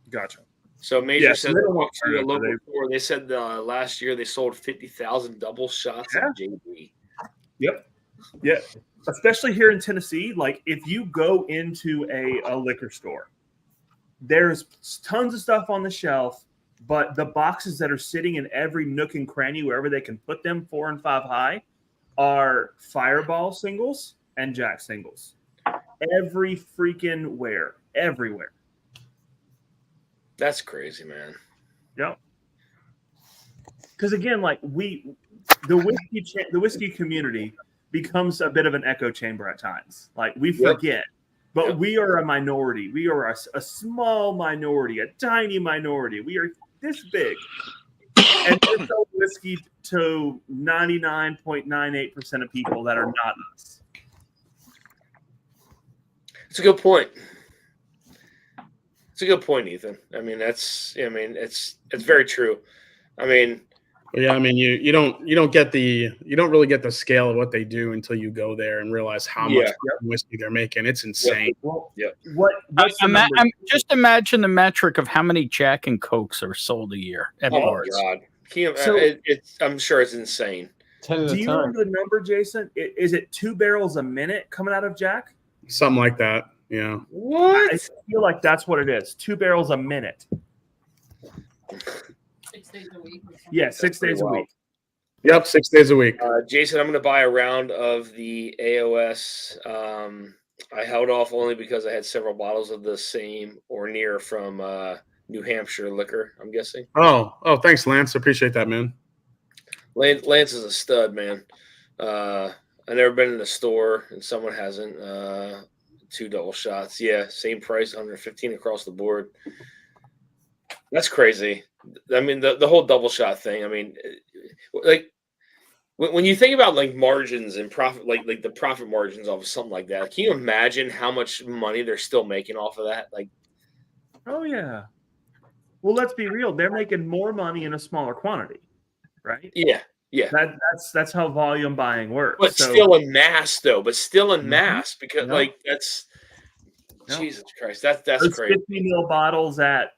Gotcha. So Major Yes, said they don't want to a to local they- store. They said last year they sold 50,000 double shots of JB. Yep. Yeah. Especially here in Tennessee, like if you go into a liquor store, there's tons of stuff on the shelf, but the boxes that are sitting in every nook and cranny wherever they can put them 4 and 5 high are Fireball singles and Jack singles. Every freaking where, everywhere. That's crazy, man. Yep. Because again, like the whiskey community becomes a bit of an echo chamber at times. Like we forget, but we are a minority. We are a small minority, a tiny minority. We are this big, and we're selling whiskey to 99.98% of people that are not us. It's a good point. It's a good point, Ethan. I mean, it's very true. I mean, yeah, I mean, you don't really get the scale of what they do until you go there and realize how much whiskey they're making. It's insane. Just imagine the metric of how many Jack and Cokes are sold a year at bars. God. I'm sure it's insane. Do you remember the number, Jason? Is it 2 barrels a minute coming out of Jack? Something like that. Yeah. What? I feel like that's what it is. 2 barrels a minute. 6 days a week. Yeah, 6 days a week. Yep, 6 days a week. Jason, I'm going to buy a round of the AOS. I held off only because I had several bottles of the same or near from New Hampshire liquor, I'm guessing. Oh, thanks, Lance. I appreciate that, man. Lance is a stud, man. I've never been in a store and someone hasn't. 2 double shots. Yeah, same price, 115 across the board. That's crazy. I mean, the whole double shot thing. I mean, like When you think about like margins and profit, like the profit margins off of something like that, can you imagine how much money they're still making off of that? Like, Oh yeah. Well, let's be real. They're making more money in a smaller quantity, right? yeah, yeah. That's how volume buying works. But So still in mass, though. But still in Mhm. mass, because Yep. like that's Yep. Jesus Christ. That's those crazy. 50 ml bottles at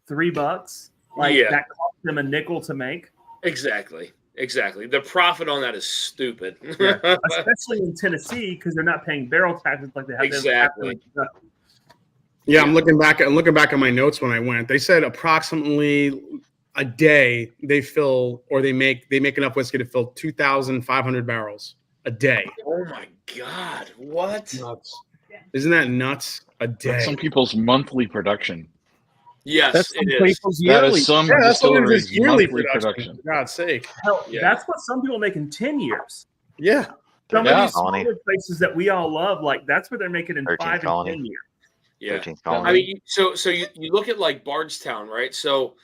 $3, like Yeah. that cost them a nickel to make. Exactly. The profit on that is stupid. Yeah. Especially in Tennessee because they're not paying barrel taxes like they have. Exactly. Yeah, I'm looking back at my notes when I went. They said approximately a day they fill or they make enough whiskey to fill 2,500 barrels a day. Oh my God! What? Nuts. Isn't that nuts? A day. That's some people's monthly production. Yes, That's some it is. people's That yearly. is some Yeah, that's what it is. distilleries' Yearly monthly production. production. For God's sake. Hell, Yeah. that's what some people make in 10 years. Yeah. Some Yeah. of these smaller places that we all love, like that's what they're making in 13th 5 and colony. 10 years. Yeah. 13th I colony. mean, so you look at like Bardstown, right? So,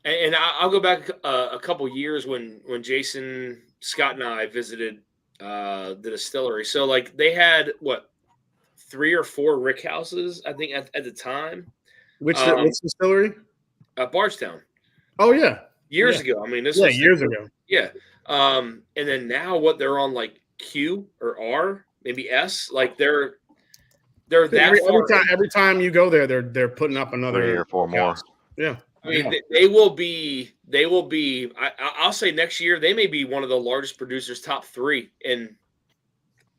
and I'll go back a couple years when Jason Scott and I visited the distillery. So like they had what 3 or 4 rick houses, I think at the time. Which distillery? Bardstown Oh yeah. years Yeah. ago. I mean, this Yeah, was years ago. Yeah. And then now what they're on like Q or R, maybe S, like they're that Every time you go there, they're putting up 3 another or 4 more. Yeah. I mean, they will be. I'll say next year they may be one of the largest producers, top 3 in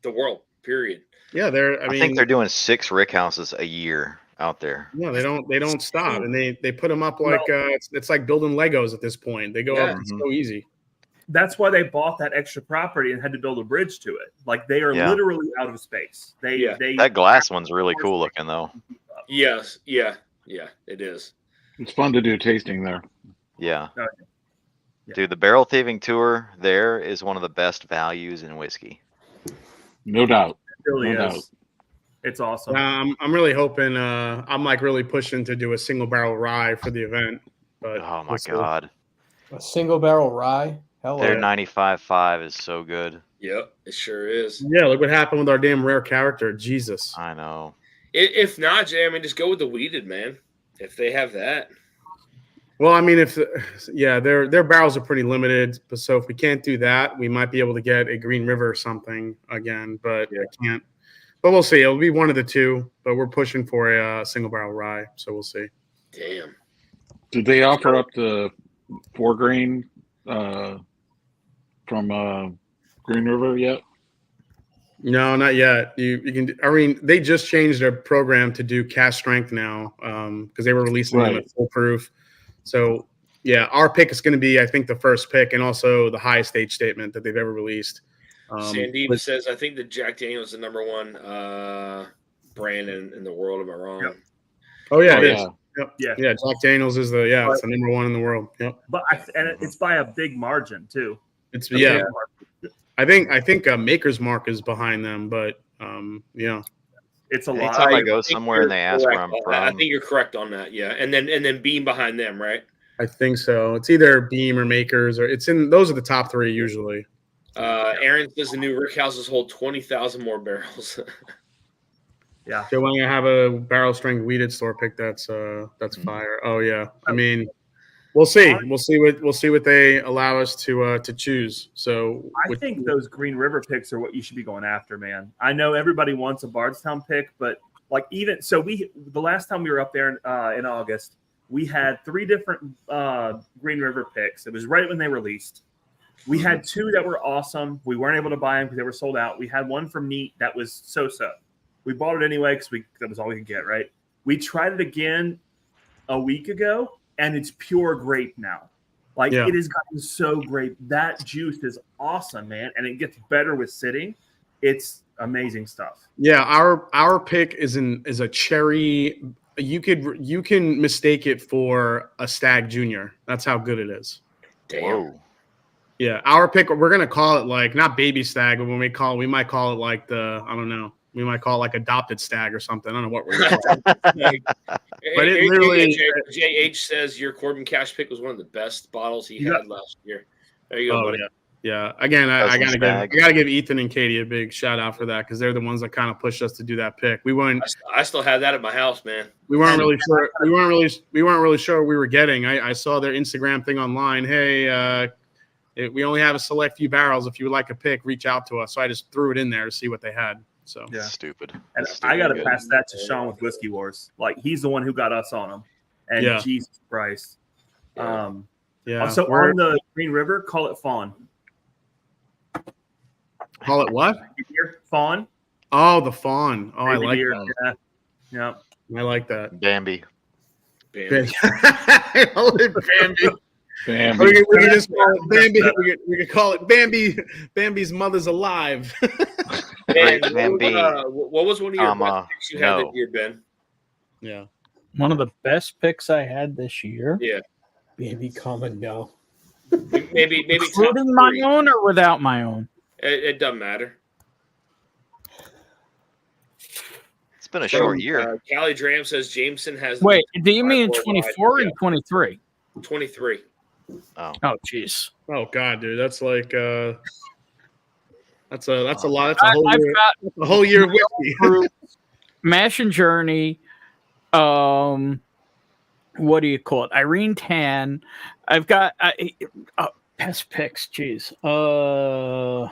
the world. Period. Yeah, I think they're doing 6 rick houses a year out there. Yeah, they don't stop, and they put them up like it's like building Legos at this point. They go Yeah. up so easy. That's why they bought that extra property and had to build a bridge to it. Like they are Yeah. literally out of space. They That glass one's really cool looking though. Yes. Yeah. It is. It's fun to do tasting there. Yeah. Oh, yeah. Dude, the barrel thieving tour there is one of the best values in whiskey. No doubt. It really No is. doubt. It's awesome. I'm really hoping. I'm like really pushing to do a single barrel rye for the event. But Oh my we'll see. God. A single barrel rye. Hello. Their 95.5 is so good. Yep. It sure is. Yeah, look what happened with our damn rare character. Jesus. I know. If not, Jay, I mean, just go with the weeded, man. If they have that. Well, I mean, their barrels are pretty limited. So if we can't do that, we might be able to get a Green River or something again. But I can't. But we'll see. It'll be one of the two. But we're pushing for a single barrel rye, so we'll see. Damn. Did they offer up the 4 grain from Green River yet? No, not yet. You can. I mean, they just changed their program to do cast strength now because they were releasing them at full proof. So yeah, our pick is going to be, I think, the first pick and also the highest age statement that they've ever released. Sandeep says, I think that Jack Daniels is the number 1 brand in the world. Am I wrong? Yep. Oh yeah, Oh, it is. yeah. Yep. Yeah. Yeah, Jack Daniels is it's the number 1 in the world. Yep. But it's by a big margin too. It's A big margin. I think Maker's Mark is behind them, but yeah. It's a lot. Anytime I think go somewhere and they ask where I'm correct on that. I from, think you're correct on that. Yeah, and then Beam behind them, right? I think so. It's either Beam or Makers, or it's in those are the top 3 usually. Aaron says the new rick houses hold 20,000 more barrels. Yeah. So when you have a barrel strength weeded store pick, that's fire. Oh yeah. I mean, we'll see. We'll see what they allow us to choose. So I think those Green River picks are what you should be going after, man. I know everybody wants a Bardstown pick, but like even so, the last time we were up there in August, we had 3 different Green River picks. It was right when they released. We had 2 that were awesome. We weren't able to buy them because they were sold out. We had one from Neat that was so-so. We bought it anyway because that was all we could get, right? We tried it again a week ago, and it's pure grape now. Like it has gotten so great. That juice is awesome, man, and it gets better with sitting. It's amazing stuff. Yeah, our pick is a cherry. You can mistake it for a Stag Junior. That's how good it is. Damn. whoa. Yeah, our pick. We're gonna call it like not baby stag, but we might call it like I don't know. We might call it like adopted stag or something. I don't know what we're gonna call it. But it literally. JH says your Corbin Cash pick was one of the best bottles he had last year. There you go, buddy. Yeah. Yeah. Again, I Cousin's bag. gotta give Ethan and Katie a big shout out for that because they're the ones that kind of pushed us to do that pick. I still have that at my house, man. We weren't really sure. We weren't really sure what we were getting. I saw their Instagram thing online. Hey, we only have a select few barrels. If you would like a pick, reach out to us. So I just threw it in there to see what they had. So Yeah. Stupid. And That's I got to stupid. pass that to Sean with Whiskey Wars. Like he's the one who got us on them. And Yeah. Jesus Christ. Yeah. yeah. Also on the Green River, call it Fawn. Call it what? Fawn. Oh, the fawn. Oh, I Baby like deer. that. Yeah. I like that. Bambi. Bambi. Call it Bambi. Bambi. We can just call it Bambi. We could call it Bambi. Bambi's mother's alive. And Bambi. what was one of your best picks you had no. that year, Ben? Yeah. One of the best picks I had this year, Yeah. Baby, comment no. Maybe top including my three. own or without my own. It doesn't matter. It's been a short year. Callie Dram says Jameson has Wait, do you mean in worldwide. 24 Yeah. and 23? 23. Oh, Oh, jeez. Oh God, dude, that's like that's a lot. That's a whole I've year. got A whole year of whiskey. Fruit, Mash and Journey. What do you call it? Irene Tan. I've got best picks. Jeez. I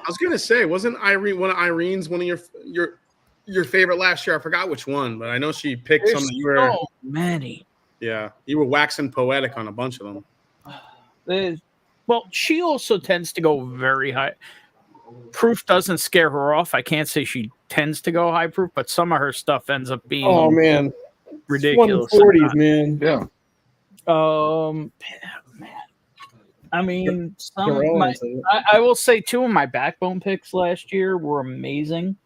was gonna say, wasn't Irene one of Irene's one of your favorite last year? I forgot which one, but I know she picked some There's that you were. so many. Yeah, you were waxing poetic on a bunch of them. Well, she also tends to go very high. Proof doesn't scare her off. I can't say she tends to go high proof, but some of her stuff ends up being Oh man, ridiculous. 140s, man. Yeah. Man. I mean, They're all I will say two of my backbone picks last year were amazing.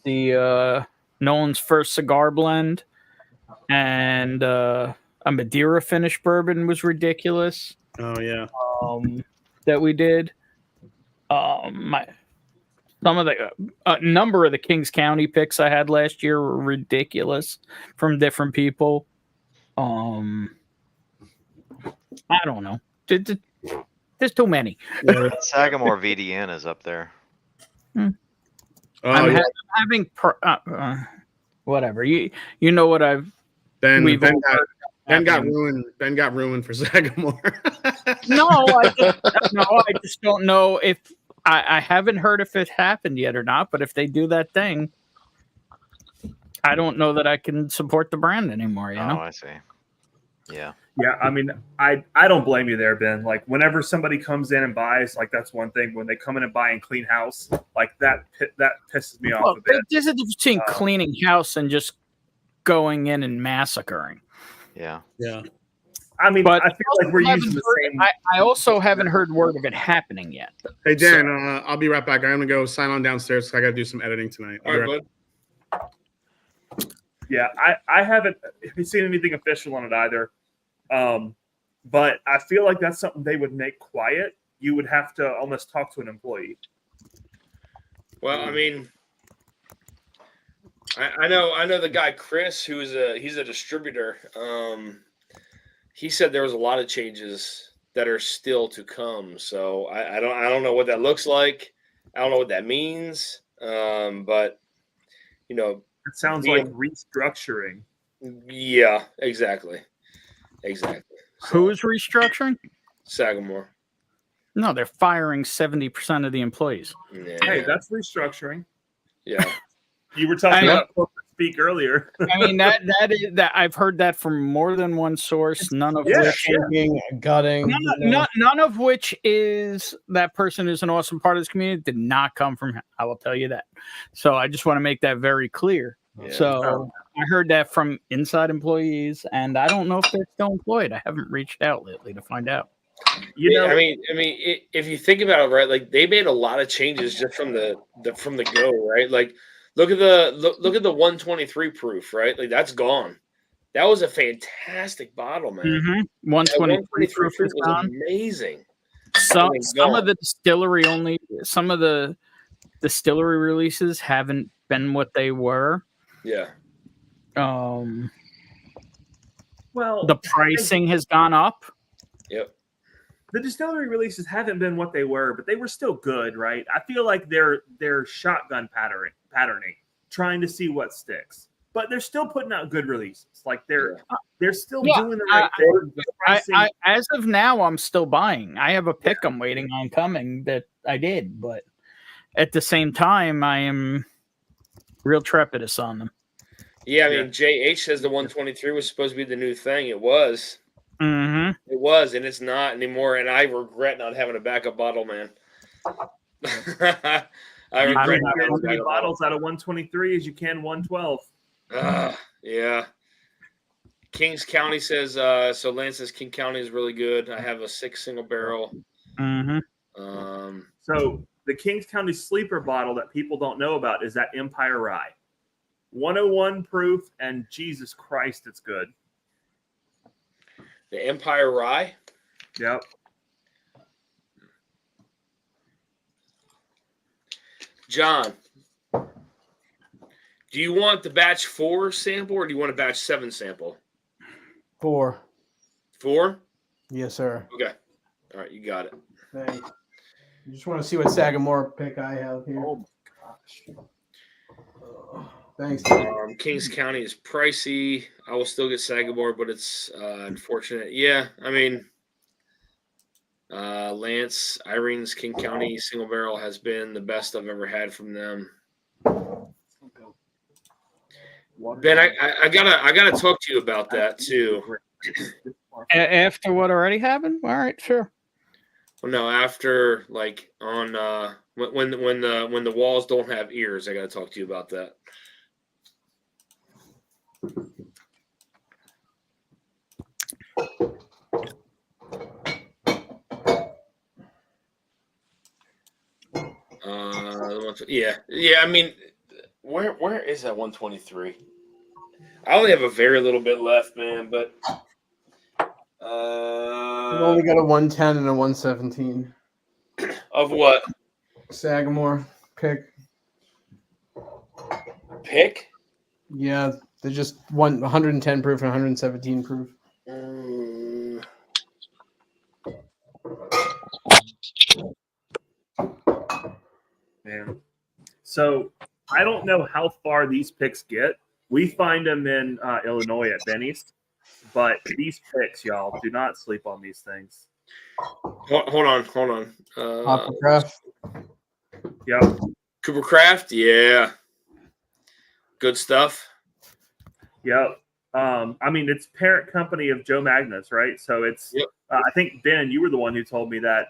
The Nolan's first cigar blend and a Madeira finish bourbon was ridiculous. Oh yeah. That we did. Some of the number of the Kings County picks I had last year were ridiculous from different people. I don't know. There's too many. Sagamore VDN is up there. Oh I'm yeah. having whatever. You know what I've Ben we've got happening. ruined. Ben got ruined for Sagamore. No, I just don't know if I haven't heard if it happened yet or not. But if they do that thing, I don't know that I can support the brand anymore. You know. Oh, I see. Yeah. Yeah, I mean, I don't blame you there, Ben. Like, whenever somebody comes in and buys, like, that's one thing. When they come in and buy and clean house, like, that pisses me off Well, a bit. there's a difference between cleaning house and just going in and massacring. Yeah. Yeah. I mean, But I feel like we're using the same. I also haven't heard word of it happening yet. Hey Dan, I'll be right back. I'm gonna go sign on downstairs. I got to do some editing tonight. All right, bud. Yeah, I haven't seen anything official on it either. But I feel like that's something they would make quiet. You would have to almost talk to an employee. Well, I mean, I know the guy Chris, he's a distributor. He said there was a lot of changes that are still to come. So I don't know what that looks like. I don't know what that means. But you know, It sounds like restructuring. yeah, exactly. Who's restructuring? Sagamore? No, they're firing 70% of the employees. Yeah. Hey, that's restructuring. Yeah. You were talking I- about corporate speak earlier. I mean that I've heard that from more than one source. None of Yeah, which Shaking, gutting. none of which is that person is an awesome part of this community. Did not come from. I will tell you that. So I just want to make that very clear. Yeah. So I heard that from inside employees, and I don't know if they're still employed. I haven't reached out lately to find out. You know, I mean, if you think about it, right? Like they made a lot of changes just from the go, right? Like look at the 123 proof, right? Like that's gone. That was a fantastic bottle, man. Mm-hmm. That 123 proof is was gone. amazing. Some gone. of the some of the distillery releases haven't been what they were. Yeah. well, The pricing has gone up. Yep. the distillery releases haven't been what they were, but they were still good, right? I feel like they're shotgun patterning, trying to see what sticks. But they're still putting out good releases. Like they're still Yeah, doing the right thing. The pricing, as of now, I'm still buying. I have a pick I'm waiting on coming that I did, but at the same time, I am real trepidous on them. Yeah, I mean, JH says the 123 was supposed to be the new thing. It was. Mm-hmm. It was, and it's not anymore. And I regret not having a backup bottle, man. I you regret can not get having a as many backup bottles out of 123 as you can 112. Yeah. Kings County says, so Lance says King County is really good. I have a 6 single barrel. Mm-hmm. So the Kings County sleeper bottle that people don't know about is that Empire Rye. 101 proof, and Jesus Christ, it's good. The Empire Rye? Yep. John, do you want the batch 4 sample or do you want a batch 7 sample? 4. 4? Yes, sir. Okay. All right, you got it. Thanks. I just want to see what Sagamore pick I have here. Oh, Thanks. Kings County is pricey. I will still get Sagamore, but it's unfortunate. Yeah, I mean, Lance, Irene's King County single barrel has been the best I've ever had from them. Ben, I gotta talk to you about that too. After what already happened? All right, sure. Well, no, after like on when the walls don't have ears, I gotta talk to you about that. Yeah. I mean, where is that 123? I only have a very little bit left, man. But We've only got a 110 and a 117. Of what? Sagamore pick. Pick? Yeah, they're just 110 proof and 117 proof. Man. So I don't know how far these picks get. We find them in Illinois at Benny's, but these picks, y'all, do not sleep on these things. Hold on. Hoppercraft. Yep. Cooper Craft, yeah. Good stuff. Yep. I mean, it's parent company of Joe Magnus, right? So it's. Yep. I think Ben, you were the one who told me that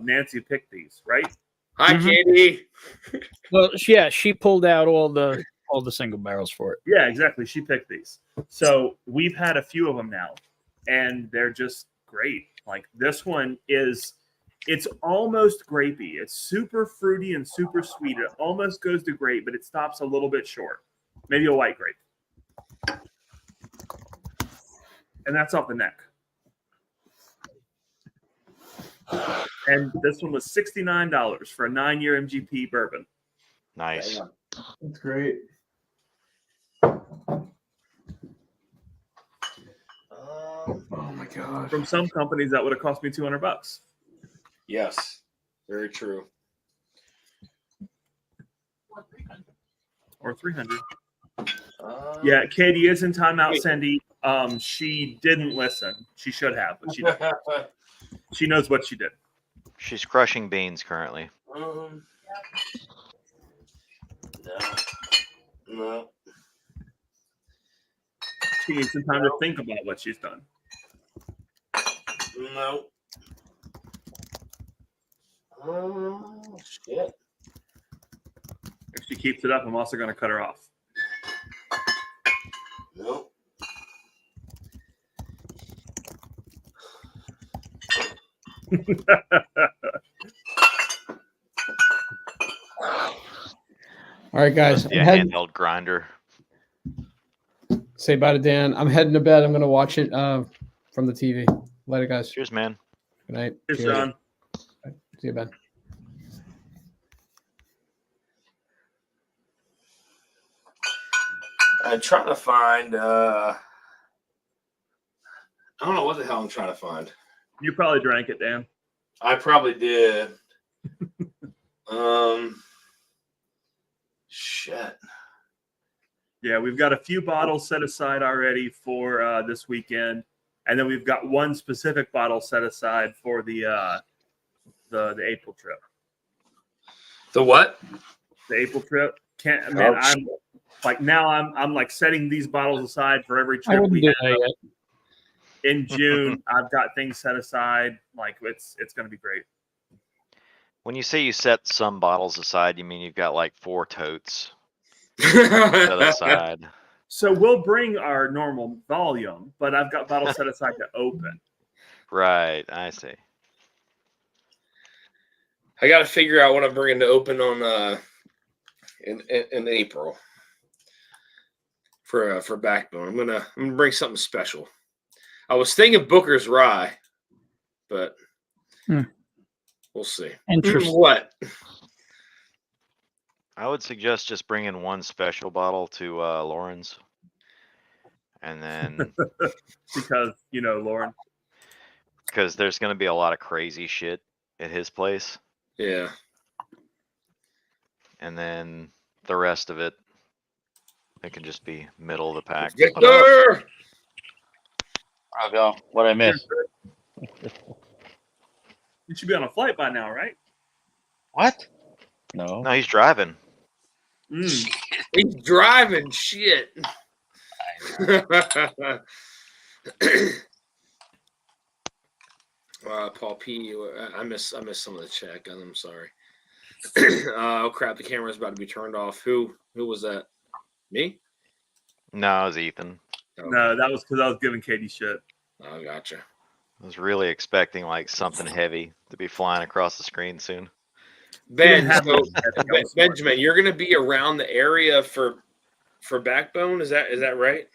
Nancy picked these, right? Hi, Katie. Well, yeah, she pulled out all the single barrels for it. Yeah, exactly. She picked these. So we've had a few of them now, and they're just great. Like this one is. It's almost grapey. It's super fruity and super sweet. It almost goes to grape, but it stops a little bit short. Maybe a white grape. And that's off the neck. And this one was $69 for a 9-year MGP bourbon. Nice. That's great. Oh my gosh. From some companies, that would have cost me $200. Yes, very true. Or $300. Yeah, Katie is in timeout, Cindy. She didn't listen. She should have, but she didn't. She knows what she did. She's crushing beans currently. No. She needs some time to think about what she's done. No. Shit. If she keeps it up, I'm also going to cut her off. No. All right, guys. Yeah, handheld grinder. Say bye to Dan. I'm heading to bed. I'm going to watch it from the TV. Later, guys. Cheers, man. Good night. Cheers, Cheers. John. See you, Ben. I'm trying to find. I don't know what the hell I'm trying to find. You probably drank it, Dan. I probably did. Shit. Yeah, we've got a few bottles set aside already for this weekend, and then we've got one specific bottle set aside for the April trip. The what? The April trip. Can't man, I'm like now I'm like setting these bottles aside for every I trip wouldn't we do have. that yet. In June. I've got things set aside. Like it's going to be great. When you say you set some bottles aside, you mean you've got like 4 totes set That's aside. So we'll bring our normal volume, but I've got bottles set aside to open. Right, I see. I got to figure out what I'm bringing to open on in April for Backbone. I'm gonna bring something special. I was thinking Booker's Rye, but we'll see. Interesting. What? I would suggest just bringing one special bottle to Lauren's, and then Because, Lauren. because there's going to be a lot of crazy shit at his place, Yeah. and then the rest of it can just be middle of the pack. Victor! I'll go. What I missed? You should be on a flight by now, right? What? No. No, he's driving. Mm. He's driving shit. Paul P. I missed some of the chat, guys. I'm sorry. Oh crap! The camera's about to be turned off. Who was that? Me? No, it was Ethan. Okay. No, that was because I was giving Katie shit. Oh, gotcha. I was really expecting like something heavy to be flying across the screen soon. Ben, have so, those. Benjamin, you're going to be around the area for Backbone. Is that right?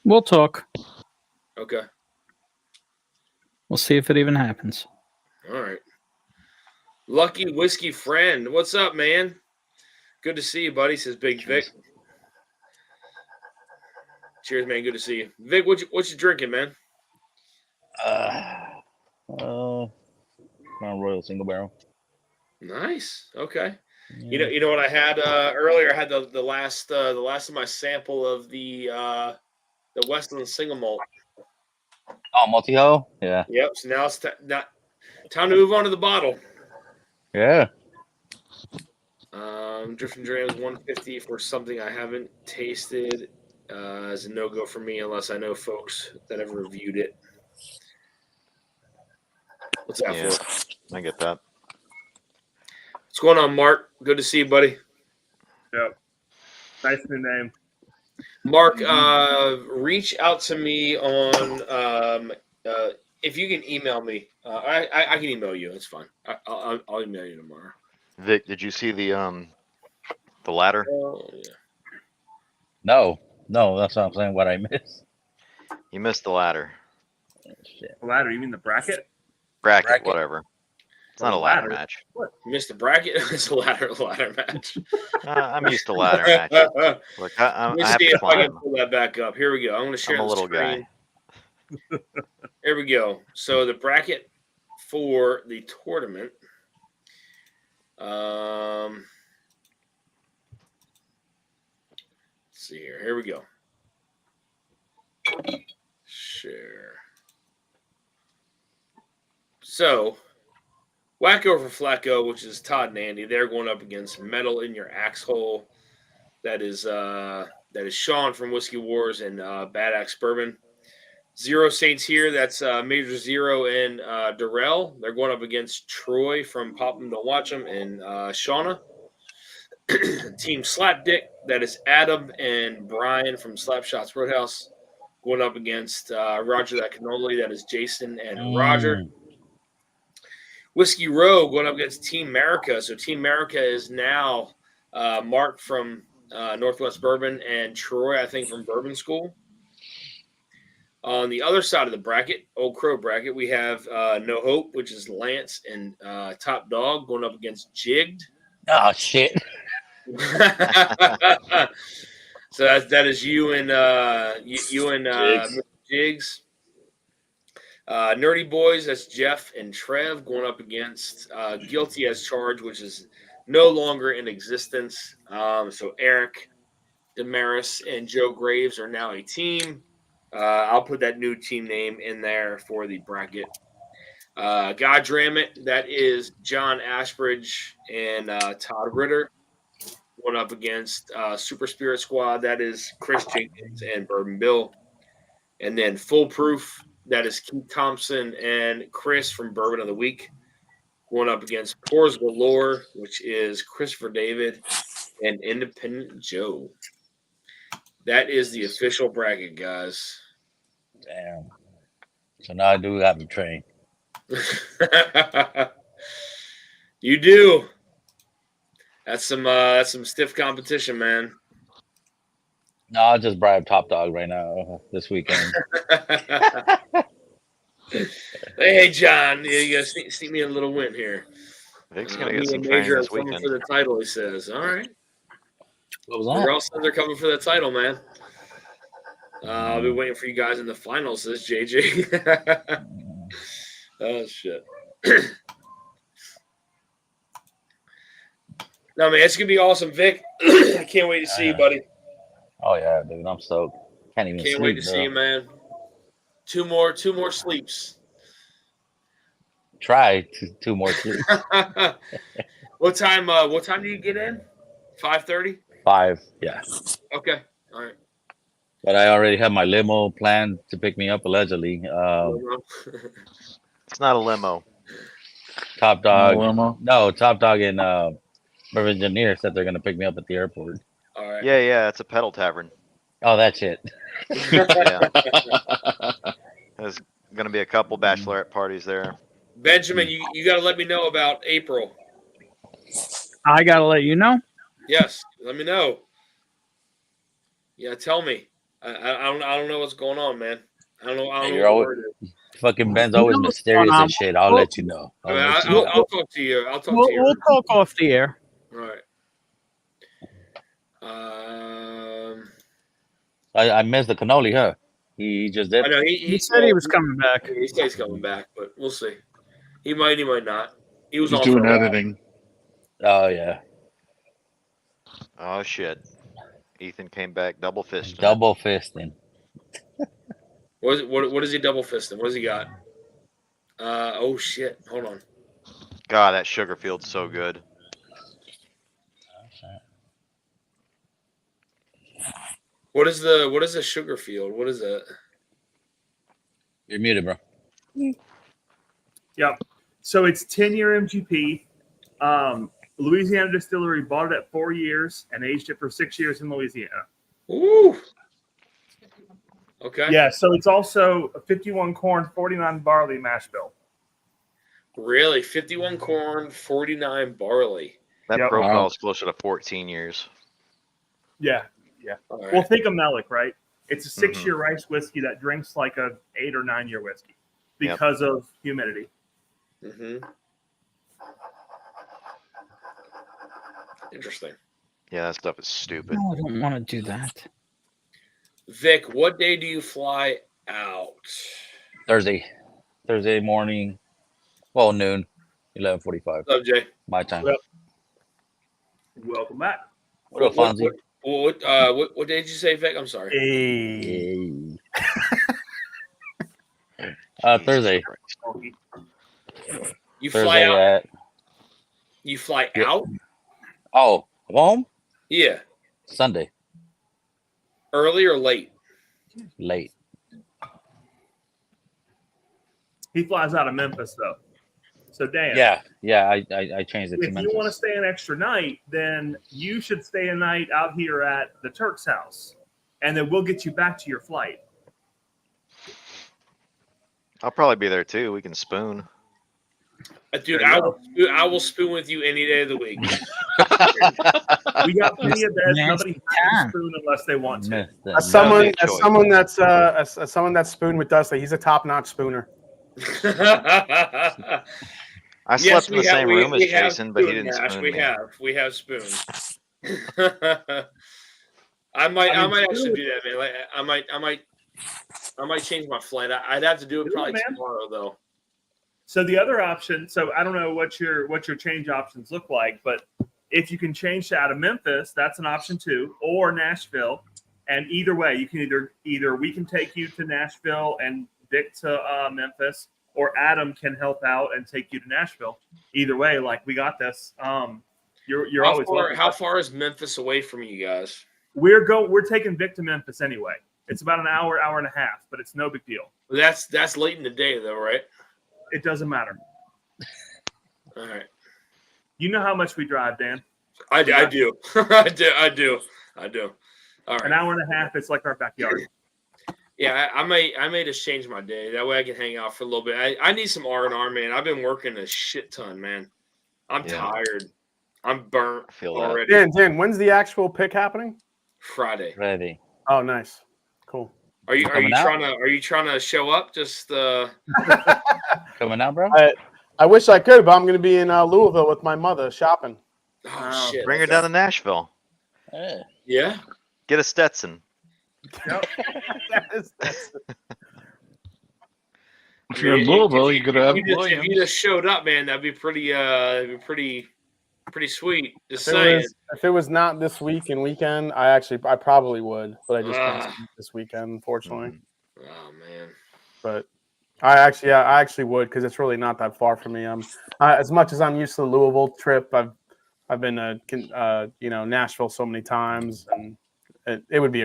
We'll talk. Okay. We'll see if it even happens. All right. Lucky Whiskey Friend. What's up, man? Good to see you, buddy, says Big Vic. Cheers, man. Good to see you. Vic, what you drinking, man? Crown Royal Single Barrel. Nice. Okay. Yeah. You know what I had earlier? I had the last of my sample of the Westland Single Malt. Oh, multi-ho? Yeah. Yep. So now it's time to move on to the bottle. Yeah. Drifting Drams 150 for something I haven't tasted is a no-go for me unless I know folks that have reviewed it. What's that Yeah, for? I get that. What's going on, Mark? Good to see you, buddy. Yep. Nice new name. Mark, reach out to me on if you can email me. I can email you. It's fine. I'll email you tomorrow. Vic, did you see the ladder? Oh yeah. No, that's what I'm saying. What I missed. You missed the ladder. Shit. The ladder, you mean the bracket? Bracket, whatever. It's not a ladder Ladder? match. You missed the bracket. It's a ladder match. I'm used to ladder matches. Look, I Let me have see to if I can climb. pull that back up. Here we go. I'm going to share I'm a the little screen. guy. Here we go. So the bracket for the tournament. Let's see here. Here we go. Share. So, Wacko for Flacco, which is Todd and Andy, they're going up against Metal in Your Axe Hole. That is Sean from Whiskey Wars and Bad Axe Bourbon. Zero Saints here. That's Major Zero and Darrell. They're going up against Troy from Pop 'em Don't Watch 'em and Shauna. Team Slapdick. That is Adam and Brian from Slapshots Roadhouse. Going up against Roger That Cannoli. That is Jason and Roger. Whiskey Row going up against Team America. So Team America is now Mark from Northwest Bourbon and Troy, I think, from Bourbon School. On the other side of the bracket, Old Crow bracket, we have No Hope, which is Lance and Top Dog going up against Jigged. Oh shit. So that is you and Jigs. Nerdy Boys, that's Jeff and Trev going up against Guilty as Charged, which is no longer in existence. So Eric, Damaris, and Joe Graves are now a team. I'll put that new team name in there for the bracket. God damn it, that is John Ashbridge and Todd Ritter going up against Super Spirit Squad. That is Chris Jenkins and Bourbon Bill. And then Foolproof, that is Keith Thompson and Chris from Bourbon of the Week going up against Pours Galore, which is Christopher David and Independent Joe. That is the official bracket, guys. Damn. So now I do have to train. You do. That's some stiff competition, man. No, I'll just bribe Top Dog right now this weekend. Hey, John, you gotta sneak me a little win here. Vic's gonna Me get some and training Major are this coming weekend. for the title. He says, "All right." What was The that? girls said they're coming for the title, man. I'll be waiting for you guys in the finals, says JJ. Oh shit. No, man, it's gonna be awesome, Vic. I can't wait to see you, buddy. Oh yeah, dude, I'm stoked. Can't even Can't sleep, wait to see you, bro. man. Two more sleeps. Try two more sleeps. What time do you get in? 5:30? 5, yeah. Okay. All right. But I already have my limo planned to pick me up allegedly. It's not a limo. Top Dog. limo? No, Top Dog and River Engineer said they're gonna pick me up at the airport. All right. Yeah, it's a pedal tavern. Oh, that's it. Yeah. There's gonna be a couple bachelorette parties there. Benjamin, you got to let me know about April. I gotta let you know. Yes, let me know. Yeah, tell me. I don't know what's going on, man. I don't know. I don't You're know what always- the word is. Fucking Ben's You always know what's mysterious going on. and shit. I'll Well- let you know. I mean, let you know. I'll talk to you. I'll talk We'll, to you. we'll talk off the air. All right. I missed the cannoli, huh? He just did. I know He said he was coming back. He said he's coming back, but we'll see. He might not. He was He's on doing for a while. editing. Oh yeah, Oh shit. Ethan came back double fisted. double fisting. What is he double fisting? What does he got? Oh shit! Hold on. God, that Sugarfield's so good. What is the sugar field? What is that? You're muted, bro. Yep. So it's 10-year MGP. Louisiana Distillery bought it at 4 years and aged it for 6 years in Louisiana. Ooh. Okay. Yeah. So it's also a 51 corn, 49 barley mash bill. Really, 51 corn, 49 barley. That Yep. profile is closer to 14 years. Yeah. All Well, right. think of Melick, right? It's a 6-year rice whiskey that drinks like a 8 or 9 year whiskey Yep. because of humidity. Mm-hmm. Interesting. Yeah, that stuff is stupid. No, I don't want to do that. Vic, what day do you fly out? Thursday morning. Well, noon, 11:45 What's up, Jay? my time. Yep. Welcome back. What up, Fonzie? What day did you say, Vic? I'm sorry. Hey. Thursday. You fly Thursday out. at You fly Yeah. out? oh home Yeah. Sunday Early or late? late. He flies out of Memphis, though. So, Dan, Yeah. I changed it to if you want to Memphis. stay an extra night, then you should stay a night out here at the Turk's house, and then we'll get you back to your flight. I'll probably be there too. We can spoon. Dude, There you I will spoon with you any day of the week. We got plenty of beds. Nasty Nobody has time. to spoon unless they want to. Missed that. As someone, big as choice. someone that's as someone that's spooned with Dusty, he's a top-notch spooner. I Yes, slept in the we have- same we- room as we have Jason, but he spoon, didn't Nash. spoon We me. have spoon. I might I mean, actually do that, man. Like, I might I might change my flight. I'd have to do it Do it, probably man. tomorrow though. So the other option, so I don't know what your change options look like, but if you can change out of Memphis, that's an option too, or Nashville. And either way, you can either we can take you to Nashville and Vic to Memphis, or Adam can help out and take you to Nashville. Either way, like we got this. You're always welcome. How far is Memphis away from you guys? We're taking Vic to Memphis anyway. It's about an hour and a half, but it's no big deal. That's late in the day though, right? It doesn't matter. All right. You know how much we drive, Dan. I do. I do. All right. An hour and a half. It's like our backyard. Yeah, I may just change my day. That way I can hang out for a little bit. I need some R&R, man. I've been working a shit ton, man. I'm tired. I'm burnt already. Dan, when's the actual pick happening? Friday. Ready. Oh, nice. Cool. Are you Coming out? trying to show up? Just Coming out, bro? I wish I could, but I'm going to be in Louisville with my mother shopping. oh shit. Bring her down to Nashville. Yeah. Yeah. Get a Stetson. Yep. If you're in Louisville, you could have If you Williams. just showed up, man, that'd be pretty sweet. Just saying. If it was not this week and weekend, I probably would, but I just can't this weekend, unfortunately. Oh man. But I actually would, because it's really not that far from me. As much as I'm used to the Louisville trip, I've been to Nashville so many times, and it would be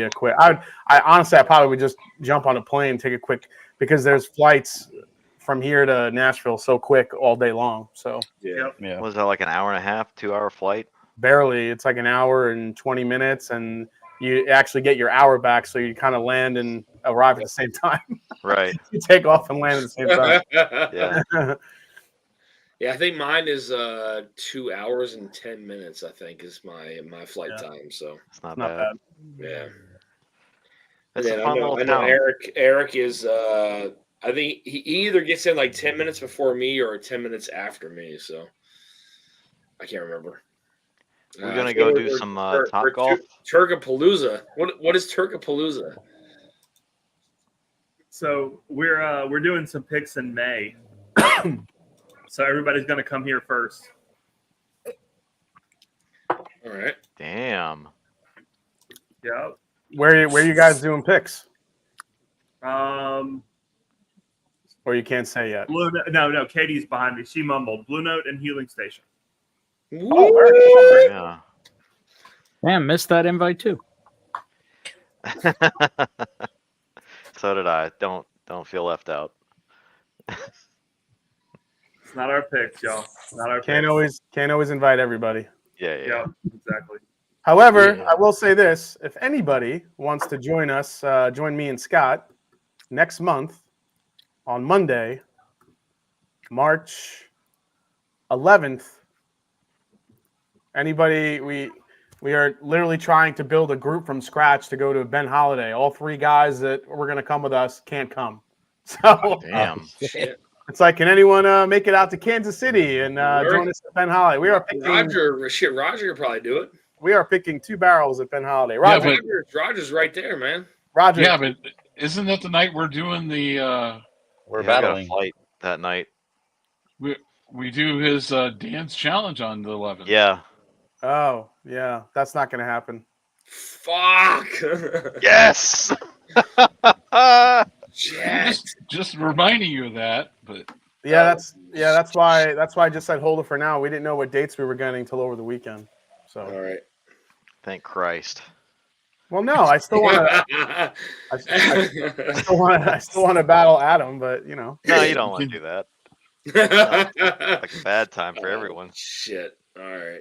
a quick. I honestly probably would just jump on a plane, take a quick, because there's flights from here to Nashville so quick all day long. So Yeah. Yeah. Was that like an hour and a half, 2-hour flight? barely, it's like an hour and 20 minutes, and you actually get your hour back, so you kind of land and arrive at the same time. Right. You take off and land at the same time. Yeah. Yeah, I think mine is 2 hours and 10 minutes. I think is my flight time. So It's not, Not bad. bad. yeah. It's And a then fun I know little town. Eric is I think he either gets in like 10 minutes before me or 10 minutes after me. So I can't remember. We're gonna go do some top golf. Turkapalooza. What is Turkapalooza? So we're doing some picks in May. So everybody's gonna come here first. All right. Damn. Yeah. Where are you guys doing picks? Um. Or you can't say yet? No. Katie's behind me. She mumbled Blue Note and Healing Station. Oh, Yeah. Damn, missed that invite too. So did I. Don't feel left out. It's not our picks, y'all. Not our Can't picks. always invite everybody. Yeah. Yeah, exactly. However, Yeah. I will say this: if anybody wants to join us, join me and Scott next month on Monday, March 11th. Anybody? We are literally trying to build a group from scratch to go to Ben Holiday. All three guys that were going to come with us can't come. So Damn. shit. it's like, can anyone make it out to Kansas City and join us at Ben Holiday? We are picking. Roger could probably do it. We are picking 2 barrels at Ben Holiday. Yeah, Roger, but- Roger's right there, man. Roger. Yeah, but isn't that the night we're doing the We're Yeah, I got a battling. flight that night. we do his dance challenge on the 11th? Yeah. Oh, yeah, that's not going to happen. Fuck. Yes. Shit. Just reminding you of that, but Yeah, that's why I just said hold it for now. We didn't know what dates we were getting until over the weekend. So, All right. Thank Christ. well, no, I still want to. I still want to battle Adam, but you know. No, you don't want to do that. Like a bad time for everyone. Shit. All right.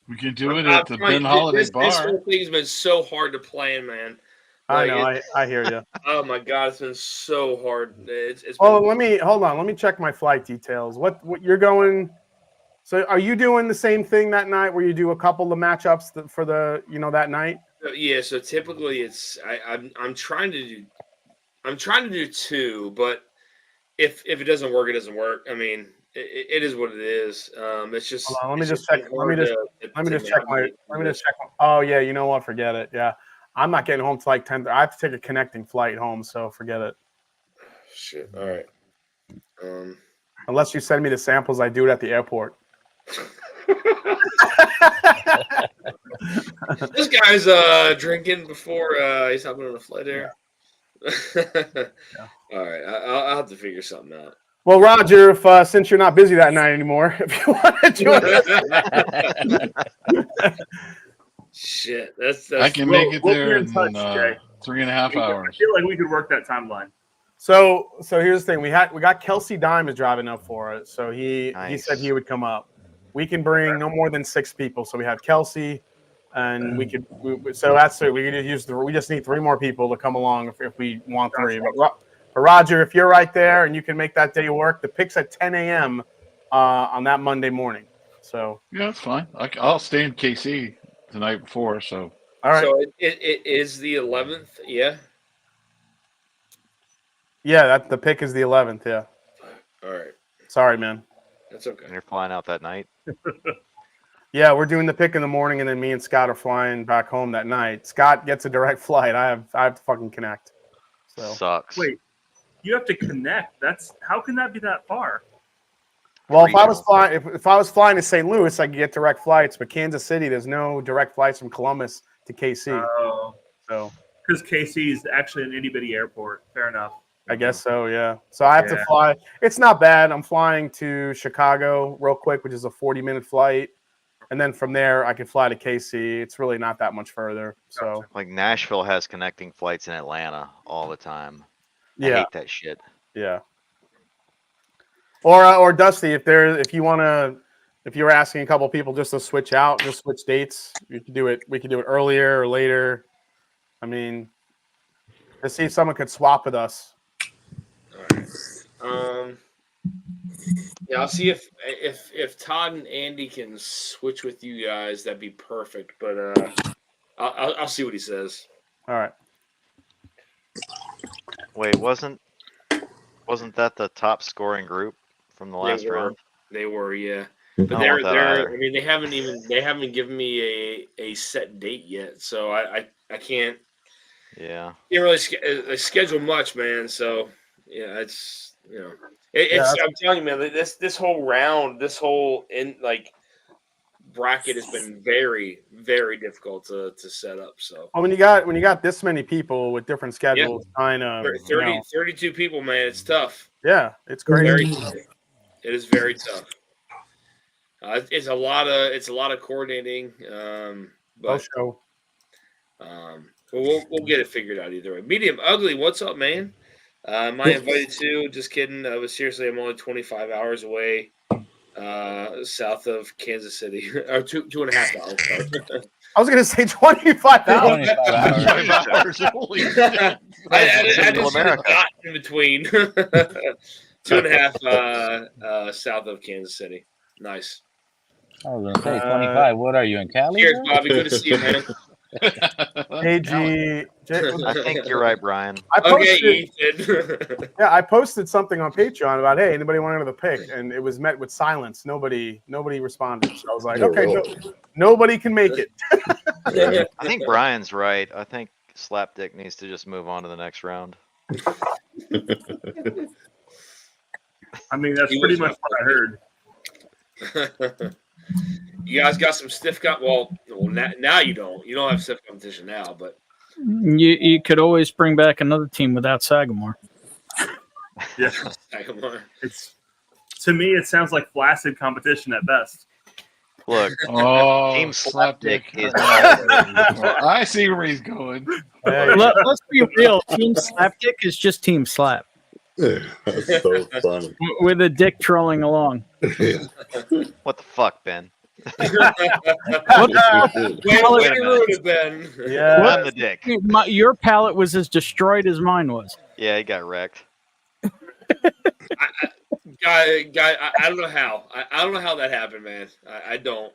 we can do it at the Ben Holiday This Bar. whole thing's been so hard to plan, man. I Like, know, I hear you. Oh my god, it's been so hard. It's been, Oh, hold on. Let me check my flight details. What you're going? So, are you doing the same thing that night, where you do a couple of matchups for the that night? yeah. So typically, it's I'm trying to do 2, but if it doesn't work, it doesn't work. I mean, it is what it is. It's just. Hold on, let me it's just been check. Let me hard just to check my. navigate Let me just this. check. Oh yeah, you know what? Forget it. Yeah, I'm not getting home till like 10. I have to take a connecting flight home, so forget it. Shit. All right. Unless you send me the samples, I do it at the airport. This guy's drinking before he's hopping on a flight here. All right, I'll have to figure something out. Well, Roger, if since you're not busy that night anymore, if you want to join us. Shit, that's I can make it we'll there be in touch, in Jay. 3.5 I hours. feel like we could work that timeline. So here's the thing: we got Kelsey Dime is driving up for it, so he said he would come up. We can bring no more than 6 people, so we have Kelsey, and so that's it. We could use we just need 3 more people to come along if we want 3. But Roger, if you're right there and you can make that day work, the pick's at 10 a.m. On that Monday morning. So Yeah, that's fine. I'll stay in KC the night before. So all right, so it is the 11th. Yeah. Yeah, that the pick is the 11th. Yeah. All right. Sorry, man. That's okay. And you're flying out that night. Yeah, we're doing the pick in the morning, and then me and Scott are flying back home that night. Scott gets a direct flight. I have to fucking connect. So Sucks. Wait, you have to connect. How can that be that far? well, if I was flying to St. Louis, I could get direct flights, but Kansas City, there's no direct flights from Columbus to KC. Oh, So because KC is actually an itty bitty airport. Fair enough. I guess so, yeah. So I have to fly. It's not bad. I'm flying to Chicago real quick, which is a 40-minute flight. And then from there, I can fly to KC. It's really not that much further. So Like Nashville has connecting flights in Atlanta all the time. I yeah, hate that shit. yeah. Or Dusty, if you were asking a couple people just to switch dates, you could do it. We could do it earlier or later. I mean, to see if someone could swap with us. All right. Yeah, I'll see if Todd and Andy can switch with you guys. That'd be perfect. But I'll see what he says. All right. Wait, wasn't that the top scoring group from the last round? They were, yeah. I But don't they're want that either. I mean they haven't given me a set date yet, so I can't really schedule much, man. So yeah, it's I'm telling you, man, this whole round, this whole bracket has been very, very difficult to set up. So when you got this many people with different schedules, kind of 32 people, man, it's tough. Yeah, it's crazy. It is very tough. It's a lot of coordinating. But we'll get it figured out either way. Medium Ugly, what's up, man? Am I invited too? Just kidding. But seriously, I'm only 25 hours away, south of Kansas City, or 2.5 hours. I was gonna say 25 hours. 25 hours. Holy shit. I just got in between. 2.5 south of Kansas City. Nice. I was gonna say 25. What are you in Cali? Cheers, Bobby. Good to see you, man. Hey, G. I think you're right, Brian. I posted something on Patreon about, hey, anybody want another pick? And it was met with silence. Nobody responded. So I was like, okay, nobody can make it. I think Brian's right. I think Slapdick needs to just move on to the next round. I mean, that's pretty much what I heard. You guys got some stiff well, now you don't. You don't have stiff competition now, but you could always bring back another team without Sagamore. Yeah, Sagamore. To me, it sounds like flaccid competition at best. Look, Team Slapdick is. I see where he's going. Let's be real. Team Slapdick is just Team Slap. That's so funny. With a dick trolling along. What the fuck, Ben? Ben? Yeah, I'm the dick. Your palate was as destroyed as mine was. Yeah, he got wrecked. Guy, I don't know how. I don't know how that happened, man. I don't.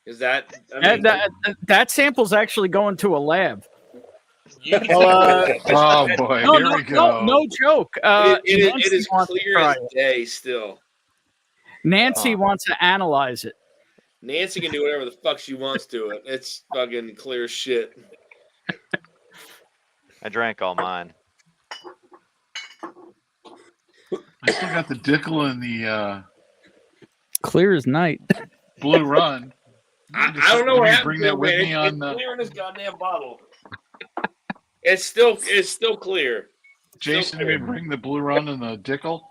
Is that? I mean, that sample's actually going to a lab. Oh boy, here we go. No joke. It is clear as day still. Nancy wants to analyze it. Nancy can do whatever the fuck she wants to it. It's fucking clear as shit. I drank all mine. I still got the Dickel and the Clear as night. Blue Run. I don't know what happened Bring to that it, with man. me on It's clear in this goddamn bottle. It's still clear. Jason. Still May clear. bring the Blue Run and the Dickel.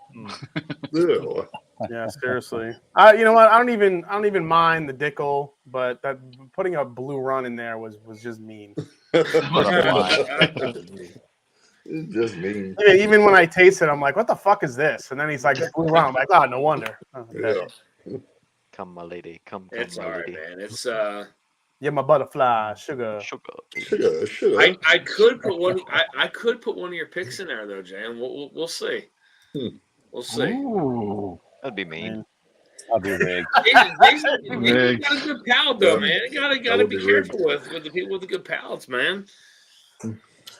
Ew. Yeah, seriously. You know what? I don't even mind the Dickel, but that putting a Blue Run in there was just mean. It's just mean. Yeah, even when I taste it, I'm like, what the fuck is this? And then he's like, it's Blue Run. I'm like, oh, no wonder. Okay. Yeah. Come, my lady. Come, It's my all right, lady. man. It's Yeah, my butterfly, sugar. Sugar. I could put one. I could put one of your picks in there though, Jay. And we'll see. We'll see. Ooh. That'd be mean. I'll be rigged. Jason's got a good palate though, man. You gotta would be be careful with the people with the good palates, man.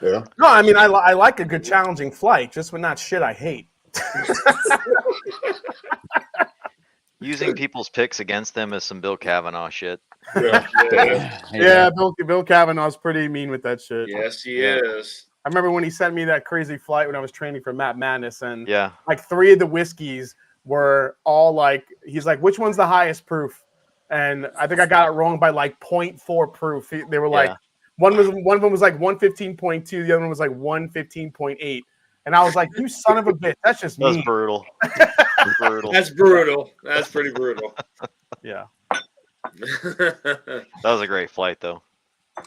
Yeah. No, I mean, I like a good challenging flight, just when not shit I hate. Using people's picks against them is some Bill Kavanaugh shit. Yeah, Bill Kavanaugh's pretty mean with that shit. Yes, he is. I remember when he sent me that crazy flight when I was training for Matt Madness, and Yeah. like 3 of the whiskeys were all like, he's like, which one's the highest proof? And I think I got it wrong by like 0.4 proof. They were like, Yeah. one of them was like 115.2, the other one was like 115.8. And I was like, you son of a bitch, that's just That's mean. brutal. Brutal. That's brutal. That's pretty brutal. Yeah. That was a great flight, though.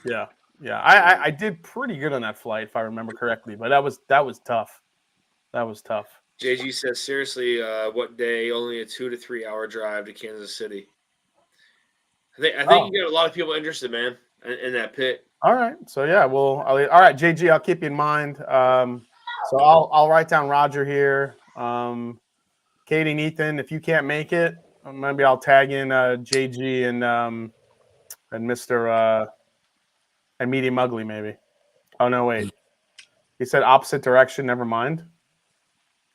Yeah. Yeah. I did pretty good on that flight, if I remember correctly, but that was tough. That was tough. JG says, seriously, what day? Only a 2 to 3 hour drive to Kansas City. I think you got a lot of people interested, man, in that pick. All right. So yeah, well, all right, JG, I'll keep you in mind. So I'll write down Roger here. Katie and Ethan, if you can't make it, maybe I'll tag in JG and Mr. And Medium Ugly, maybe. Oh no, wait. He said opposite direction. Never mind.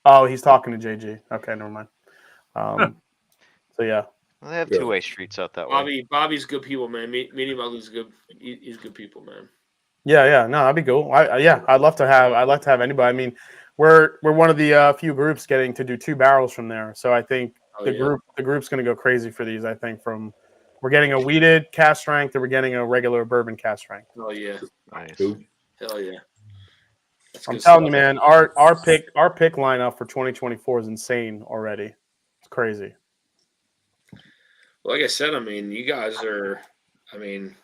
Oh, he's talking to JG. Okay, never mind. So yeah. Well, they have two-way streets out that way. Bobby's good people, man. Medium Ugly's good. He's good people, man. Yeah. No, that'd be cool. I'd love to have anybody. I mean, we're one of the few groups getting to do 2 barrels from there. So I think the group's going to go crazy for these. I think we're getting a weeded cast strength, and we're getting a regular bourbon cast strength. Oh yeah, nice. Hell yeah. I'm telling you, man, our pick lineup for 2024 is insane already. It's crazy. Like I said, I mean, you guys are. I mean,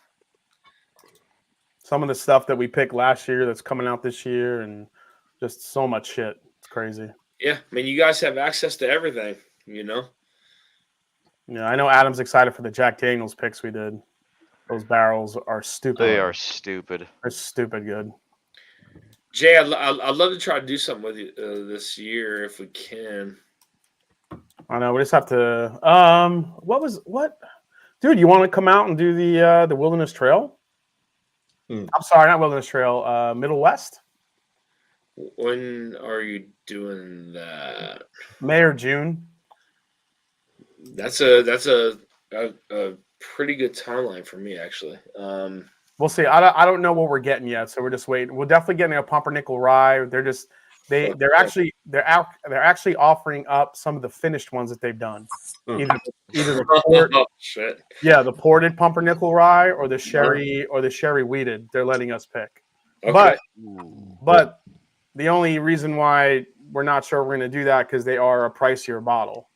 some of the stuff that we picked last year that's coming out this year, and just so much shit. It's crazy. Yeah, I mean, you guys have access to everything, you know. Yeah, I know Adam's excited for the Jack Daniels picks we did. Those barrels are stupid. They are stupid. They're stupid good. Jay, I'd love to try to do something with you this year if we can. I know we just have to. What? Dude, you want to come out and do the Wilderness Trail? I'm sorry, not Wilderness Trail. Middle West. When are you doing that? May or June. That's a pretty good timeline for me, actually. We'll see. I don't know what we're getting yet, so we're just waiting. We're definitely getting a pumpernickel rye. They're actually offering up some of the finished ones that they've done. Either the the ported pumpernickel rye or the sherry wheated. They're letting us pick. Okay. But the only reason why we're not sure we're going to do that because they are a pricier bottle.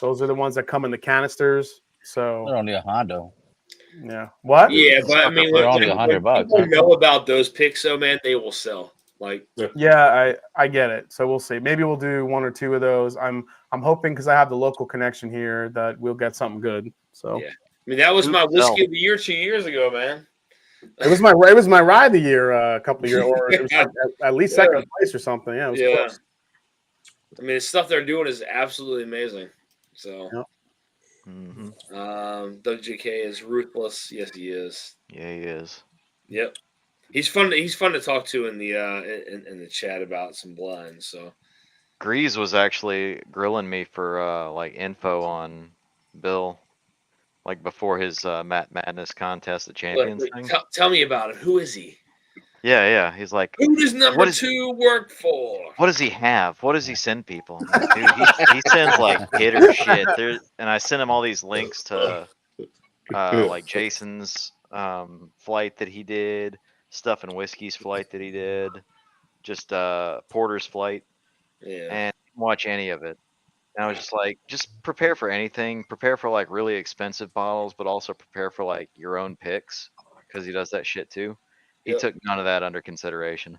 Those are the ones that come in the canisters. So they're only $100. Yeah. What? Yeah, but I mean, they're only $100. People know about those picks, so man, they will sell. Like, yeah, I get it. So we'll see. Maybe we'll do 1 or 2 of those. I'm hoping because I have the local connection here that we'll get something good. So yeah, I mean that was my whiskey of the year 2 years ago, man. It was my rye of the year a couple of years, or it was like at least second place or something. Yeah, it was close. I mean, the stuff they're doing is absolutely amazing. So, WJK is ruthless. Yes, he is. Yeah, he is. Yep, he's fun. He's fun to talk to in the in the chat about some blinds. So, Grease was actually grilling me for like info on Bill, like before his Matt Madness contest, the champions thing. Tell me about it. Who is he? Yeah. He's like, Who does number What is- 2 work for? what does he have? What does he send people? I'm like, dude, he sends like hitter shit. And I sent him all these links to like Jason's flight that he did, Stuff and Whiskey's flight that he did, just Porter's flight, Yeah. and didn't watch any of it. And I was just like, just prepare for anything. Prepare for like really expensive bottles, but also prepare for like your own picks because he does that shit too. He Yep. took none of that under consideration,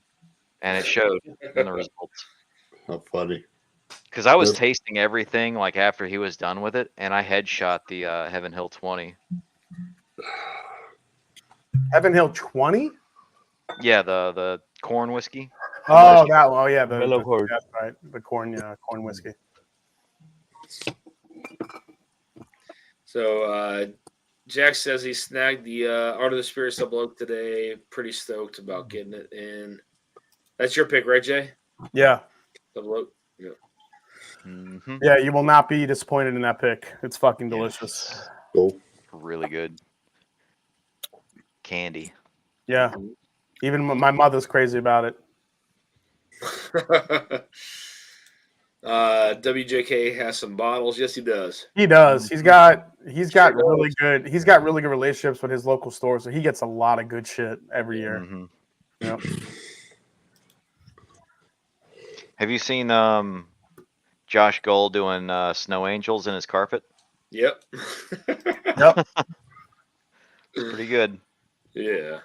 and it showed in the results. How funny. Because I was Yep. tasting everything like after he was done with it, and I headshot the Heaven Hill 20. Heaven Hill 20. Yeah, the corn whiskey. Oh, that one. Oh, yeah. Mellow corn. That's right. The corn whiskey. So Jack says he snagged the Art of the Spirit Double Oak today. Pretty stoked about getting it in. That's your pick, right, Jay? Yeah. Double Oak. Yeah. Mm-hmm. Yeah, you will not be disappointed in that pick. It's fucking delicious. Yes. Cool. Really good. Candy. Yeah. Even my mother's crazy about it. WJK has some bottles. Yes, he does. He does. He's got really good relationships with his local store, so he gets a lot of good shit every year. Mm-hmm. Yep. Have you seen Josh Gull doing snow angels in his carpet? Yep. Yep. Pretty good. Yeah.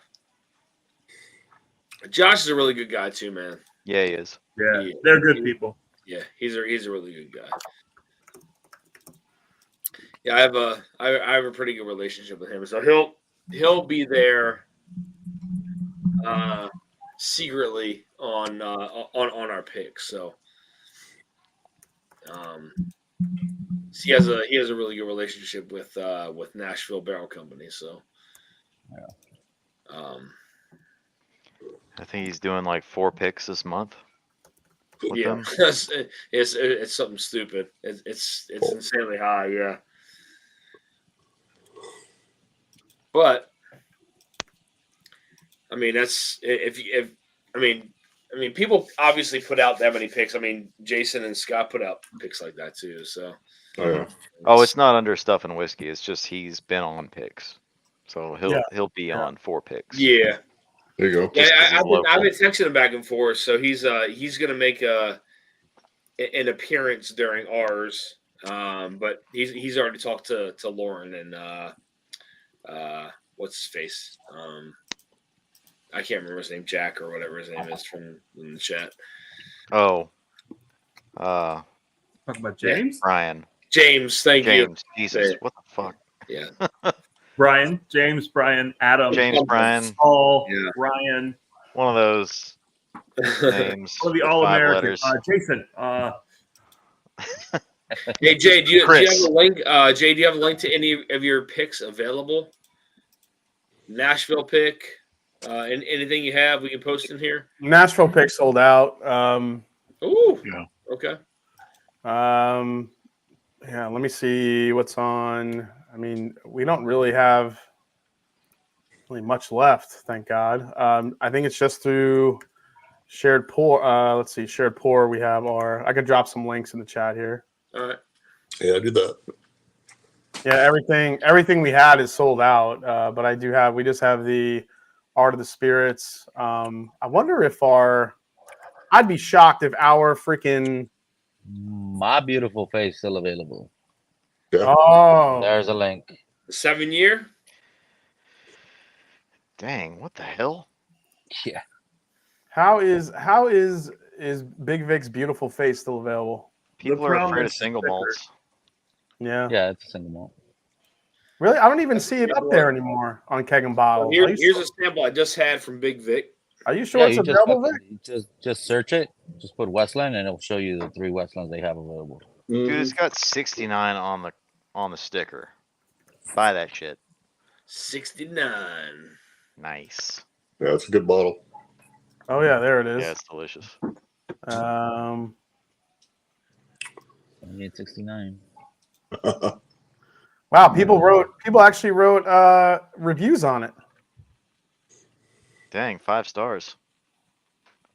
Josh is a really good guy too, man. Yeah, he is. Yeah, Yeah. they're good people. Yeah, he's a really good guy. Yeah, I have a pretty good relationship with him. So he'll be there secretly on our picks. So he has a really good relationship with Nashville Barrel Company. So I think he's doing like 4 picks this month. With yeah, them. it's something stupid. It's insanely high. Yeah. But I mean, that's if I mean people obviously put out that many picks. I mean, Jason and Scott put out picks like that too. So Oh, yeah. Oh, it's not under Stuff and Whiskey. It's just he's been on picks, so he'll be on 4 picks. yeah, There you go. yeah. Just 'cause he's I've local. been texting him back and forth. So he's gonna make an appearance during ours. But he's already talked to Lauren and what's his face? I can't remember his name, Jack or whatever his name is from in the chat. Oh, Talk about James. Brian. James, thank you. James. Jesus, Yeah. what the fuck? Yeah. Brian, James, Brian, Adam, James, Brian. Paul, Yeah. Ryan, One of those names. one of the with All 5 American. letters. Jason. Hey Jay, do you have Chris. a link? Jay, do you have a link to any of your picks available? Nashville pick, and anything you have, we can post in here. Nashville pick sold out. Ooh, Yeah. okay. Yeah, let me see what's on. I mean, we don't really have much left, thank God. I think it's just through shared pour. Let's see, shared pour. We have I could drop some links in the chat here. All right. Yeah, I did that. Yeah, everything we had is sold out. But we just have the Art of the Spirits. I wonder if I'd be shocked if our freaking My Beautiful Face still available. Yeah. oh There's a link. 7 year. Dang, what the hell? Yeah. how is Big Vic's Beautiful Face still available? People are afraid of promise single sticker. malts. Yeah. Yeah, it's a single malt. Really? I don't even see it up there anymore on Keg and Bottle. Here's a sample I just had from Big Vic. Are you sure Yeah, it's you available, Vic? just search it. Just put Westland, and it'll show you the 3 Westlands they have available. Dude, it's got 69 on the sticker. Buy that shit. 69. Nice. Yeah, it's a good bottle. Oh yeah, there it is. Yeah, it's delicious. I need 69. Wow, people actually wrote reviews on it. Dang, 5 stars.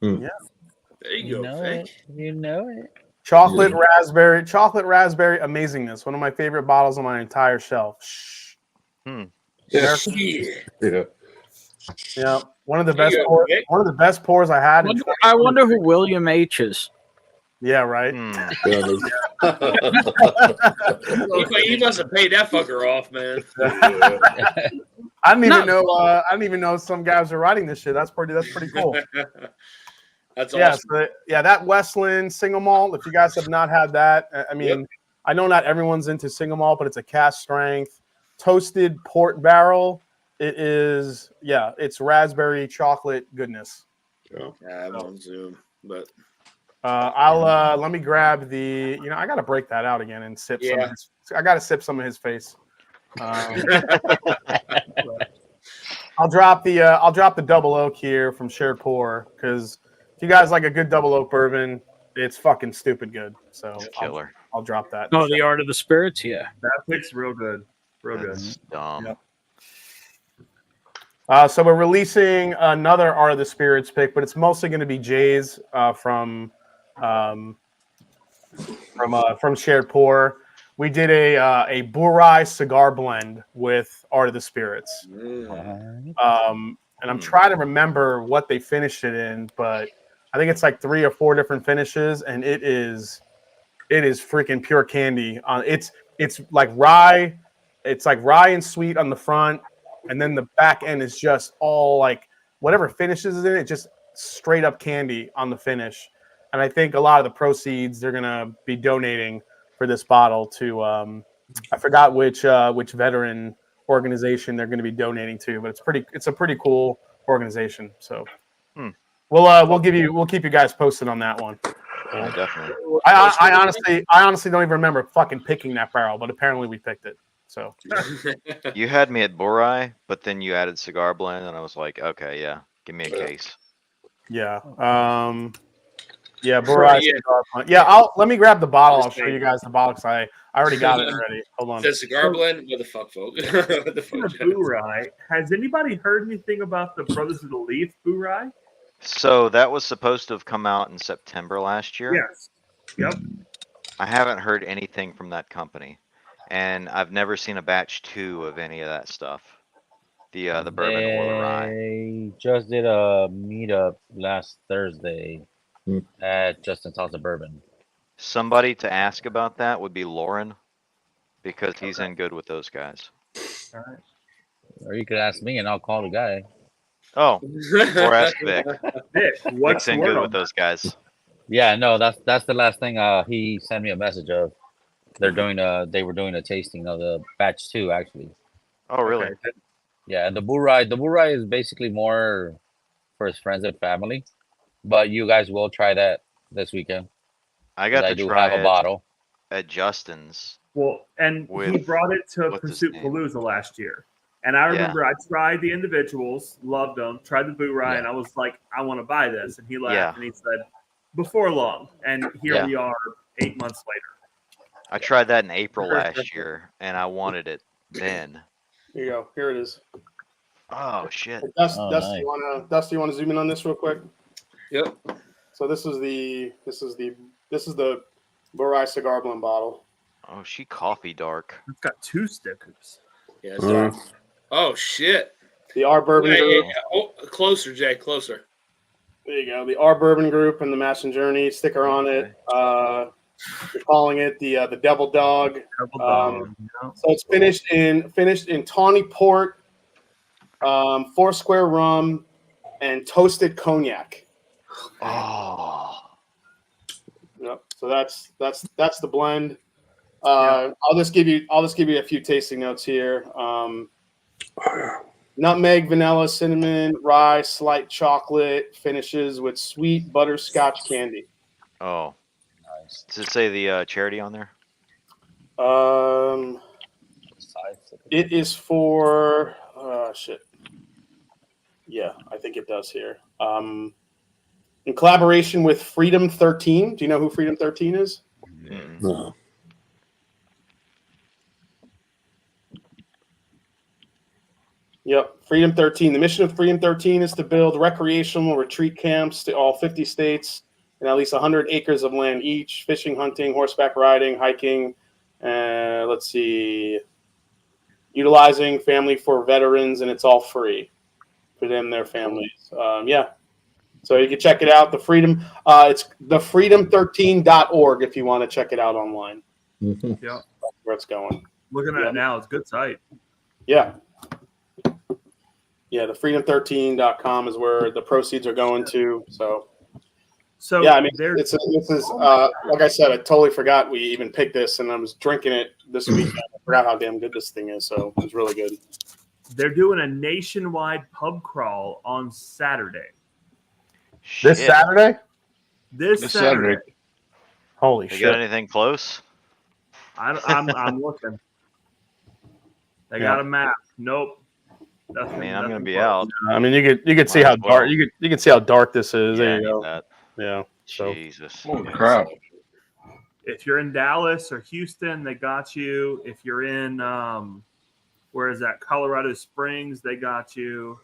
There you You go, know Vic. it. You know it. Chocolate raspberry amazingness. One of my favorite bottles on my entire shelf. Shh. Yeah. Yeah. Yeah, one of the There best you go, pours. Vic. One of the best pours I had. In I wonder who William H is. Yeah, right. Hmm. He must have paid that fucker off, man. I didn't even No. know. I didn't even know some guys are writing this shit. That's pretty cool. That's Yeah, awesome. so that Westland single malt. If you guys have not had that, I mean, I know not everyone's into single malt, but it's a cast strength toasted port barrel. It is, it's raspberry chocolate goodness. Yeah. I'm on Zoom, but I'll let me grab the. I got to break that out again and sip some. Yeah. I got to sip some of his face. I'll drop the double oak here from Shared Pour because if you guys like a good double oak bourbon, it's fucking stupid good. So Killer. I'll drop that. Oh, the Art of the Spirits, yeah. That pick's real good. Real That's dumb. Yep. So we're releasing another Art of the Spirits pick, but it's mostly going to be Jay's from Shared Pour. We did a Burai cigar blend with Art of the Spirits. And I'm trying to remember what they finished it in, but I think it's like 3 or 4 different finishes, and it is freaking pure candy. It's like rye. It's like rye and sweet on the front, and then the back end is just all like whatever finishes is in it, just straight up candy on the finish. And I think a lot of the proceeds they're gonna be donating for this bottle to I forgot which veteran organization they're going to be donating to, but it's a pretty cool organization. So we'll keep you guys posted on that one. Yeah, definitely. I honestly don't even remember fucking picking that barrel, but apparently we picked it. So You had me at Borai, but then you added cigar blend, and I was like, okay, yeah, give me a case. yeah. Borai cigar blend. Yeah, let me grab the bottle. I'll show you guys the bottle because I already got it already. Hold on. It says cigar blend. What the fuck, folks? What the fuck, Jeff? Burai. Has anybody heard anything about the Brothers of the Leaf Burai? So that was supposed to have come out in September last year. Yes. Yep. I haven't heard anything from that company, and I've never seen a batch 2 of any of that stuff. The bourbon or the rye. They just did a meetup last Thursday at Justin's House of Bourbon. Somebody to ask about that would be Lauren, because he's in good with those guys. All right. Or you could ask me and I'll call the guy. Oh, or ask Vic. Vic, what's Vic's in the word good on with those guys. Yeah, no, that's the last thing he sent me a message of. They were doing a tasting of the batch 2 actually. Oh, really? Okay. Yeah, and the Burai is basically more for his friends and family, but you guys will try that this weekend. I got I to do try have a it bottle. at Justin's. Well, and he With- brought it to what's his Pursuit name? Palooza last year. And I remember I tried the individuals, loved them, tried the Burai, and I was like, I want to buy this. And he laughed and he said, before long. And here we are 8 months later. I tried that in April last year, and I wanted it then. Here you go. Here it is. Oh shit! Dusty, nice. you want to zoom in on this real quick? Yep. So this is the Burai cigar blend bottle. Oh, she coffee dark. It's got 2 stickers. Yeah. So, oh shit. The R Bourbon Group. Oh, closer, Jay. Closer. There you go. The R Bourbon Group and the Master Journey sticker on it. We're calling it the Devil Dog. Double dog. So it's finished in tawny port, Foursquare rum, and toasted cognac. Oh. Yep. So that's the blend. I'll just give you a few tasting notes here. Nutmeg, vanilla, cinnamon, rye, slight chocolate, finishes with sweet butterscotch candy. Oh. Nice. Does it say the charity on there? It is for shit. Yeah, I think it does here. In collaboration with Freedom 13. Do you know who Freedom 13 is? No. Yep, Freedom 13. The mission of Freedom 13 is to build recreational retreat camps to all 50 states and at least 100 acres of land each, fishing, hunting, horseback riding, hiking, let's see, utilizing family for veterans, and it's all free for them and their families. Yeah. So you can check it out. The Freedom, it's thefreedom13.org if you want to check it out online. Mm-hmm. Yeah. That's where it's going. Looking at it now, it's a good site. Yeah. Yeah, the freedom13.com is where the proceeds are going to. So yeah, I mean, this is like I said, I totally forgot we even picked this, and I was drinking it this weekend. I forgot how damn good this thing is. So it's really good. They're doing a nationwide pub crawl on Saturday. This Saturday? This Saturday. Holy They shit! got anything close? I'm looking. They got a map. Nope. Nothing, Man, I'm gonna be close. out. I mean, you could see Might how as well. dark you can see how dark this is. Yeah, There I you need go. that. Yeah. So Jesus. Holy crap. If you're in Dallas or Houston, they got you. If you're in where is that? Colorado Springs, they got you.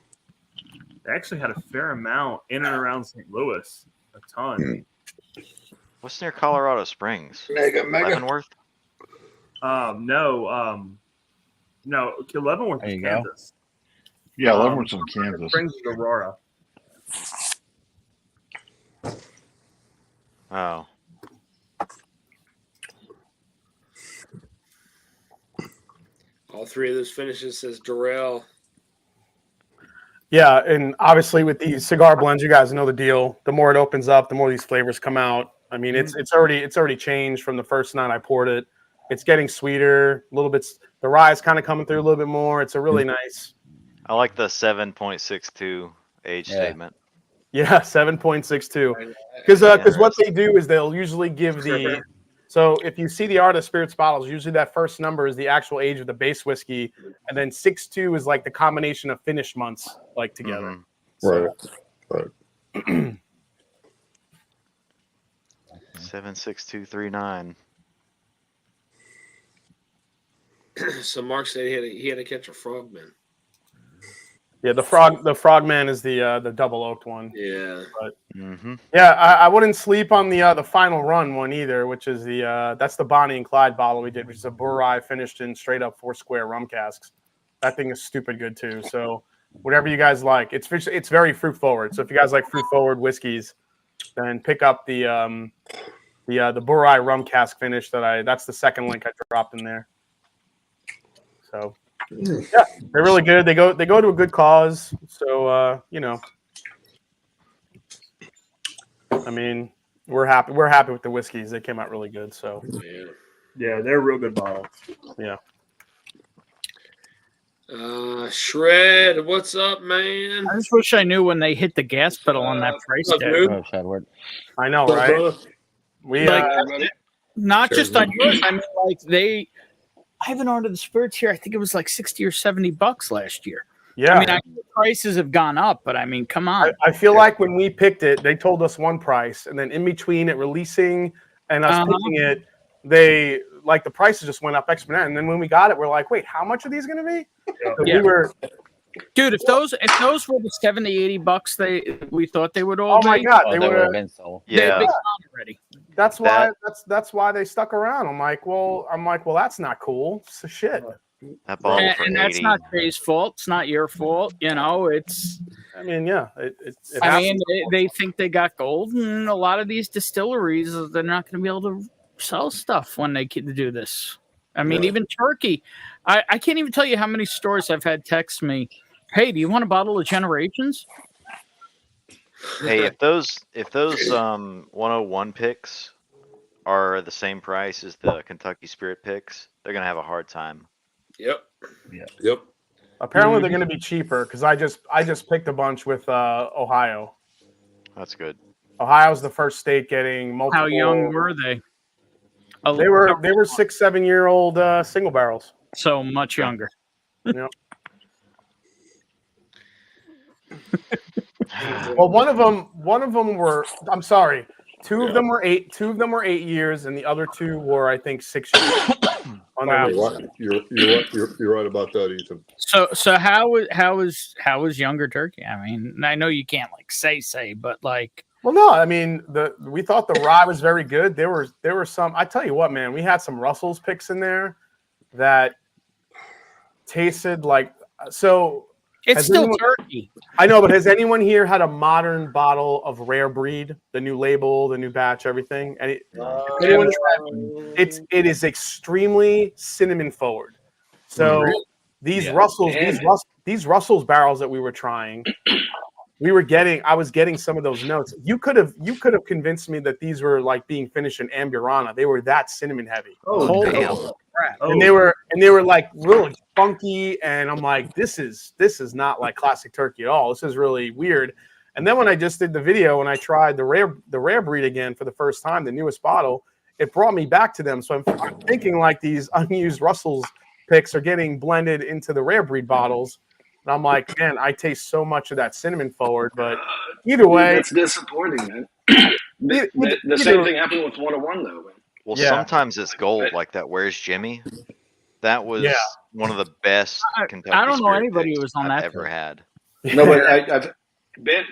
They actually had a fair amount in and around St. Louis. A ton. What's near Colorado Springs? Mega. Leavenworth? No, Leavenworth There is you go. Kansas. Yeah, Leavenworth's in Kansas. Springs is Aurora. Oh. All three of those finishes says Durrell. yeah, and obviously with these cigar blends, you guys know the deal. The more it opens up, the more these flavors come out. I mean, it's already changed from the first night I poured it. It's getting sweeter, a little bit. The rye is kind of coming through a little bit more. It's a really nice. I like the 7.62 age Yeah. statement. Yeah, 7.62. Because what they do is they'll usually give the. So if you see the Art of Spirits bottles, usually that first number is the actual age of the base whiskey, and then 6.2 is like the combination of finished months like together. Mhm. Right. 7.6239. So Mark said he had to catch a frogman. Yeah, the frogman is the double oaked one. Yeah. But Mm-hmm. yeah, I wouldn't sleep on the final run one either, which is that's the Bonnie and Clyde bottle we did, which is a Burai finished in straight up 4-square rum casks. That thing is stupid good too. So whatever you guys like, it's very fruit forward. So if you guys like fruit forward whiskeys, then pick up the Burai rum cask finish that's the second link I dropped in there. So yeah, they're really good. They go to a good cause. So I mean, we're happy with the whiskeys. They came out really good. So Yeah, they're real good bottles. yeah. Shred, what's up, man? I just wish I knew when they hit the gas pedal on that price what's up, tag. dude? Oh, Shadward. I know, What's up, right? brother? We Like, not Cheers, just on man. yours. I mean, like I have an Art of the Spirits here. I think it was like $60 or $70 last year. yeah. I mean, I know the prices have gone up, but I mean, come on. I feel like when we picked it, they told us one price, and then in between it releasing and us picking it, they like the prices just went up exponentially. And then when we got it, we're like, wait, how much are these going to be? So Yeah. we were, Dude, if those were the $70, $80 we thought they would all oh my be, god, Oh, they they would were. have been sold. they'd Yeah. be gone already. That's why that's why they stuck around. I'm like, well, that's not cool. So shit. That bottle And, for and that's 80. not Jay's fault. It's not your fault. You know, it's. I mean, yeah. It I mean, happens. they think they got gold, and a lot of these distilleries, they're not going to be able to sell stuff when they do this. I mean, even Turkey. I can't even tell you how many stores I've had text me, "Hey, do you want a bottle of Generations?" Hey, if those 101 picks are the same price as the Kentucky Spirit picks, they're gonna have a hard time. Yep. Yeah. Yep. Apparently, they're going to be cheaper because I just picked a bunch with Ohio. That's good. Ohio's the first state getting multiple. How young were they? They were 6-7 year old single barrels. So much younger. Yeah. Well, one of them were. I'm sorry. Two of them were 8 years, and the other two were, I think, 6 years on Wow. You're right about that, Ethan. So how was younger turkey? I mean, I know you can't like say, but like, Well, no, I mean we thought the rye was very good. There were some. I tell you what, man, we had some Russell's picks in there that tasted like so. it's Has still anyone- turkey. I know, but has anyone here had a modern bottle of Rare Breed, the new label, the new batch, everything? And anyone? It is extremely cinnamon forward. So these Yeah. Russells, Damn these Russell's barrels that we were trying, I was getting some of those notes. You could have convinced me that these were like being finished in Amburana. They were that cinnamon heavy. Oh, damn. crap. And they were like really funky, and I'm like, this is not like classic turkey at all. This is really weird. And then when I just did the video and I tried the rare breed again for the first time, the newest bottle, it brought me back to them. So I'm thinking like these unused Russell's picks are getting blended into the rare breed bottles. And I'm like, man, I taste so much of that cinnamon forward. But either way, That's disappointing, man. The same thing happened with 101 though. Man. Well, Yeah. sometimes it's gold, like that. Where's Jimmy? That was Yeah. one of the best Kentucky I don't know Spirit anybody picks who was on I've that ever pick. had. No, but I've Ben,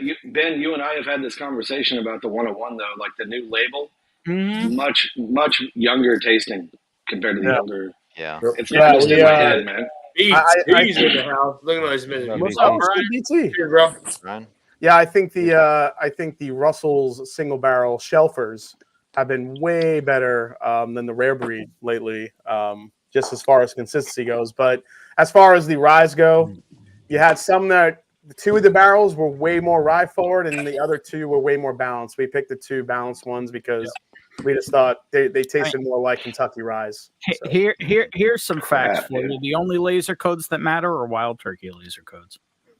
you and I have had this conversation about the 101 though, like the new label, Mhm. much younger tasting compared to the Yeah. older. Yeah. It's not just in my I- head, man. He's I- in the house. Look at those minutes. What's Oh, up, Brian? BT. Here, bro. Ryan? Yeah, I think the Russell's single barrel shelfers have been way better than the rare breed lately, just as far as consistency goes. But as far as the ryes go, you had some that two of the barrels were way more rye forward, and the other two were way more balanced. We picked the two balanced ones because we just thought they tasted more like Kentucky ryes. So. Here's some facts Yeah, for you. The only laser codes that matter are wild turkey laser codes.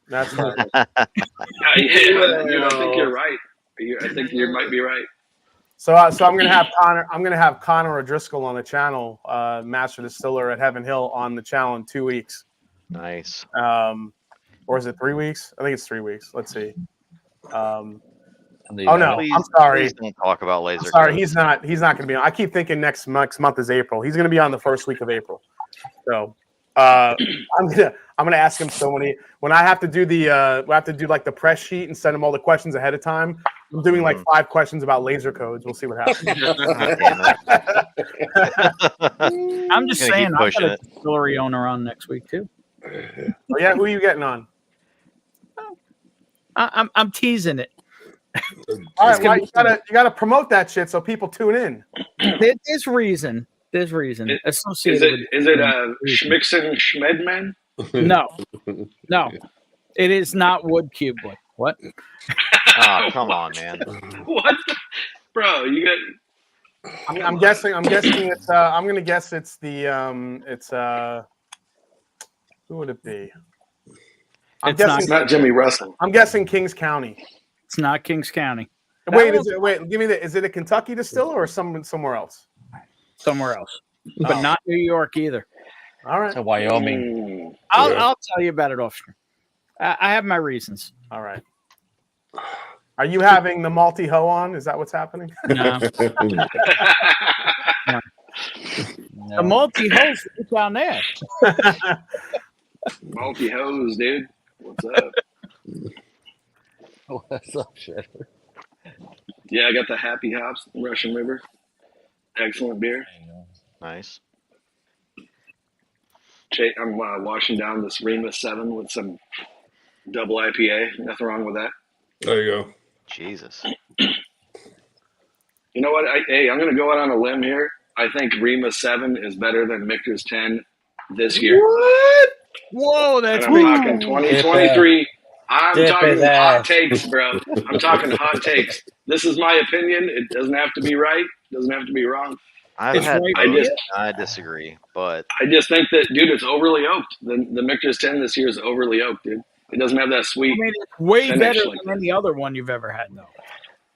That's right. Dude, I think you're right. I think you might be right. So I'm gonna have Connor. I'm gonna have Connor O'Driscoll on the channel, Master Distiller at Heaven Hill, on the channel in 2 weeks. Nice. Or is it 3 weeks? I think it's 3 weeks. Let's see. Oh The, no, Please, I'm sorry. Please don't talk about laser. I'm sorry, codes. he's not going to be on. I keep thinking next month is April. He's going to be on the first week of April. So I'm gonna ask him so many. When I have to do like the press sheet and send him all the questions ahead of time, I'm doing like 5 questions about laser codes. We'll see what happens. I'm just Gonna keep saying, I've pushing got a distillery owner on next week too. Oh yeah, who are you getting on? I'm teasing it. All right, well, you gotta promote that shit so people tune in. There's reason. There's reason Is associated. it Schmixon Schmedman? No, it is not Wood Cube. What? Oh, come on, man. What, bro? You got. I'm guessing it's. I'm gonna guess it's the. It's. Who would it be? I'm It's guessing. It's not Jimmy Russell. I'm guessing Kings County. It's not Kings County. Wait, give me the. Is it a Kentucky distiller or somewhere else? Somewhere else, but Oh. not New York either. All right. to Wyoming. I'll tell you about it off screen. I have my reasons. All right. Are you having the multi ho on? Is that what's happening? No. The multi host down there. Multi hose, dude. What's up? What's up, shit? Yeah, I got the Happy Hops Russian River. Excellent beer. Nice. I'm washing down this Remus 7 with some double IPA. Nothing wrong with that. There you go. Jesus. You know what? I'm going to go out on a limb here. I think Remus 7 is better than Michter's 10 this year. What? Whoa, And that's I'm talking 2023. I'm Dip talking his hot ass. takes, bro. I'm talking hot takes. This is my opinion. It doesn't have to be right. It doesn't have to be wrong. I've It's had right both. here. I disagree, but I just think that, dude, it's overly oaked. The Michter's 10 this year is overly oaked, dude. It doesn't have that sweet. I mean, it's way finish better like than any other one you've ever had, though.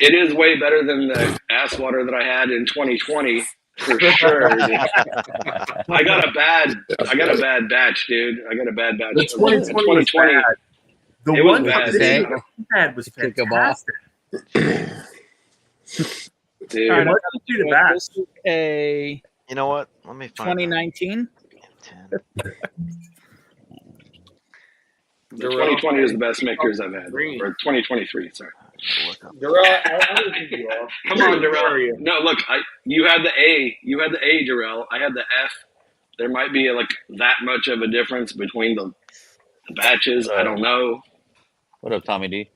It is way better than the ass water that I had in 2020 for sure. Dude. I got a bad batch, dude. I got a bad batch. The of 2020 was 2020. bad. The It was one bad, that dude. you had was Kick a ball. fantastic. Dude. All right, What did you do to that? This is a You know what? Let me find 2019. M10. The 2020 is the best Mickers I've had, or 2023. Sorry. Darrell, I don't think you are. Come on, Where are Darrell. you? No, look, you had the A. You had the A, Darrell. I had the F. There might be like that much of a difference between the batches. I don't know. What up, Tommy D?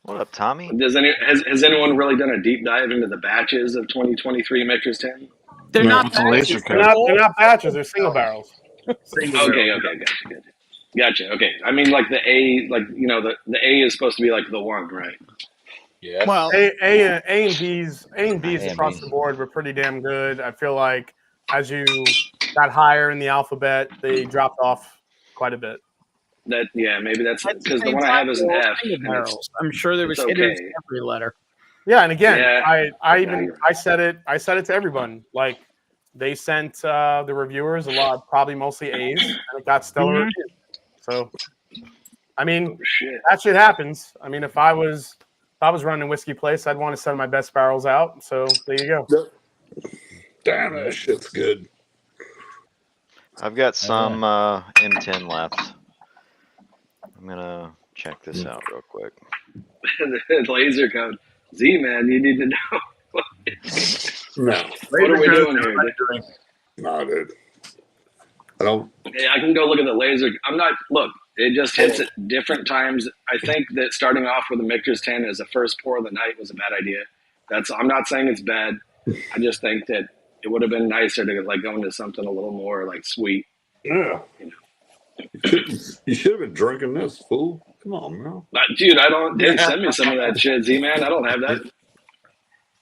What up, Tommy? Has anyone really done a deep dive into the batches of 2023 Mickers 10? They're No, not it's a laser batches, cut. They're not batches. They're single barrels. Okay, gotcha. Okay, I mean like the A, like the A is supposed to be like the one, right? Yeah. Well, A and B's and across Bs. the board were pretty damn good. I feel like as you got higher in the alphabet, they dropped off quite a bit. Maybe that's at the because the same one I time, have is an they're all F. single And barrels. I'm sure there was it's hitters okay. every letter. Yeah, and again, Yeah. I said it to everyone. Like they sent the reviewers probably mostly A's, and it got stellar Mhm. reviews. So, I mean, shit. that shit happens. I mean, if I was running a whiskey place, I'd want to send my best barrels out. So there you go. Damn, that shit's good. I've got some M10 left. I'm gonna check this out real quick. The laser code. Z man, you need to know. No, What are we doing here, dude? no, dude. I don't. Hey, I can go look at the laser. I'm not. Look, it just hits at different times. I think that starting off with a Michter's 10 as a first pour of the night was a bad idea. I'm not saying it's bad. I just think that it would have been nicer to like go into something a little more like sweet. Yeah. You should have been drinking this, fool. Come on, man. Dude, I don't. Dude, send me some of that shit, Z man. I don't have that.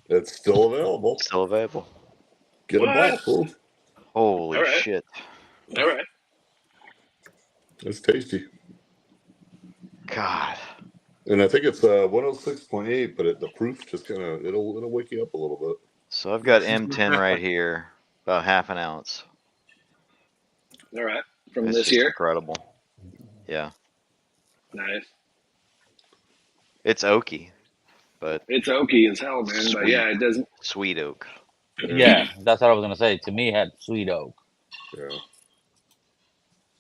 It's still available. Still available. Get What? a bottle, fool. Holy All right. shit. All right. It's tasty. God. And I think it's 106.8, but the proof just kind of it'll wake you up a little bit. So I've got M10 right here, about half an ounce. All right. From It's this just year. incredible. Yeah. Nice. It's oaky, but It's oaky as hell, man. But Sweet. yeah, it doesn't. sweet oak. Yeah, that's what I was gonna say. To me, it had sweet oak. Yeah.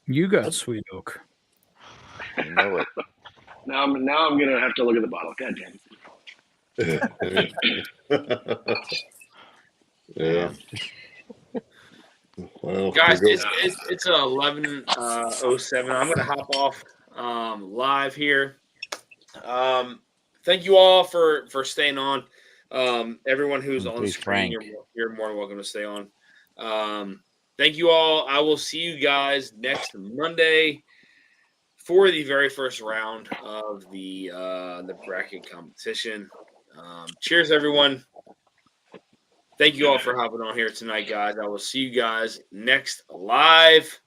You got sweet oak. You know it. Now I'm gonna have to look at the bottle. God damn it. Yeah. Well, Guys, here goes- it's 11:07. I'm gonna hop off live here. Thank you all for staying on. Everyone who's on Please, screen, Frank. you're more than welcome to stay on. Thank you all. I will see you guys next Monday for the very first round of the bracket competition. Cheers, everyone. Thank you all for hopping on here tonight, guys. I will see you guys next live.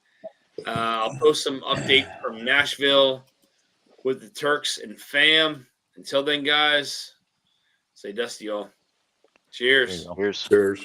I'll post some updates from Nashville with the Turks and fam. Until then, guys, stay dusty, y'all. Cheers. Here's Cheers.